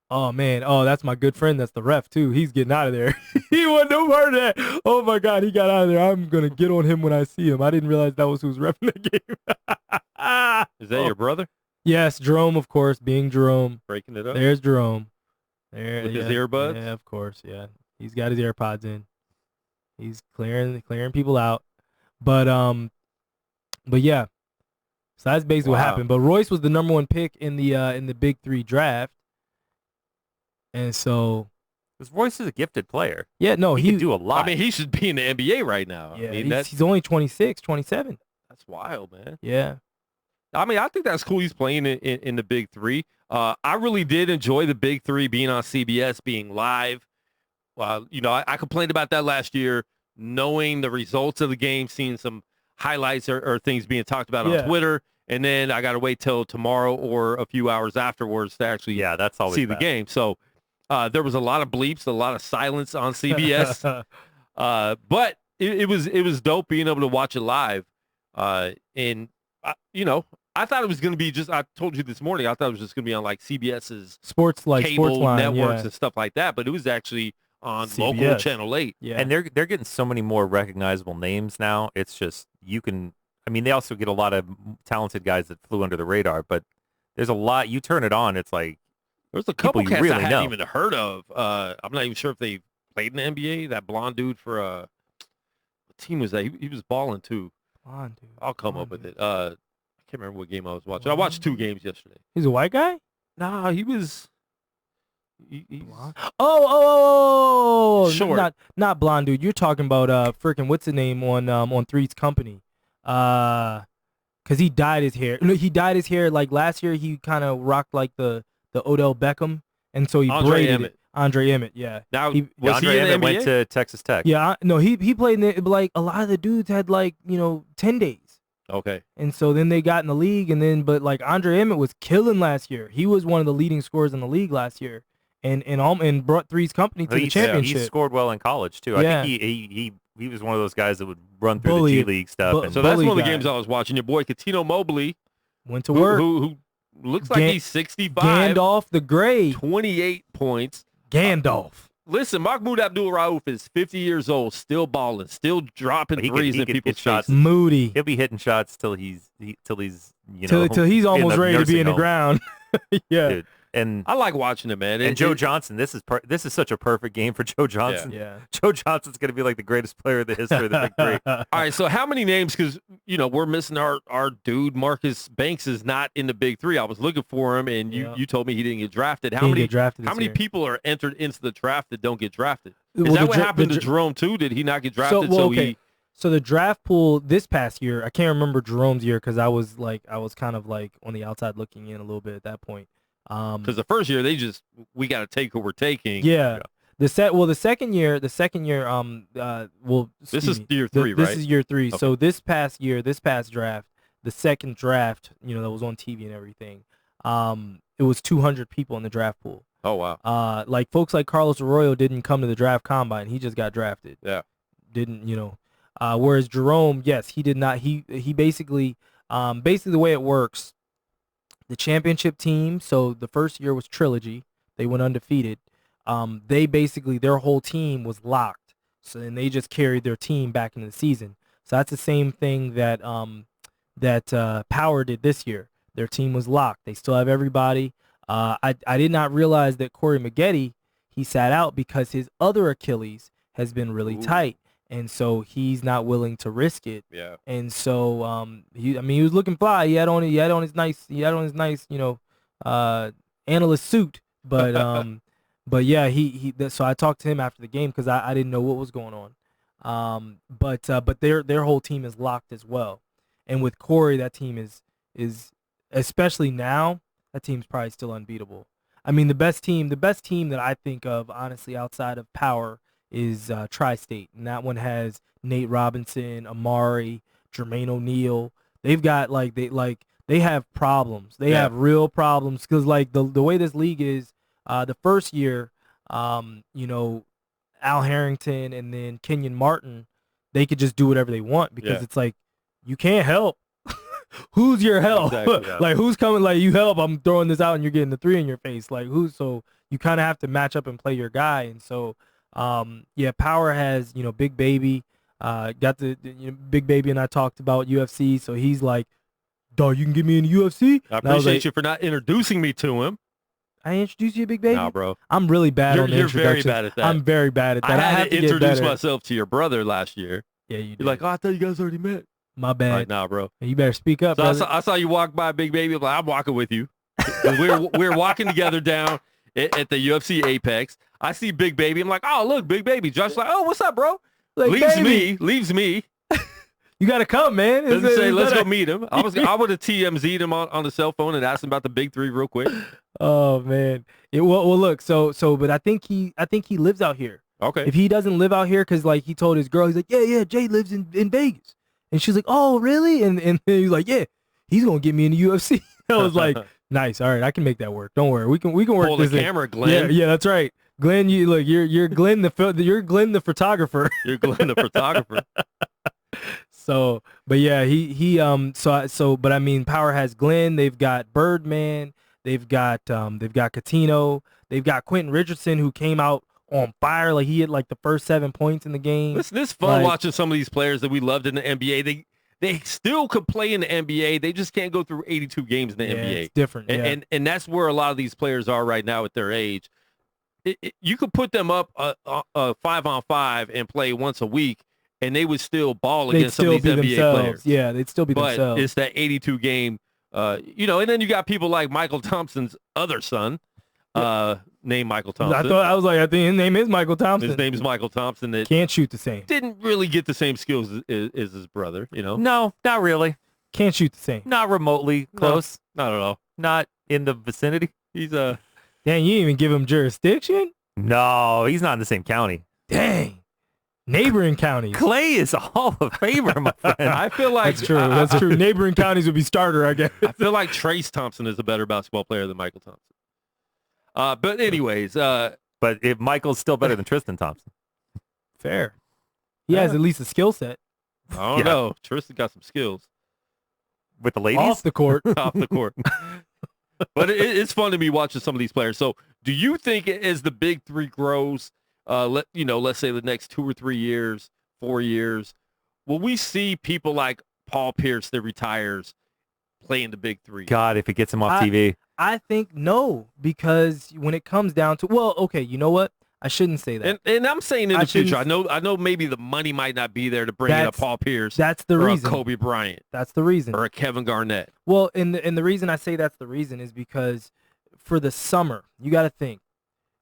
oh man, that's my good friend. That's the ref too. He's getting out of there. He wasn't no part of that. Oh my God, he got out of there. I'm gonna get on him when I see him. I didn't realize that was who's refing the game. Is that your brother? Yes, Jerome, of course, being Jerome. Breaking it up. There's Jerome. There, with his earbuds. Yeah, of course. Yeah. He's got his AirPods in. He's clearing people out. But yeah. So that's basically what happened. But Royce was the number 1 pick in the Big 3 draft. And so because Royce is a gifted player. Yeah, no, he can do a lot. I mean, he should be in the NBA right now. Yeah, I mean, he's only 26, 27. That's wild, man. Yeah. I mean, I think that's cool he's playing in the Big 3. I really did enjoy the Big 3 being on CBS, being live. I complained about that last year, knowing the results of the game, seeing some highlights or things being talked about on Twitter, and then I got to wait till tomorrow or a few hours afterwards to actually that's always see the game. So there was a lot of bleeps, a lot of silence on CBS, but it was dope being able to watch it live. I thought it was going to be I told you this morning, I thought it was just going to be on like CBS's cable networks and stuff like that, but it was actually on CBS. Local Channel 8. Yeah. And they're getting so many more recognizable names now. It's just, they also get a lot of talented guys that flew under the radar, but there's a lot, you turn it on, it's like, there's a couple cats really I hadn't even heard of. I'm not even sure if they played in the NBA. That blonde dude for, what team was that? He was balling too. Blonde dude. I'll come up with it. I can't remember what game I was watching. I watched 2 games yesterday. He's a white guy? Nah, he was... Short. Not blonde dude. You're talking about freaking what's the name on Three's Company? Cause he dyed his hair. No, he dyed his hair like last year. He kind of rocked like the Odell Beckham, and so he braided it. Andre Emmett, yeah. Now Andre Emmett went to Texas Tech. Yeah, no, he played in it. Like a lot of the dudes had 10 days. Okay. And so then they got in the league, but like Andre Emmett was killing last year. He was one of the leading scorers in the league last year. And brought Three's Company to the championship. He scored well in college too. I think he was one of those guys that would run through the G League stuff. So that's one of the games I was watching. Your boy Katino Mobley went to work. Who looks like he's 65. Gandalf the Great. 28 points. Gandalf. Listen, Mahmoud Abdul-Rauf is 50 years old, still balling, still dropping threes in people's shots. Moody. He'll be hitting shots till he's almost ready to be in the ground. Yeah. Dude. And I like watching it, man. And Joe Johnson, this is such a perfect game for Joe Johnson. Yeah. Joe Johnson's going to be like the greatest player in the history of the Big Three. All right, so how many names? Because we're missing our dude Marcus Banks is not in the Big Three. I was looking for him, and you told me he didn't get drafted. How many people are entered into the draft that don't get drafted? Is that what happened to Jerome too? Did he not get drafted? So the draft pool this past year, I can't remember Jerome's year because I was kind of like on the outside looking in a little bit at that point. Because the first year we got to take who we're taking. Yeah. The second year. This is year 3, right? This is year 3. Okay. So this past draft, the second draft, that was on TV and everything. It was 200 people in the draft pool. Oh wow. Like folks like Carlos Arroyo didn't come to the draft combine. He just got drafted. Yeah. Didn't whereas Jerome, yes, he did not. He basically the way it works, the championship team. So the first year was Trilogy. They went undefeated. They basically, their whole team was locked. So then they just carried their team back into the season. So that's the same thing that Power did this year. Their team was locked. They still have everybody. I did not realize that Corey Maggette, he sat out because his other Achilles has been really tight. And so he's not willing to risk it. Yeah. And so he was looking fly. He had on his nice analyst suit. But but yeah, so I talked to him after the game because I didn't know what was going on. But their whole team is locked as well. And with Corey, that team is especially now, that team's probably still unbeatable. I mean, the best team that I think of honestly outside of Power is Tri-State, and that one has Nate Robinson, Amari, Jermaine O'Neal. They've got they have problems. They have real problems because like the way this league is, the first year, Al Harrington and then Kenyon Martin, they could just do whatever they want because it's like you can't help. Who's your help? Exactly, yeah. Like who's coming? Like you help. I'm throwing this out and you're getting the 3 in your face. Like who's so you kind of have to match up and play your guy, and so. Power has, Big Baby, got the Big Baby and I talked about UFC. So he's like, dog, you can get me in the UFC. I appreciate you for not introducing me to him. I introduced you to Big Baby? Nah, bro. I'm really bad on the introduction. You're very bad at that. I'm very bad at that. I had to introduce myself to your brother last year. Yeah, you did. You're like, I thought you guys already met. My bad. Like, nah, bro. You better speak up, so I saw you walk by Big Baby. I'm like, I'm walking with you. we're walking together down at the UFC Apex. I see Big Baby. I'm like, oh, look, Big Baby. Josh's like, oh, what's up, bro? Like, leaves me. You got to come, man. Doesn't say, let's go meet him. I would have TMZ'd him on the cell phone and asked him about the Big 3 real quick. Oh, man. Well, look, but I think he lives out here. Okay. If he doesn't live out here, because, like, he told his girl, he's like, yeah, Jay lives in Vegas. And she's like, oh, really? And he's like, yeah, he's going to get me in the UFC. I was like, nice. All right, I can make that work. Don't worry. We can work Pull this the camera, Glenn. Yeah, that's right. Glenn, you're Glenn you're Glenn the photographer. You're Glenn the photographer. So, but yeah, but I mean, Power has Glenn. They've got Birdman. They've got Catino. They've got Quentin Richardson, who came out on fire. Like he had like the first 7 points in the game. Listen, it's fun watching some of these players that we loved in the NBA. They still could play in the NBA. They just can't go through 82 games in the NBA. It's different. And that's where a lot of these players are right now at their age. You could put them up a 5-on-5 and play once a week, and they would still ball against some of these NBA players. Yeah, they'd still be themselves. But it's that 82 game, and then you got people like Michael Thompson's other son, named Michael Thompson. I think his name is Michael Thompson. His name is Michael Thompson. That can't shoot the same. Didn't really get the same skills as his brother, No, not really. Can't shoot the same. Not remotely close. No, not at all. Not in the vicinity. He's Dang, you didn't even give him jurisdiction? No, he's not in the same county. Dang. Neighboring counties. Clay is a Hall of Famer, my friend. I feel like that's true. That's true. Neighboring counties would be starter, I guess. I feel like Trace Thompson is a better basketball player than Michael Thompson. But anyways, but if Michael's still better than Tristan Thompson. Fair. He has at least a skill set. I don't know. Tristan got some skills. With the ladies? Off the court. Off the court. But it's fun to me watching some of these players. So do you think as the Big 3 grows, let's say the next 2 or 3 years, 4 years, will we see people like Paul Pierce that retires playing the Big 3? God, if it gets him off TV. I think no, because when it comes down to, well, okay, you know what? I shouldn't say that. And I'm saying in the future, I know maybe the money might not be there to bring in a Paul Pierce. That's the reason. Or a Kobe Bryant. That's the reason. Or a Kevin Garnett. Well, and the reason I say that's the reason is because for the summer, you got to think.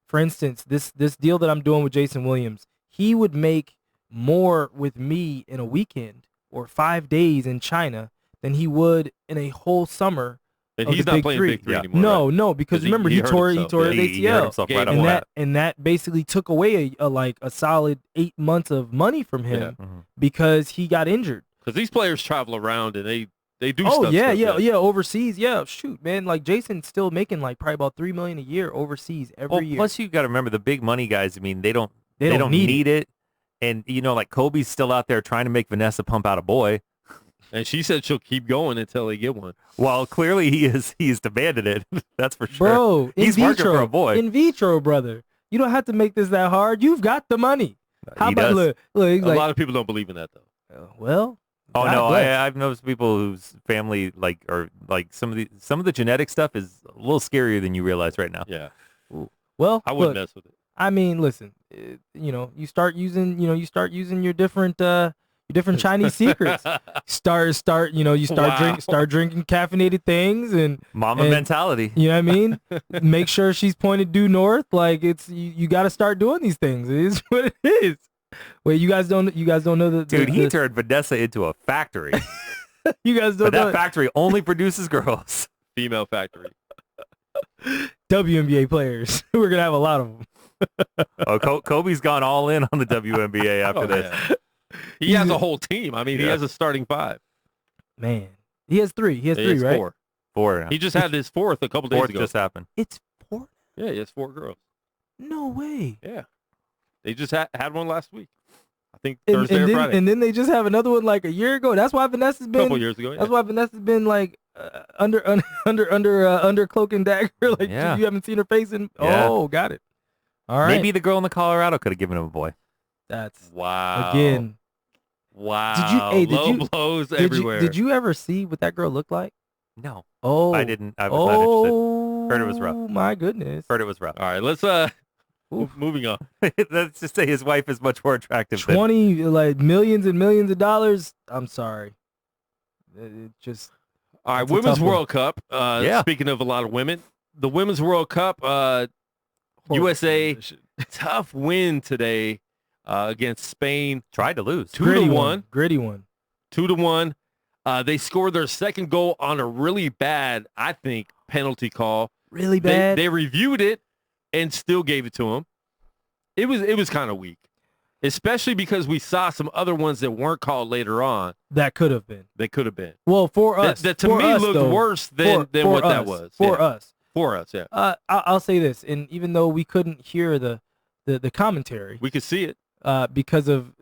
For instance, this deal that I'm doing with Jason Williams, he would make more with me in a weekend or 5 days in China than he would in a whole summer. And he's not playing Big Three anymore. No, because remember he tore his ACL, and that basically took away a solid 8 months of money from him because he got injured. Because these players travel around and they do. Oh yeah, overseas. Yeah, shoot, man. Like Jason's still making like probably about $3 million a year overseas every year. Plus you got to remember the big money guys. I mean, they don't need it. And like Kobe's still out there trying to make Vanessa pump out a boy. And she said she'll keep going until they get one. Well, clearly he's demanded it. That's for sure. Bro, he's working for a boy. In vitro, brother. You don't have to make this that hard. You've got the money. How about look, a lot of people don't believe in that though. Well, oh no, I've noticed people whose family some of the genetic stuff is a little scarier than you realize right now. Yeah. Well, I wouldn't mess with it. I mean, listen, you start using your different Chinese secrets. Start drinking caffeinated things and mama mentality. You know what I mean? Make sure she's pointed due north. Like it's you got to start doing these things. It is what it is. Wait, you guys don't know that? Dude, he turned Vanessa into a factory. You guys don't know that factory only produces girls. Female factory. WNBA players. We're gonna have a lot of them. Kobe's gone all in on the WNBA after this. Yeah. He has a whole team. I mean, he has a starting 5. Man, he has 3. He has 3, right? 4. He just had his 4th a couple days ago. Just happened. It's 4. Yeah, he has 4 girls. No way. Yeah, they just had one last week. I think Thursday or Friday. And then they just have another one like a year ago. That's why Vanessa's been a couple years ago. Yeah. That's why Vanessa's been like under cloak and dagger. Like you haven't seen her face in. Yeah. Oh, got it. All right. Maybe the girl in the Colorado could have given him a boy. That's wow. Again. Wow. Low blows everywhere. Did you ever see what that girl looked like? No. Oh, I didn't. I was not interested. Heard it was rough. Oh my goodness. Heard it was rough. All right, let's moving on. Let's just say his wife is much more attractive. 20 like millions and millions of dollars. I'm sorry. It just. All right, Women's World Cup. Speaking of a lot of women, the Women's World Cup. USA tough win today against Spain. Tried to lose. 2-1. Gritty one. 2-1. They scored their second goal on a really bad, I think, penalty call. Really bad. They reviewed it and still gave it to him. It was kind of weak, especially because we saw some other ones that weren't called later on. That could have been. They could have been. Well, for us, that to me looked worse than what that was. For us. For us, yeah. I'll say this, and even though we couldn't hear the commentary, we could see it because of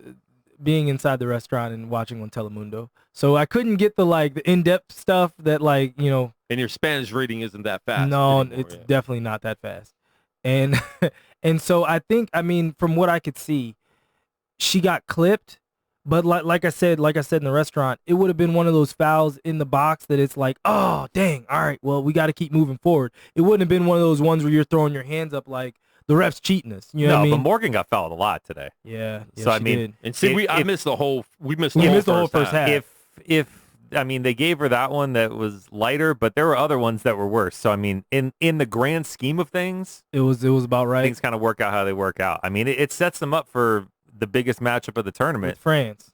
being inside the restaurant and watching on Telemundo. So I couldn't get the in-depth stuff that And your Spanish reading isn't that fast. No, anymore, it's definitely not that fast. And and so I think, from what I could see, she got clipped. But like I said in the restaurant, it would have been one of those fouls in the box that it's like, oh, dang, all right, well, we got to keep moving forward. It wouldn't have been one of those ones where you're throwing your hands up like the ref's cheating us. You know what I mean? But Morgan got fouled a lot today. Yeah. So I mean, did. And see, we missed the whole first half. If they gave her that one that was lighter, but there were other ones that were worse. So I mean, in the grand scheme of things, it was about right. Things kind of work out how they work out. I mean, it sets them up for the biggest matchup of the tournament. With France.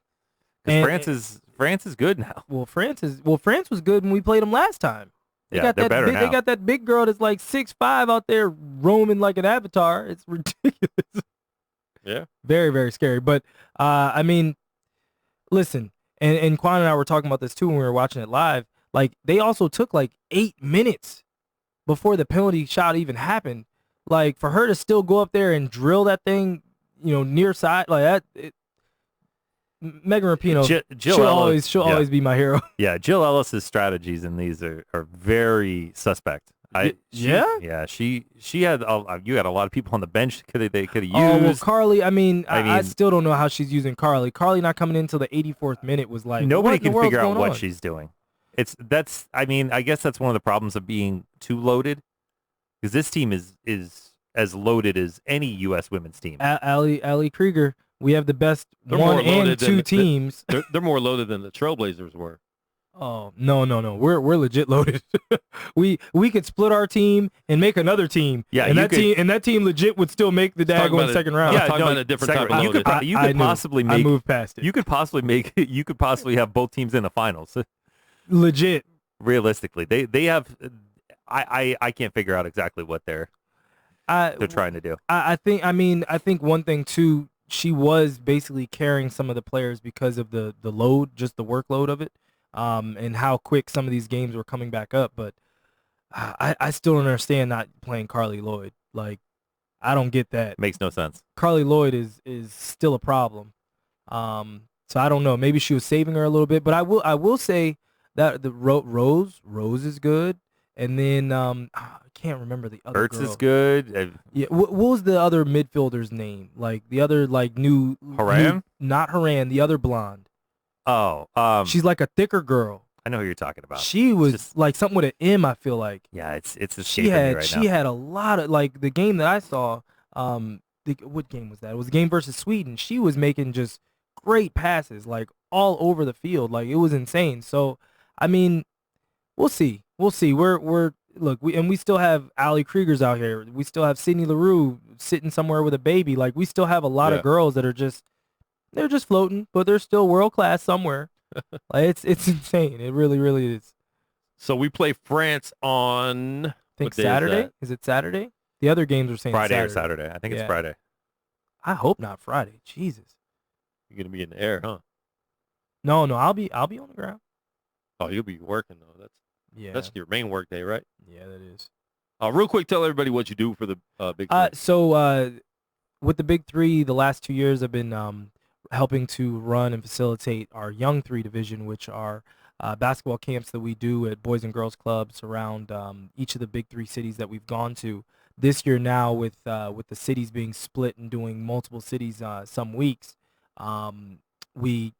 Because France is good now. Well, France was good when we played them last time. They're better now. They got that big girl that's like 6'5" out there roaming like an avatar. It's ridiculous. Yeah. Very, very scary. But I mean, listen, and Quan and I were talking about this too when we were watching it live. Like they also took 8 minutes before the penalty shot even happened. Like for her to still go up there and drill that thing, near side like that. Megan Rapinoe, she'll always be my hero. Yeah, Jill Ellis's strategies in these are very suspect. She had you had a lot of people on the bench they could have used. Oh well, Carly. I mean, I still don't know how she's using Carly. Carly not coming in until the 84th minute was like nobody can figure out what she's doing. I guess that's one of the problems of being too loaded, because this team is as loaded as any U.S. women's team. Ali Krieger, we have the best one and two teams. They're more loaded than the Trailblazers were. Oh, no. We're legit loaded. we could split our team and make another team. Yeah, and that team legit would still make the daggone second round. Yeah, talking about a different type of loaded. You could possibly make. I moved past it. You could possibly have both teams in the finals. Legit. Realistically, they have. I can't figure out exactly what they're trying to do. I think one thing too. She was basically carrying some of the players because of the load, just the workload of it. And how quick some of these games were coming back up. But I still don't understand not playing Carly Lloyd. Like, I don't get that. Makes no sense. Carly Lloyd is still a problem. So I don't know. Maybe she was saving her a little bit. But I will say that the Rose is good. And then I can't remember the other Ertz girl. is good. Yeah. What was the other midfielder's name? Like the other new Haran? Not Haran. The other blonde. Oh, she's like a thicker girl. I know who you're talking about. She was like something with an M, I feel like. Yeah, it's escaping me right now. She had a lot of, like, the game that I saw, what game was that? It was the game versus Sweden. She was making just great passes, like, all over the field. Like, it was insane. So, I mean, we'll see. We still have Ali Kriegers out here. We still have Sydney Leroux sitting somewhere with a baby. Like, we still have a lot of girls that are they're just floating, but they're still world class somewhere. Like, it's insane. It really, really is. So we play France on, I think Saturday. Is it Saturday? The other games are saying Friday Saturday. or Saturday. I think it's Friday. I hope not Friday. Jesus. You're gonna be in the air, huh? No, I'll be on the ground. Oh, you'll be working though. That's your main work day, right? Yeah, that is. Real quick, tell everybody what you do for the Big Three. So with the Big Three, the last 2 years I've been helping to run and facilitate our Young Three division, which are basketball camps that we do at Boys and Girls Clubs around each of the Big Three cities that we've gone to. This year now, with the cities being split and doing multiple cities some weeks, we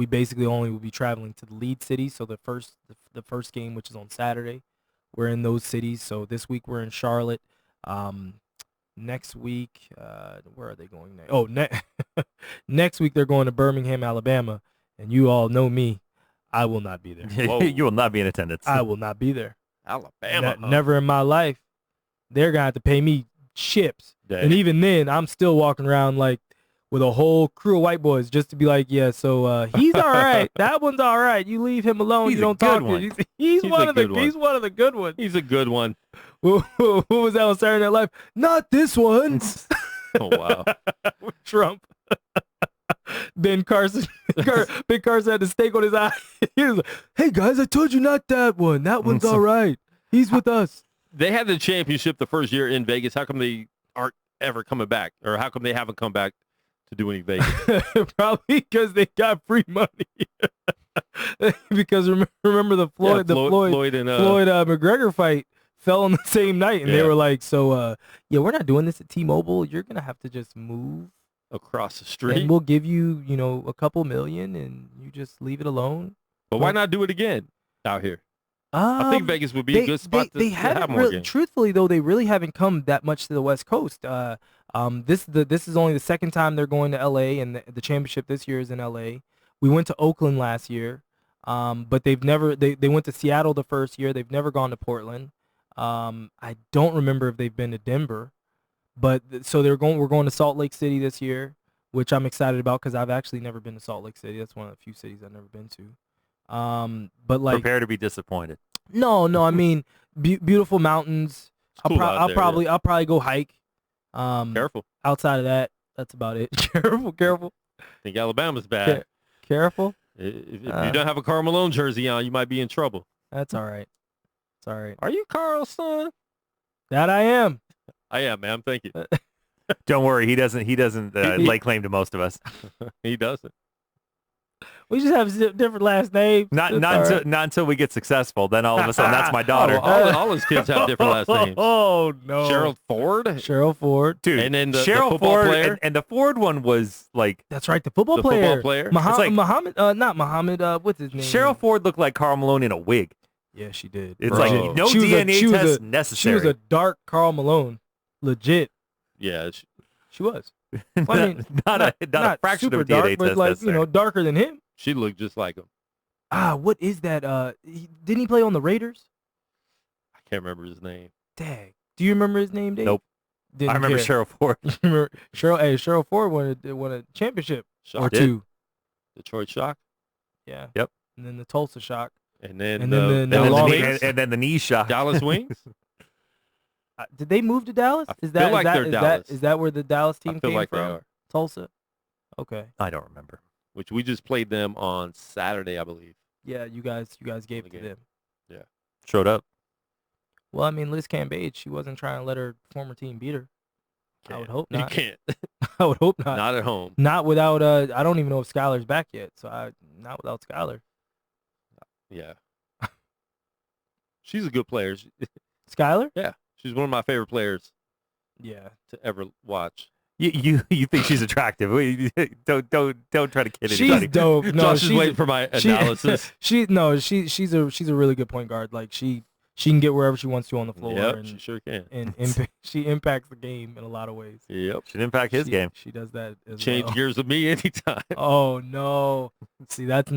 basically only will be traveling to the lead cities. So the first game, which is on Saturday, we're in those cities. So this week we're in Charlotte. Next week, where are they going next? Oh, next week they're going to Birmingham, Alabama, and you all know me. I will not be there. You will not be in attendance. I will not be there. Alabama. Never in my life. They're going to have to pay me chips. Dang. And even then, I'm still walking around like with a whole crew of white boys just to be like, yeah, so he's all right. That one's all right. You leave him alone. You don't talk to him. He's one of the good ones. He's a good one. Who was that on Saturday Night Live? Not this one. Oh, wow. Trump. Ben Carson had the steak on his eye. He was like, hey, guys, I told you not that one. That one's all right. He's with us. They had the championship the first year in Vegas. How come they aren't ever coming back? Or how come they haven't come back to do any Vegas? Probably because they got free money. Because remember the Floyd McGregor fight fell on the same night, and they were like, so we're not doing this at T-Mobile. You're gonna have to just move across the street, and we'll give you a couple million, and you just leave it alone. But why not do it again out here? I think Vegas would be a good spot to have more games. Truthfully, though, they really haven't come that much to the West Coast. This is only the second time they're going to L.A., and the championship this year is in L.A. We went to Oakland last year, but they've never. They went to Seattle the first year. They've never gone to Portland. I don't remember if they've been to Denver, but so we're going to Salt Lake City this year, which I'm excited about because I've actually never been to Salt Lake City. That's one of the few cities I've never been to. But like, prepare to be disappointed. No, I mean beautiful mountains. I'll probably go hike. Careful. Outside of that, that's about it. Careful. I think Alabama's bad. Careful. If you don't have a Karl Malone jersey on, you might be in trouble. That's all right. It's all right. Are you Carl's son? That I am. I am, ma'am. Thank you. Don't worry. He doesn't lay claim to most of us. He doesn't. We just have different last names. Not until we get successful. Then all of a sudden, that's my daughter. All his kids have different last names. Oh no, Cheryl Ford, dude. And then the Cheryl football Ford, player. and the Ford one was like that's right, the football player. Muhammad, not Muhammad. What's his name? Cheryl Ford looked like Karl Malone in a wig. Yeah, she did. It's like no DNA test necessary. She was a dark Karl Malone, legit. Yeah, she was. Not a fraction super of a DNA dark, test but like necessary. darker than him. She looked just like him. What is that? Didn't he play on the Raiders? I can't remember his name. Dang. Do you remember his name, Dave? Nope. I remember Cheryl Ford. Cheryl Ford won a championship or two. Detroit Shock. Yeah. Yep. And then the Tulsa Shock. And then and then the knee shock. Dallas Wings. Did they move to Dallas? Is that where the Dallas team came like from? They are. Tulsa. Okay. I don't remember. Which we just played them on Saturday, I believe. Yeah, you guys gave it to them. Yeah. Showed up. Well, I mean, Liz Cambage, she wasn't trying to let her former team beat her. I would hope not. You can't. I would hope not. Not at home. Not without I don't even know if Skylar's back yet. So not without Skylar. Yeah. She's a good player. Skylar? Yeah. She's one of my favorite players. Yeah. To ever watch. You think she's attractive? Don't try to kid anybody. She's dope. No, Josh is waiting for my analysis. She's a really good point guard. Like she can get wherever she wants to on the floor. Yep, and, she sure can. And she impacts the game in a lot of ways. Yep. She'd impact his game. She does that as Change well. gears with me anytime. Oh no. See, that's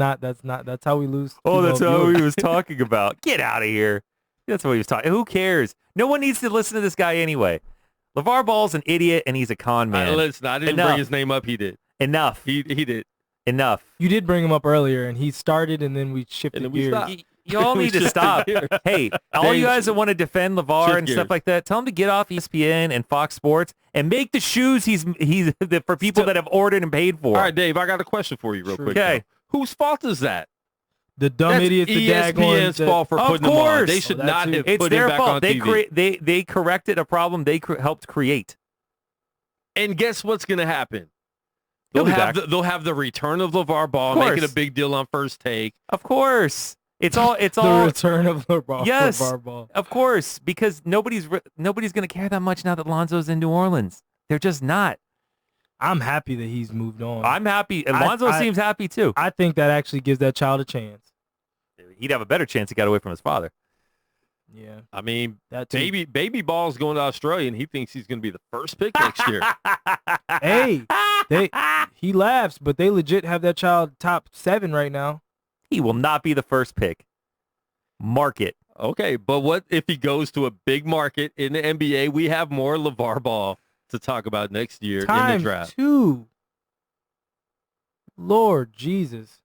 how we lose. Oh, that's how he was talking about. Get out of here. That's what he was talking. Who cares? No one needs to listen to this guy anyway. LeVar Ball's an idiot and he's a con man. Listen, I didn't bring his name up. He did. Enough. He did. Enough. You did bring him up earlier, and he started, and then we shifted gears. You all need to stop. Hey, all you guys that want to defend LeVar and stuff like that, tell him to get off ESPN and Fox Sports and make the shoes he's for people that have ordered and paid for. All right, Dave, I got a question for you real quick. Okay. Whose fault is that? The dumb idiots. ESPN's fault for putting them on. They should not have put him back on TV. They corrected a problem they helped create. And guess what's going to happen? They'll have the return of LeVar Ball, making a big deal on First Take. Of course. It's all the return of LeVar. Yes, LeVar Ball. Of course, because nobody's going to care that much now that Lonzo's in New Orleans. They're just not. I'm happy that he's moved on. I'm happy. And Lonzo seems happy too. I think that actually gives that child a chance. He'd have a better chance he got away from his father. Yeah. I mean, baby Ball's going to Australia, and he thinks he's going to be the first pick next year. Hey, he laughs, but they legit have that child top 7 right now. He will not be the first pick. Mark it. Okay, but what if he goes to a big market in the NBA? We have more LeVar Ball to talk about next year in the draft. Two. Lord Jesus.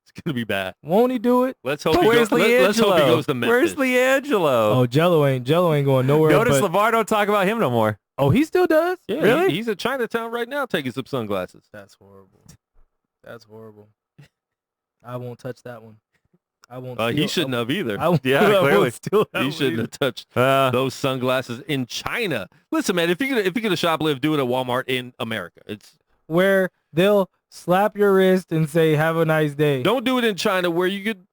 It's going to be bad. Won't he do it? Let's hope, let's hope he goes to Memphis. Where's LiAngelo? Oh, Jello ain't going nowhere. Notice LeVar don't talk about him no more. Oh, he still does? Yeah, really? He's at Chinatown right now taking some sunglasses. That's horrible. I won't touch that one. I won't. He shouldn't have either. Clearly. He shouldn't have touched those sunglasses in China. Listen, man, if you're gonna shoplift, do it at Walmart in America. It's where they'll slap your wrist and say, "Have a nice day." Don't do it in China where you could,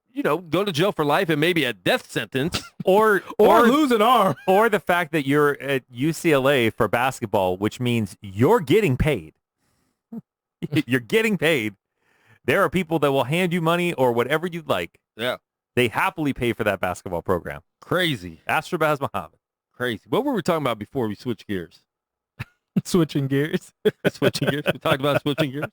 go to jail for life and maybe a death sentence, or lose an arm, or the fact that you're at UCLA for basketball, which means you're getting paid. You're getting paid. There are people that will hand you money or whatever you'd like. Yeah. They happily pay for that basketball program. Crazy. Astrobaz Muhammad. Crazy. What were we talking about before we switched gears? Switching gears. Switching gears. We talked about switching gears.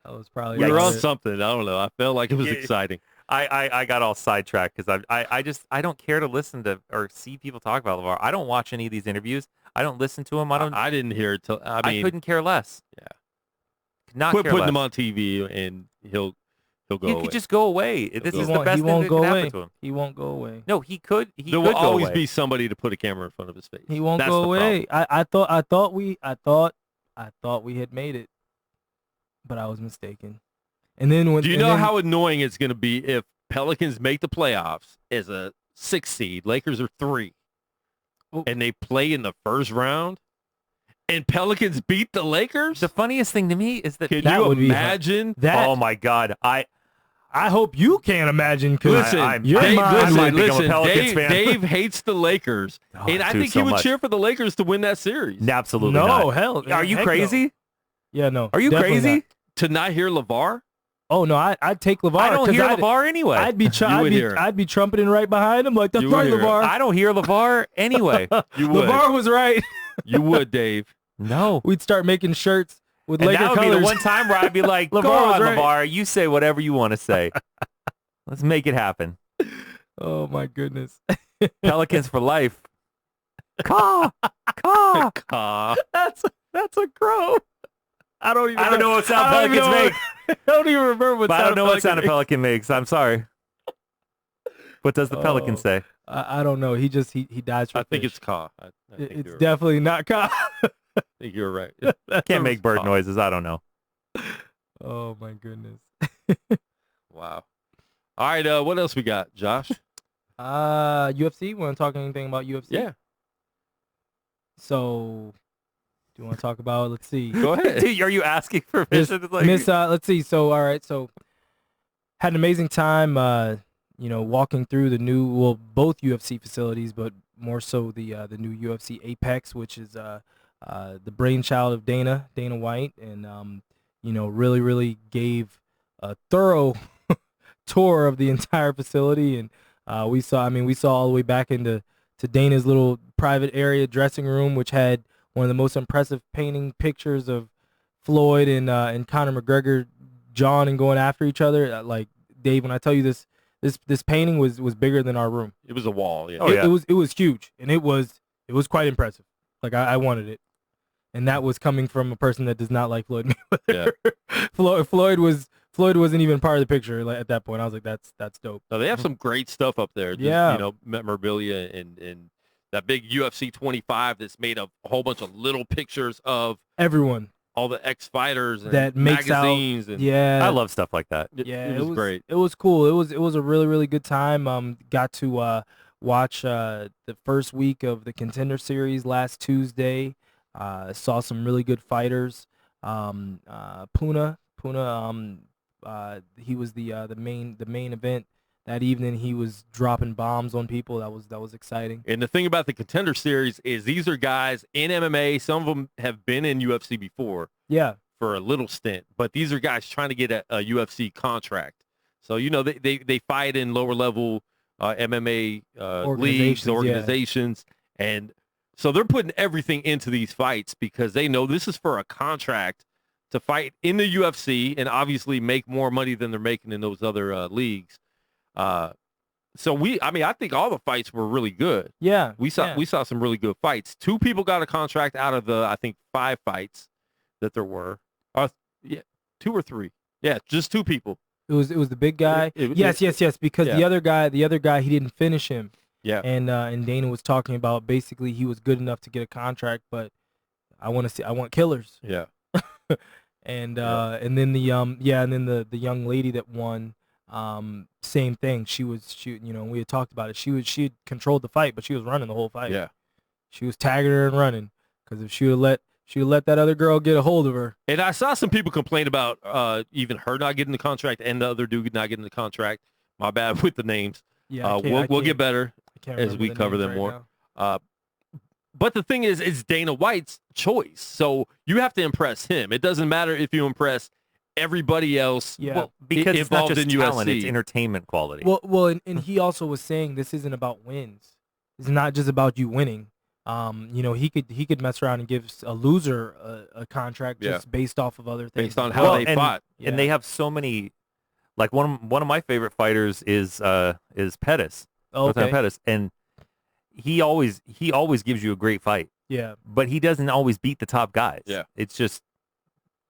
That was probably. We were on something. I don't know. I felt like it was exciting. I got all sidetracked because I don't care to listen to or see people talk about LeVar. I don't watch any of these interviews. I don't listen to him. I didn't hear it till. I couldn't care less. Yeah. Quit putting him on TV and he'll go away. He could just go away. This is the best thing that could happen to him. He won't go away. No, he could. There will always be somebody to put a camera in front of his face. He won't go away. I thought we had made it, but I was mistaken. And then do you know how annoying it's going to be if Pelicans make the playoffs as a 6 seed, Lakers are 3, and they play in the first round, And Pelicans beat the Lakers? The funniest thing to me is that Can you imagine that? Oh my God! I hope you can't imagine. Because listen, Dave hates the Lakers, and I think he would cheer for the Lakers to win that series. Absolutely no, not. Hell, are you crazy? No. Yeah, no. Are you crazy not. To not hear LeVar? Oh no, I'd take LeVar. I don't hear LeVar anyway. I'd be trumpeting right behind him like that's right, LeVar. I don't hear LeVar anyway. You would. LeVar was right. You would, Dave. No, we'd start making shirts with and Laker that would colors. be the one time where I'd be like, "Go on, right. LeVar. You say whatever you want to say. Let's make it happen." Oh my goodness. Pelicans for life. Caw, caw, caw. That's a crow. I don't know what sound Pelicans make. I don't even remember what sound. I don't know what sound a pelican makes. I'm sorry. What does the pelican say? I don't know. He dies for I think fish. it's caw. It's definitely not caw. I think you're right. Can't make bird noises. I don't know. Oh my goodness. Wow. All right. What else we got, Josh? UFC. Want to talk anything about UFC? Yeah. So, do you want to talk about? Let's see. Go ahead. Dude, are you asking permission? Let's see. So, all right. So, had an amazing time. Walking through both UFC facilities, but more so the new UFC Apex, which is the brainchild of Dana White, and really, really gave a thorough tour of the entire facility, and we saw all the way back into Dana's little private area dressing room, which had one of the most impressive painting pictures of Floyd and Conor McGregor jawing and going after each other. Like, Dave, when I tell you this painting was bigger than our room. It was a wall. Yeah. It was huge, and it was quite impressive. Like, I wanted it, and that was coming from a person that does not like Floyd Mayweather. Yeah. Floyd wasn't even part of the picture at that point. I was like, that's dope. No, they have some great stuff up there. Just, memorabilia and that big UFC 25 that's made of a whole bunch of little pictures of everyone. All the ex-fighters and that magazines. I love stuff like that. It was great. It was cool. It was a really, really good time. Got to watch the first week of the Contender Series last Tuesday. Saw some really good fighters. Puna. He was the main event that evening. He was dropping bombs on people. That was exciting. And the thing about the Contender Series is these are guys in MMA. Some of them have been in UFC before. Yeah. For a little stint, but these are guys trying to get a UFC contract. So they fight in lower level MMA leagues, organizations, and so they're putting everything into these fights because they know this is for a contract to fight in the UFC and obviously make more money than they're making in those other leagues. So I think all the fights were really good. Yeah. We saw some really good fights. 2 people got a contract out of the, I think, 5 fights that there were. 2 or 3. Yeah, just 2 people. It was the big guy. Yes, because the other guy, he didn't finish him. Yeah. And Dana was talking about basically he was good enough to get a contract, but I want killers. Yeah. And then the young lady that won, same thing. We had talked about it. She had controlled the fight, but she was running the whole fight. Yeah. She was tagging her and running because if she would let that other girl get a hold of her. And I saw some people complain about even her not getting the contract and the other dude not getting the contract. My bad with the names. Yeah, we'll get better as we cover them more. But the thing is, it's Dana White's choice. So you have to impress him. It doesn't matter if you impress everybody else. Yeah. Well, because it's not just in talent, UFC. it's entertainment quality. Well, and he also was saying this isn't about wins. It's not just about you winning. He could mess around and give a loser a contract just based off of other things. Based on how they fought. And they have so many. Like one of my favorite fighters is Pettis. Okay. Pettis, and he always gives you a great fight. Yeah. But he doesn't always beat the top guys. Yeah. It's just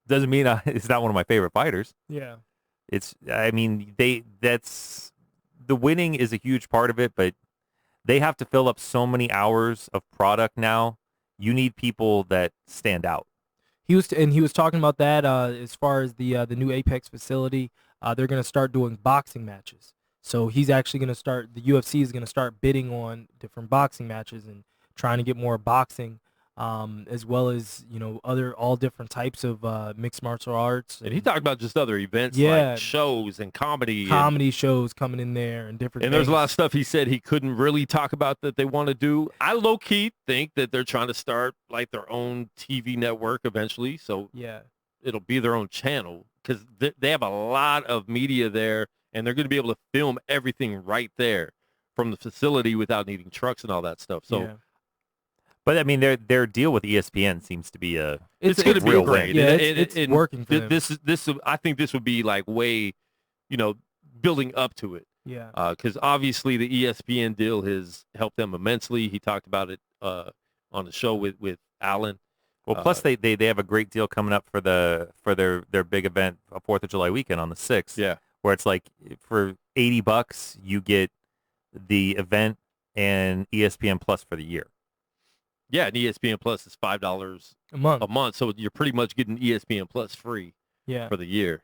doesn't mean it's not one of my favorite fighters. Yeah. That's the winning is a huge part of it, but they have to fill up so many hours of product now. You need people that stand out. He was talking about that as far as the new Apex facility. They're going to start doing boxing matches. So he's actually going to start. The UFC is going to start bidding on different boxing matches and trying to get more boxing as well as all different types of mixed martial arts. And he talked about just other events like shows and comedy shows coming in there and different. And there's a lot of stuff he said he couldn't really talk about that they want to do. I low key think that they're trying to start like their own TV network eventually. So it'll be their own channel because they have a lot of media there. And they're going to be able to film everything right there from the facility without needing trucks and all that stuff. So, but I mean, their deal with ESPN seems to be it's going to be great. Yeah, it's working for them. This I think this would be like way, building up to it. Yeah. Because obviously the ESPN deal has helped them immensely. He talked about it on the show with Alan. Well, plus they have a great deal coming up for their big event, 4th of July weekend on the 6th. Yeah. Where it's like for $80 you get the event and ESPN Plus for the year. Yeah, and ESPN Plus is $5 a month, so you're pretty much getting ESPN Plus free for the year.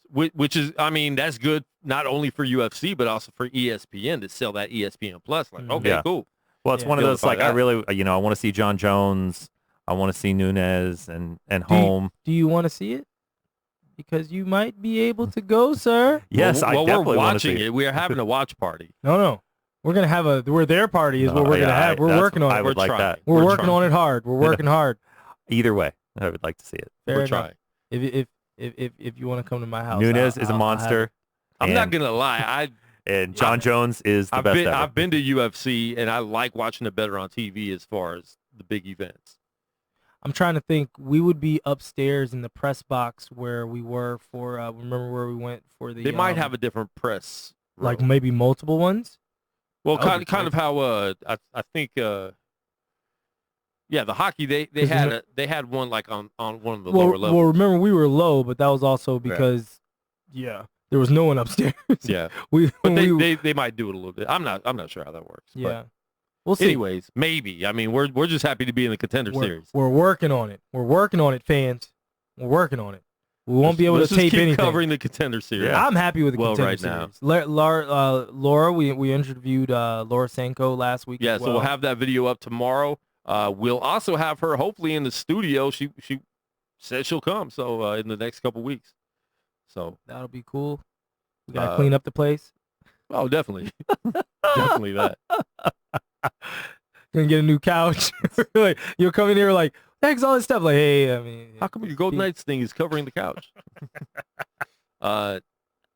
Which is, I mean, that's good not only for UFC but also for ESPN to sell that ESPN Plus. Like, okay, cool. Well, it's one of those like I really, I want to see John Jones, I want to see Nunes and Holm. Do you want to see it? Because you might be able to go, sir. Yes, I definitely we're watching it. We are having a watch party. No. We're going to have their party is what we're going to have. We're working on it. I would like that. We're working on it hard. We're working hard. Either way, I would like to see it. We're trying. If you want to come to my house. Nunes is a monster. I'm not going to lie. And John Jones is the best ever. I've been to UFC, and I like watching it better on TV as far as the big events. I'm trying to think. We would be upstairs in the press box where we were for. Remember where we went for the? They might have a different press room. Like maybe multiple ones. Well, kind of how I think. The hockey they had one like on one of the lower levels. Well, remember we were low, but that was also because there was no one upstairs. Yeah, they might do it a little bit. I'm not sure how that works. Yeah. But we'll see. Anyways, maybe. I mean, we're just happy to be in the Contender Series. We're working on it. We're working on it, fans. We're working on it. We won't be able to tape anything. Covering the Contender Series. Yeah. I'm happy with the Contender Series. Laura, we interviewed Laura Sanko last week. Yeah, so we'll have that video up tomorrow. We'll also have her hopefully in the studio. She said she'll come. So in the next couple weeks. So that'll be cool. We gotta clean up the place. Oh, definitely, definitely that. Gonna get a new couch. Like, you'll come in here like, thanks all this stuff. Like, hey, I mean, how come your Golden Knights thing is covering the couch?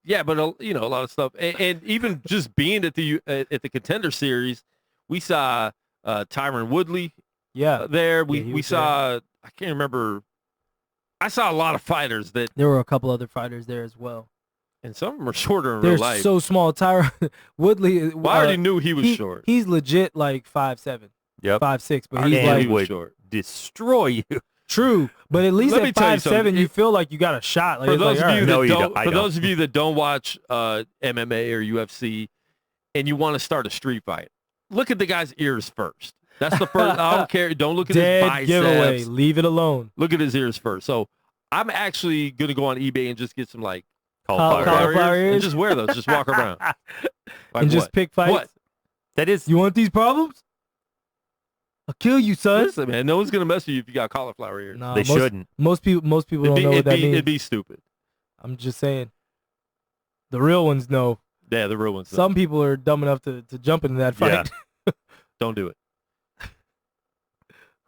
Yeah, but a lot of stuff, and even just being at the Contender Series, we saw Tyron Woodley. There we saw. There. I can't remember. I saw a lot of fighters that there were a couple other fighters there as well. And some of them are shorter in They're real life. So small. Tyron Woodley. Well, I already knew he was short. He's legit like 5'7", 5'6", but he's like he would destroy you. True, but at least at 5'7", you feel like you got a shot. Like, for those of you that don't watch MMA or UFC, and you want to start a street fight, look at the guy's ears first. That's the first. I don't care. Don't look at his biceps. Giveaway. Leave it alone. Look at his ears first. So I'm actually gonna go on eBay and just get some like cauliflower ears and just wear those. Just walk around and just pick fights. What? That is. You want these problems? I'll kill you, son. Listen, man, no one's gonna mess with you if you got cauliflower ears. They shouldn't. Most people don't know what that means. It'd be stupid. I'm just saying. The real ones know. Yeah, the real ones know. Some people are dumb enough to jump into that fight. Yeah. Don't do it.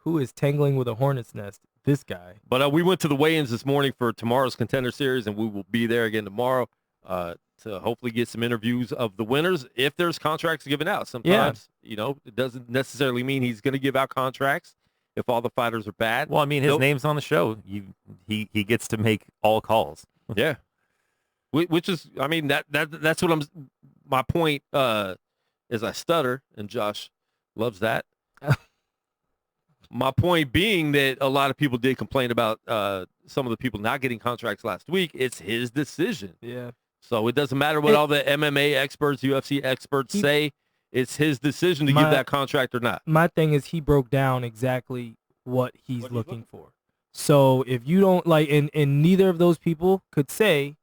Who is tangling with a hornet's nest? This guy. But we went to the weigh-ins this morning for tomorrow's Contender Series, and we will be there again tomorrow to hopefully get some interviews of the winners if there's contracts given out. Sometimes, it doesn't necessarily mean he's going to give out contracts if all the fighters are bad. Well, I mean, his name's on the show. He gets to make all calls. Yeah. Which is, I mean, that's what my point is I stutter, and Josh loves that. My point being that a lot of people did complain about some of the people not getting contracts last week. It's his decision. Yeah. So it doesn't matter what all the MMA experts, UFC experts say. It's his decision to give that contract or not. My thing is he broke down exactly what he's looking for. So if you don't like, and neither of those people could say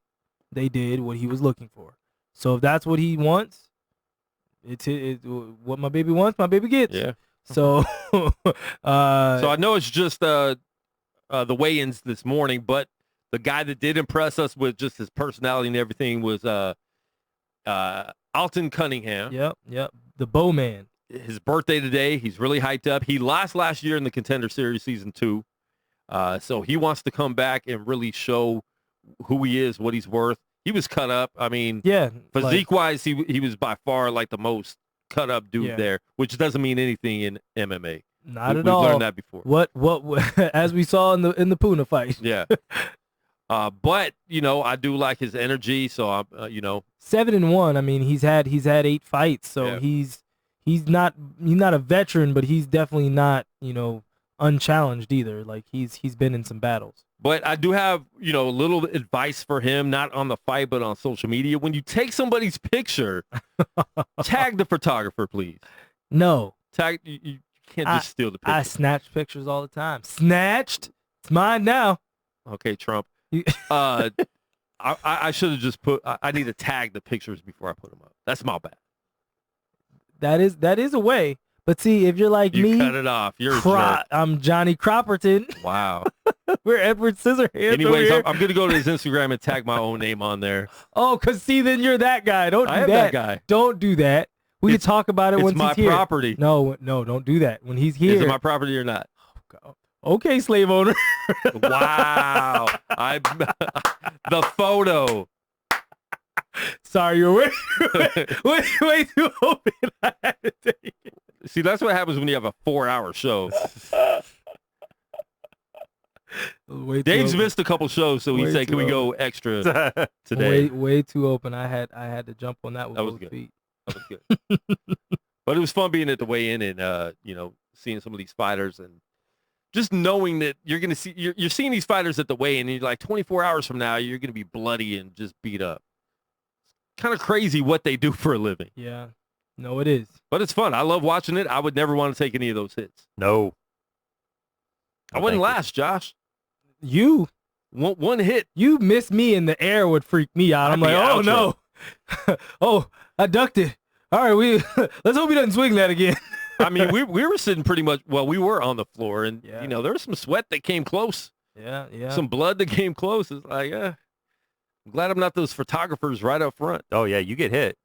they did what he was looking for. So if that's what he wants, it's what my baby wants, my baby gets. Yeah. So, so I know it's just the weigh-ins this morning, but the guy that did impress us with just his personality and everything was Alton Cunningham. Yep. The Bowman. His birthday today. He's really hyped up. He lost last year in the Contender Series Season 2. So he wants to come back and really show who he is, what he's worth. He was cut up. I mean, physique-wise, he was by far like the most cut-up dude there, which doesn't mean anything in MMA. Not at all. We've learned that before. What as we saw in the Puna fight. Yeah. But I do like his energy. So I'm 7-1. I mean, he's had 8 fights. So he's not a veteran, but he's definitely not unchallenged either. Like he's been in some battles. But I do have a little advice for him, not on the fight, but on social media. When you take somebody's picture, tag the photographer, please. No. Tag you can't just steal the picture. I snatch pictures all the time. Snatched. It's mine now. Okay, Trump. I should have just put. I need to tag the pictures before I put them up. That's my bad. That is a way. But see, if you're like me, cut it off. You're a jerk. I'm Johnny Cropperton. Wow. We're Edward Scissorhands. Anyways, I'm going to go to his Instagram and tag my own name on there. Oh, because see, then you're that guy. Don't do that. that guy. Don't do that. We can talk about it once he's here. It's my property. No, don't do that. When he's here. Is it my property or not? Okay, slave owner. Wow. The photo. Sorry, you're way too open. I had to take it. See, that's what happens when you have a 4-hour show. Dave's missed a couple shows, so he said, "Can we go extra today?" Way too open. I had to jump on that with both feet. That was good. But it was fun being at the weigh-in and seeing some of these fighters and just knowing that you're gonna see you're seeing these fighters at the weigh-in and you're like 24 hours from now you're gonna be bloody and just beat up. Kind of crazy what they do for a living. Yeah. No, it is. But it's fun. I love watching it. I would never want to take any of those hits. No. I wouldn't last, Josh. You. One hit. You miss me in the air would freak me out. I'm like, oh, no. Oh, I ducked it. All right, let's hope he doesn't swing that again. I mean, we were sitting pretty much, we were on the floor, and, there was some sweat that came close. Yeah. Some blood that came close. It's like, I'm glad I'm not those photographers right up front. Oh, yeah, you get hit.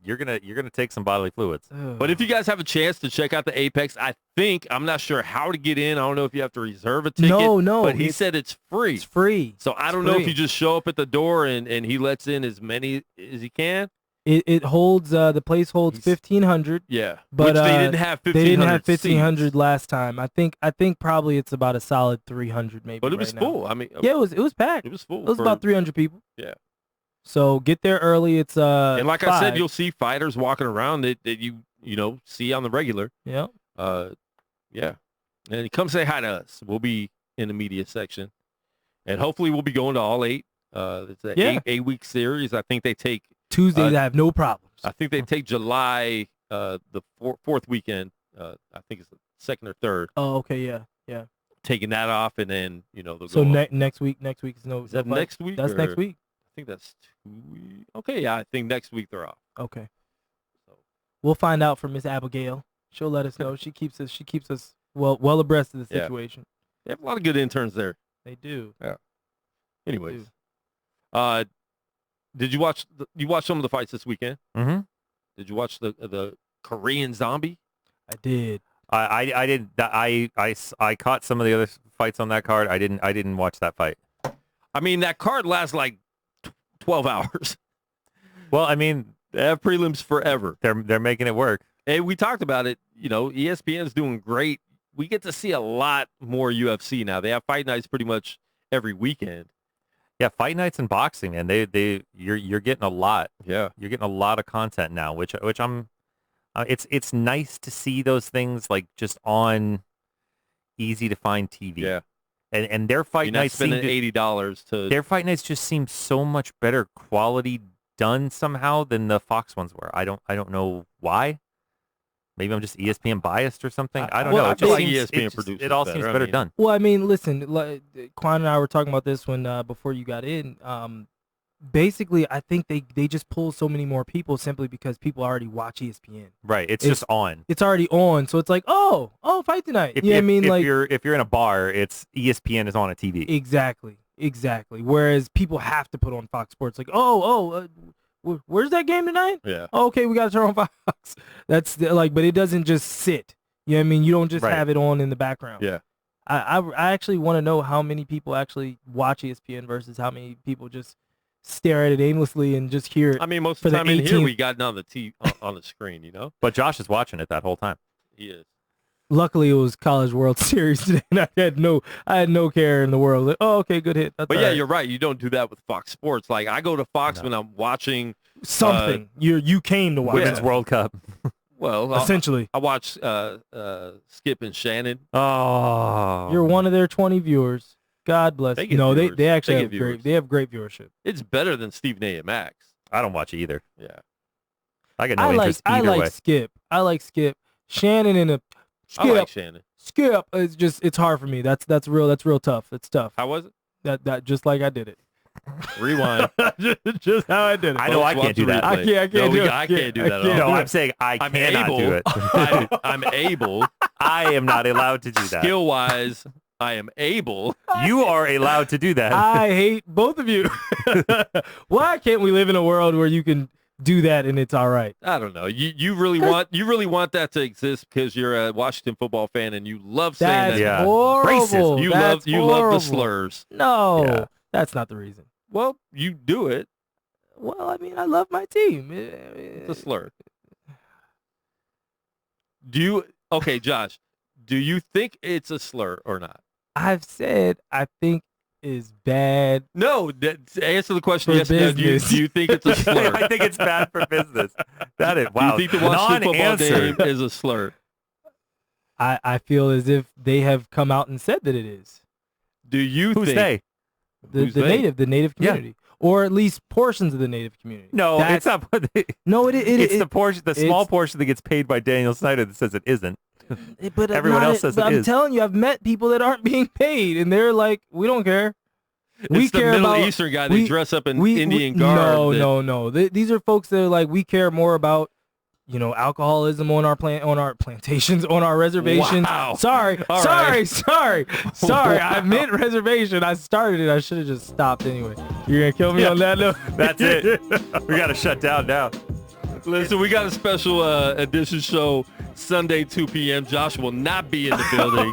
You're gonna take some bodily fluids. But if you guys have a chance to check out the Apex, I'm not sure how to get in. I don't know if you have to reserve a ticket. No. But he said it's free. It's free. So I don't know if you just show up at the door and he lets in as many as he can. It holds the place holds 1,500. Yeah, but which they didn't have 1,500. They didn't have 1,500 last time. I think probably it's about a solid 300 maybe. But it was full. I mean, yeah, it was packed. It was full. It was about 300 people. Yeah. So get there early. It's and like 5. I said, you'll see fighters walking around that you see on the regular. Yeah. Yeah. And come say hi to us. We'll be in the media section, and hopefully we'll be going to all 8. It's an 8-week series. I think they take Tuesdays. I have no problems. I think they take July the fourth weekend. I think it's the 2nd or 3rd. Oh, okay. Yeah. Taking that off, and then they'll go. So next week is no. Is that no next week? That's next week. I think that's 2 weeks. Okay, yeah, I think next week they're off. Okay. So we'll find out from Miss Abigail. She'll let us know. She keeps us well abreast of the situation. They have a lot of good interns there. They do. Yeah. Anyways, did you watch some of the fights this weekend? Mm-hmm. Did you watch the Korean Zombie? I did. I did. I caught some of the other fights on that card. I didn't watch that fight. I mean, that card lasts like 12 hours. Well, I mean, they have prelims forever. They're making it work. Hey, we talked about it. ESPN's doing great. We get to see a lot more UFC now. They have fight nights pretty much every weekend. Yeah, fight nights and boxing, and you're getting a lot. Yeah, you're getting a lot of content now, which I'm. It's nice to see those things like just on easy to find TV. Yeah. And their fight nights spending $80 to their fight nights just seem so much better quality done somehow than the Fox ones were. I don't know why. Maybe I'm just ESPN biased or something. I don't know. I feel like ESPN produces it all seems better done. Well, I mean, listen, Quan and I were talking about this when before you got in. basically, I think they just pull so many more people simply because people already watch ESPN. Right. It's just on. It's already on, so it's like, oh, fight tonight. You know what I mean? If you're in a bar, it's ESPN is on a TV. Exactly. Whereas people have to put on Fox Sports. Like, where's that game tonight? Yeah. Oh, okay, we got to turn on Fox. That's but it doesn't just sit. You know what I mean? You don't just have it on in the background. Yeah. I actually want to know how many people actually watch ESPN versus how many people just stare at it aimlessly and just hear it. I mean, most of the time in here we got it on the on the screen, you know. But Josh is watching it that whole time. He is. Luckily, it was College World Series today, and I had no care in the world. Like, oh, okay, good hit. But yeah, you're right. You don't do that with Fox Sports. Like I go to Fox when I'm watching something. You came to watch Women's World Cup. Well, essentially, I watch Skip and Shannon. Oh, you're one of their 20 viewers. God bless. They actually have great viewership. It's better than Stephen A. and Max. I don't watch it either. Yeah, I got no interest either way. I like Skip. Shannon and a Skip. I like Shannon. Skip. It's hard for me. That's real tough. It's tough. How was it? That just like I did it. Rewind. just how I did it. I know I can't do that. I can't do it. I can't do that at all. No, I'm saying I cannot do it. I'm able. I am not allowed to do that. Skill-wise, I am able. You are allowed to do that. I hate both of you. Why can't we live in a world where you can do that and it's all right? I don't know. You really want that to exist because you're a Washington football fan and you love saying that. That's horrible. Racist. You love the slurs. No, that's not the reason. Well, you do it. Well, I mean, I love my team. It's a slur. Okay, Josh, do you think it's a slur or not? I've said I think is bad. No, answer the question. Yes, no, do you think it's a slur? I think it's bad for business. That is wow. Do you think the Washington football game is a slur? I feel as if they have come out and said that it is. Do you Who's think they? The native community, or at least portions of the native community. No, it's not. It's the portion, the small portion that gets paid by Daniel Snyder that says it isn't. But everyone else says it I'm is. telling you, I've met people that aren't being paid, and they're like, "We don't care. We care about the Middle Eastern guy. They dress up in Indian garb. No. These are folks that are like, we care more about, alcoholism on our plantations, on our reservations. Wow. Sorry. I meant reservation. I started it. I should have just stopped anyway. You're gonna kill me on that note. That's it. We gotta shut down now. Listen, we got a special edition show Sunday 2 p.m. Josh will not be in the building,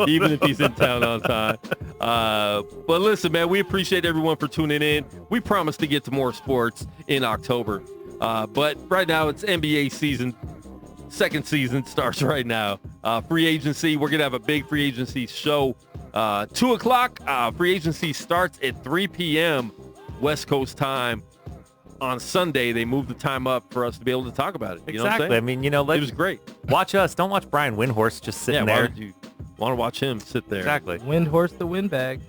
even if he's in town on time. But listen, man, we appreciate everyone for tuning in. We promise to get to more sports in October. But right now it's NBA season. Second season starts right now. Free agency, we're going to have a big free agency show. 2 o'clock, free agency starts at 3 p.m. West Coast time. On Sunday, they moved the time up for us to be able to talk about it. You know what I'm saying? I mean, it was great. Watch us. Don't watch Brian Windhorst just sitting there. Why would you want to watch him sit there? Exactly. Windhorst the windbag.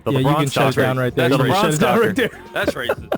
You can shut it down right there. That's racist. That's racist.